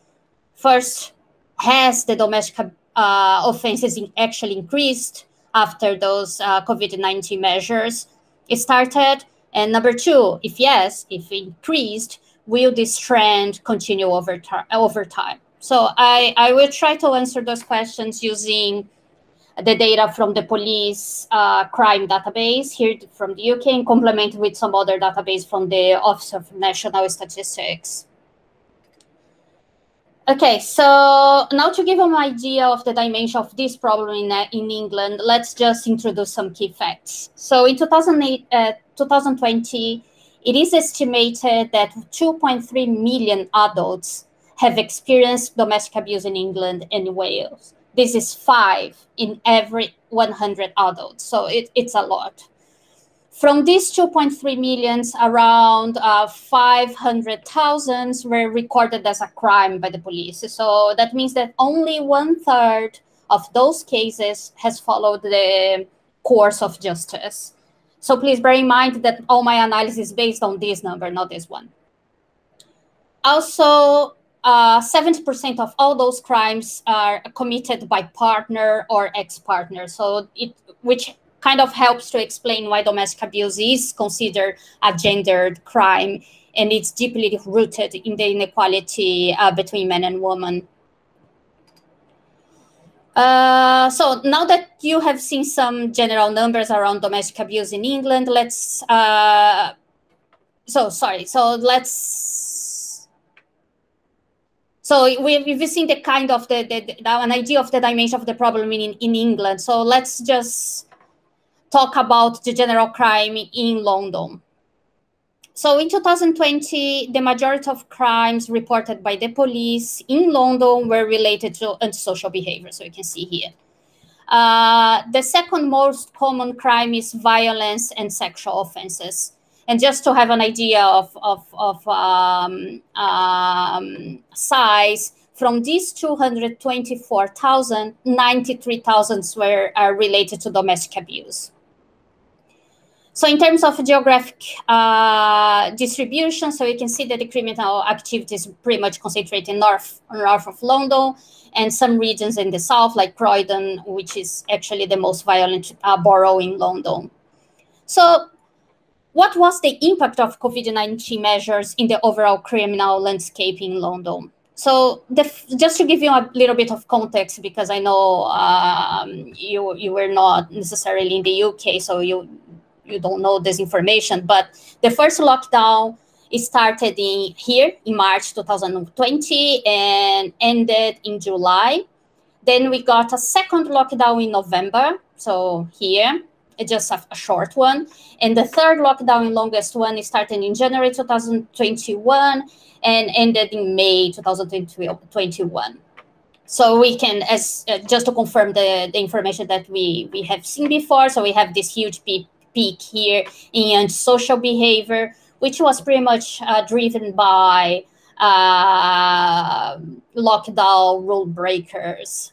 First, has the domestic offenses actually increased after those COVID-19 measures started? And number 2, if yes, if increased, will this trend continue over time? So I will try to answer those questions using the data from the police crime database here from the UK and complement with some other database from the Office of National Statistics. Okay, so now to give an idea of the dimension of this problem in England, let's just introduce some key facts. So in 2020, it is estimated that 2.3 million adults have experienced domestic abuse in England and Wales. This is 5 in every 100 adults, so it's a lot. From these 2.3 millions, around 500,000 were recorded as a crime by the police. So that means that only 1/3 of those cases has followed the course of justice. So please bear in mind that all my analysis is based on this number, not this one. Also, 70% of all those crimes are committed by partner or ex-partner. So which kind of helps to explain why domestic abuse is considered a gendered crime, and it's deeply rooted in the inequality between men and women. So now that you have seen some general numbers around domestic abuse in England, let's we've seen the kind of an idea of the dimension of the problem in England. So let's just talk about the general crime in London. So in 2020, the majority of crimes reported by the police in London were related to antisocial behavior. So you can see here. The second most common crime is violence and sexual offenses. And just to have an idea of size, from these 224,000, 93,000 were related to domestic abuse. So in terms of geographic distribution, so you can see that the criminal activity is pretty much concentrated north of London and some regions in the south, like Croydon, which is actually the most violent borough in London. So what was the impact of COVID-19 measures in the overall criminal landscape in London? So just to give you a little bit of context, because I know you were not necessarily in the UK, so you don't know this information, but the first lockdown started here in March 2020 and ended in July. Then we got a second lockdown in November, so here, just a short one. And the third lockdown, longest one, started in January 2021 and ended in May 2021. So we can, just to confirm the information that we have seen before, so we have this huge peak here in antisocial behavior, which was pretty much driven by lockdown rule breakers.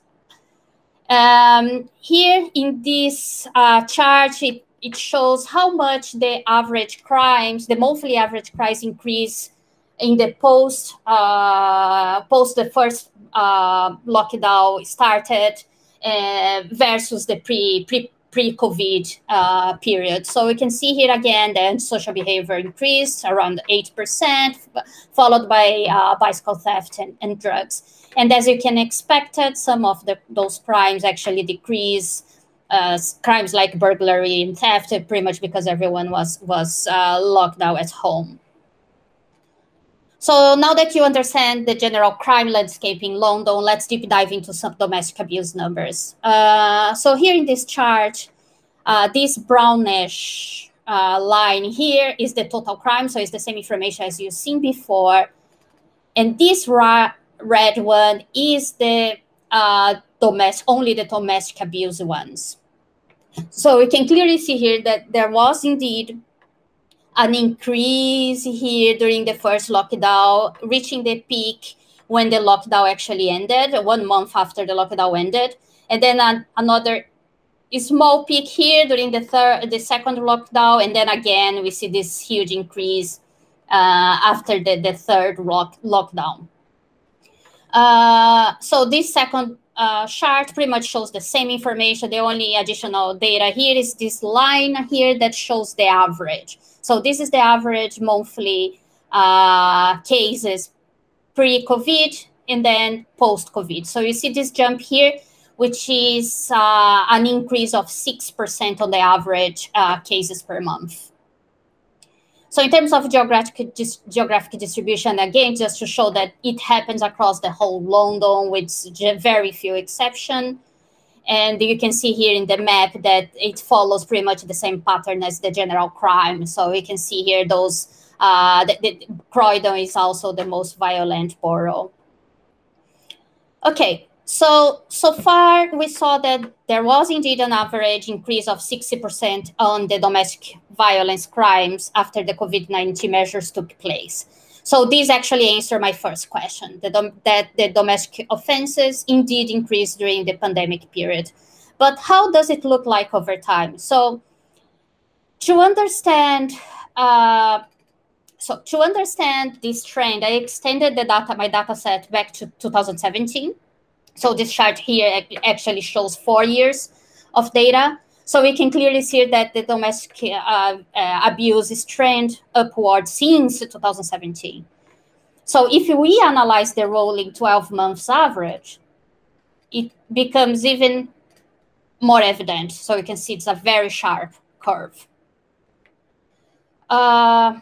Here in this chart, it shows how much the average crimes, the monthly average crimes increase in the post the first lockdown started versus the pre-COVID period. So we can see here again that social behavior increased around 8%, followed by bicycle theft and drugs. And as you can expect, some of those crimes actually decrease. Crimes like burglary and theft, pretty much because everyone was locked down at home. So now that you understand the general crime landscape in London, let's deep dive into some domestic abuse numbers. So here in this chart, this brownish line here is the total crime. So it's the same information as you've seen before. And this red one is the only the domestic abuse ones. So we can clearly see here that there was indeed an increase here during the first lockdown, reaching the peak when the lockdown actually ended, 1 month after the lockdown ended. And then another small peak here during the second lockdown. And then again, we see this huge increase after the third lockdown. So this second chart pretty much shows the same information. The only additional data here is this line here that shows the average. So this is the average monthly cases pre-COVID and then post-COVID. So you see this jump here, which is an increase of 6% on the average cases per month. So in terms of geographic distribution, again, just to show that it happens across the whole London with very few exceptions. And you can see here in the map that it follows pretty much the same pattern as the general crime. So we can see here those, Croydon is also the most violent borough. Okay, so far we saw that there was indeed an average increase of 60% on the domestic violence crimes after the COVID-19 measures took place. So this actually answered my first question, that the domestic offenses indeed increased during the pandemic period. But how does it look like over time? So to understand this trend, I extended my data set back to 2017. So this chart here actually shows 4 years of data. So we can clearly see that the domestic abuse is trend upward since 2017. So if we analyze the rolling 12 months average, it becomes even more evident. So you can see it's a very sharp curve. So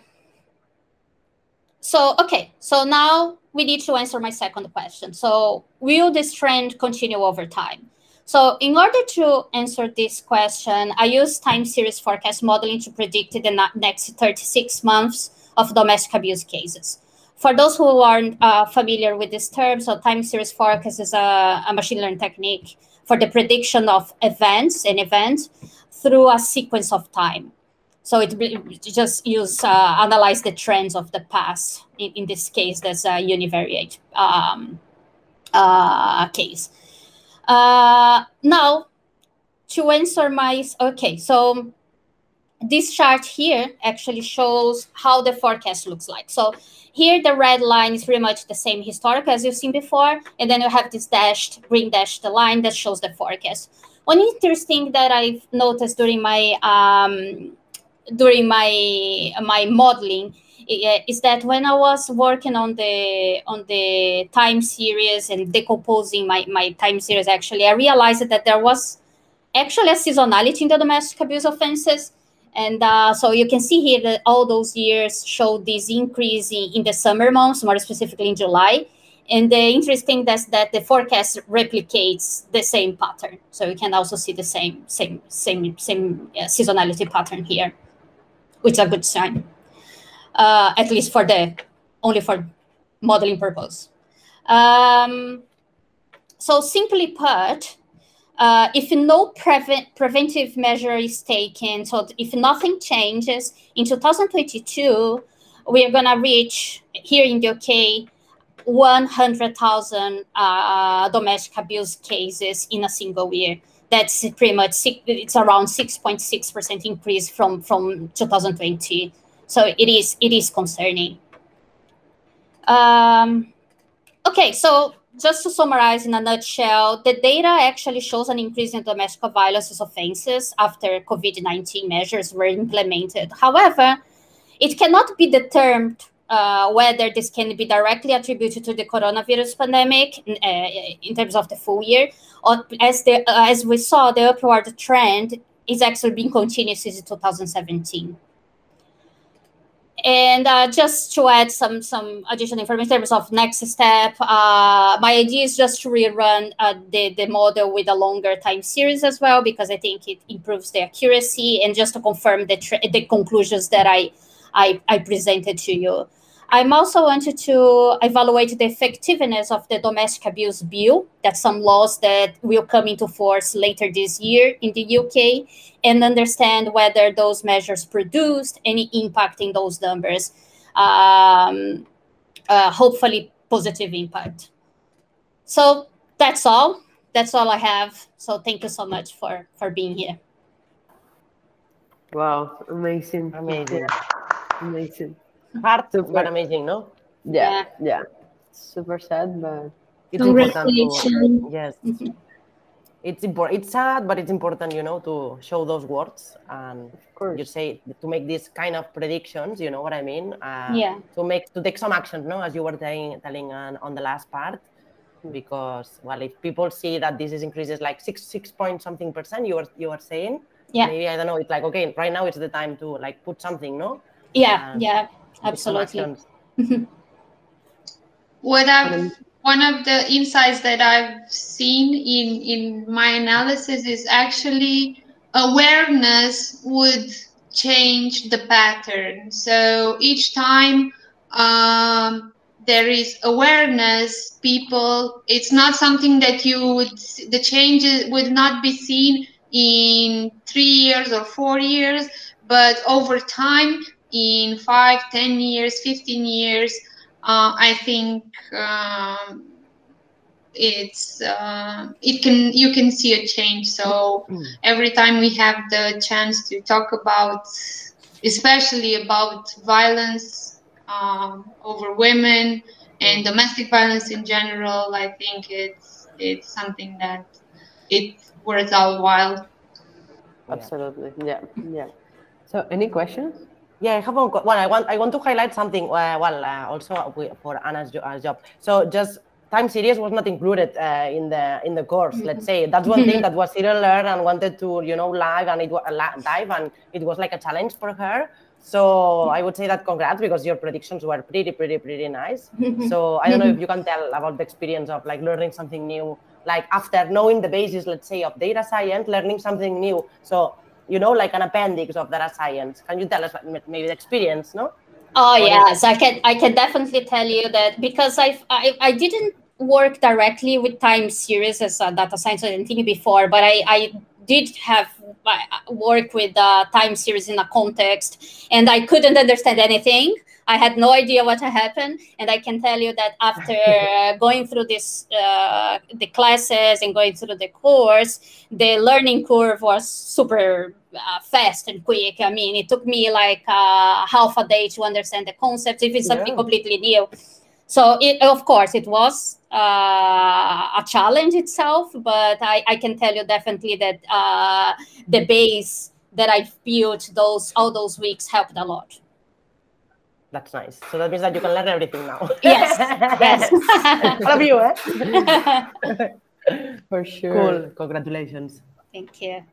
now we need to answer my second question. So will this trend continue over time? So in order to answer this question, I use time series forecast modeling to predict the next 36 months of domestic abuse cases. For those who aren't familiar with this term, so time series forecast is a machine learning technique for the prediction of an event through a sequence of time. So it just analyze the trends of the past. In this case, that's a univariate case. Now, to answer so this chart here actually shows how the forecast looks like. So here the red line is pretty much the same historical as you've seen before, and then you have this green dashed line that shows the forecast. One interesting that I've noticed during my modeling is that when I was working on the time series and decomposing my time series, actually, I realized that there was actually a seasonality in the domestic abuse offenses. And so you can see here that all those years show this increase in the summer months, more specifically in July. And the interesting is that the forecast replicates the same pattern. So you can also see the same seasonality pattern here, which is a good sign, at least only for modeling purpose. So simply put, if no preventive measure is taken, so if nothing changes, in 2022, we are going to reach, here in the UK, 100,000 domestic abuse cases in a single year. That's pretty much, it's around 6.6% increase from 2020. So it is concerning. Okay, so just to summarize in a nutshell, the data actually shows an increase in domestic violence offenses after COVID-19 measures were implemented. However, it cannot be determined whether this can be directly attributed to the coronavirus pandemic in terms of the full year, or as we saw, the upward trend is actually being continuous since 2017. And just to add some additional information in terms of next step, my idea is just to rerun the model with a longer time series as well, because I think it improves the accuracy, and just to confirm the conclusions that I presented to you. I'm also wanted to evaluate the effectiveness of the domestic abuse bill, that's some laws that will come into force later this year in the UK, and understand whether those measures produced any impact in those numbers, hopefully positive impact. So that's all I have. So thank you so much for being here. Wow, amazing. Amazing. Amazing. Hard, but amazing, no? Yeah. Super sad, but it's important to, yes. It's important. It's sad, but it's important, you know, to show those words, and you say to make these kind of predictions. You know what I mean? To take some action, no, as you were telling on the last part, because well, if people see that this is increases like 6 point something %, you were saying, maybe I don't know. It's like, okay, right now it's the time to like put something, no? Absolutely. One of the insights that I've seen in my analysis is actually awareness would change the pattern. So each time there is awareness, it's not something that the changes would not be seen in 3 years or 4 years, but over time, in 5, 10 years, 15 years, I think you can see a change. So every time we have the chance to talk about, especially about violence over women and domestic violence in general, I think it's something that it's worth our while. Absolutely, yeah. So, any questions? Yeah, I have one. Well, I want to highlight something. Also for Anna's job. So just time series was not included in the course. Let's say that's one thing that was Cyril learned and wanted to live, and it was dive, and it was like a challenge for her. So I would say that congrats, because your predictions were pretty nice. So I don't know if you can tell about the experience of like learning something new, like after knowing the basis, let's say, of data science, learning something new. So like an appendix of data science. Can you tell us maybe the experience, no? Oh, yes, I can definitely tell you that, because I didn't work directly with time series as a data science or anything before, but I did have work with time series in a context, and I couldn't understand anything. I had no idea what happened, and I can tell you that after going through the classes and going through the course, the learning curve was super fast and quick. I mean, it took me like half a day to understand the concepts, if it's something completely new. So, of course, it was a challenge itself, but I can tell you definitely that the base that I've built all those weeks helped a lot. That's nice. So that means that you can learn everything now. Yes. All of you, eh? For sure. Cool. Congratulations. Thank you.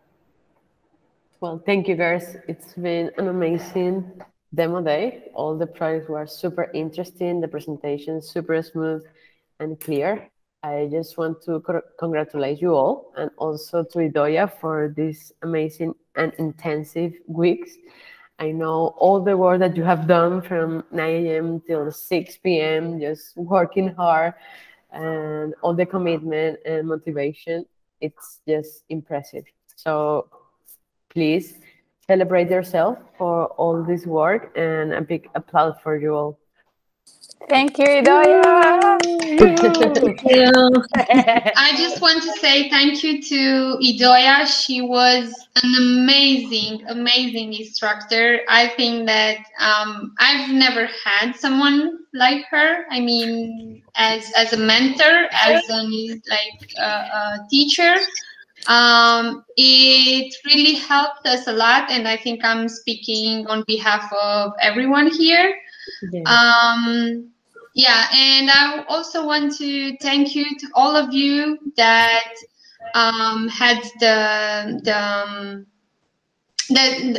Well, thank you, guys. It's been an amazing demo day. All the projects were super interesting. The presentation super smooth and clear. I just want to congratulate you all, and also to Idoia for these amazing and intensive weeks. I know all the work that you have done from 9 a.m. till 6 p.m., just working hard, and all the commitment and motivation. It's just impressive. So please celebrate yourself for all this work, and a big applause for you all. Thank you, Idoia. I just want to say thank you to Idoia. She was an amazing, amazing instructor. I think that I've never had someone like her. I mean, as a mentor, as a teacher. It really helped us a lot, and I think I'm speaking on behalf of everyone here. Yeah, and I also want to thank you to all of you that had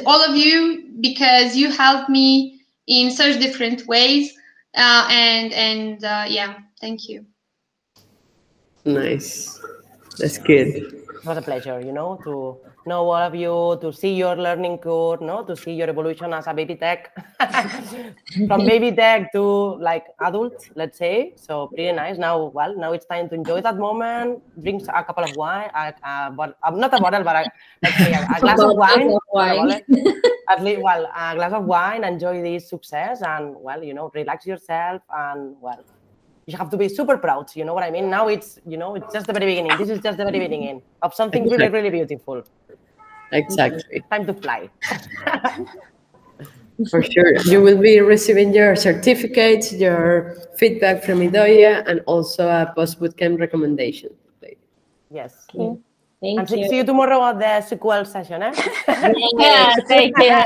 all of you, because you helped me in such different ways, yeah, thank you. Nice. That's good. It was a pleasure, you know, to know all of you, to see your learning curve, to see your evolution as a baby tech, from baby tech to like adult, let's say. So pretty nice. Now, well, now it's time to enjoy that moment. Drink a couple of wine, not a bottle, but let's say a glass of wine. At least, well, a glass of wine. Enjoy this success, and well, you know, relax yourself, and well, you have to be super proud. You know what I mean? Now it's, you know, it's just the very beginning. This is just the very beginning of something really, really beautiful. Exactly. Time to fly. For sure. You will be receiving your certificates, your feedback from Idoia, and also a post-bootcamp recommendation. Yes. Okay. Thank you. See you tomorrow at the SQL session. Yeah, thank you.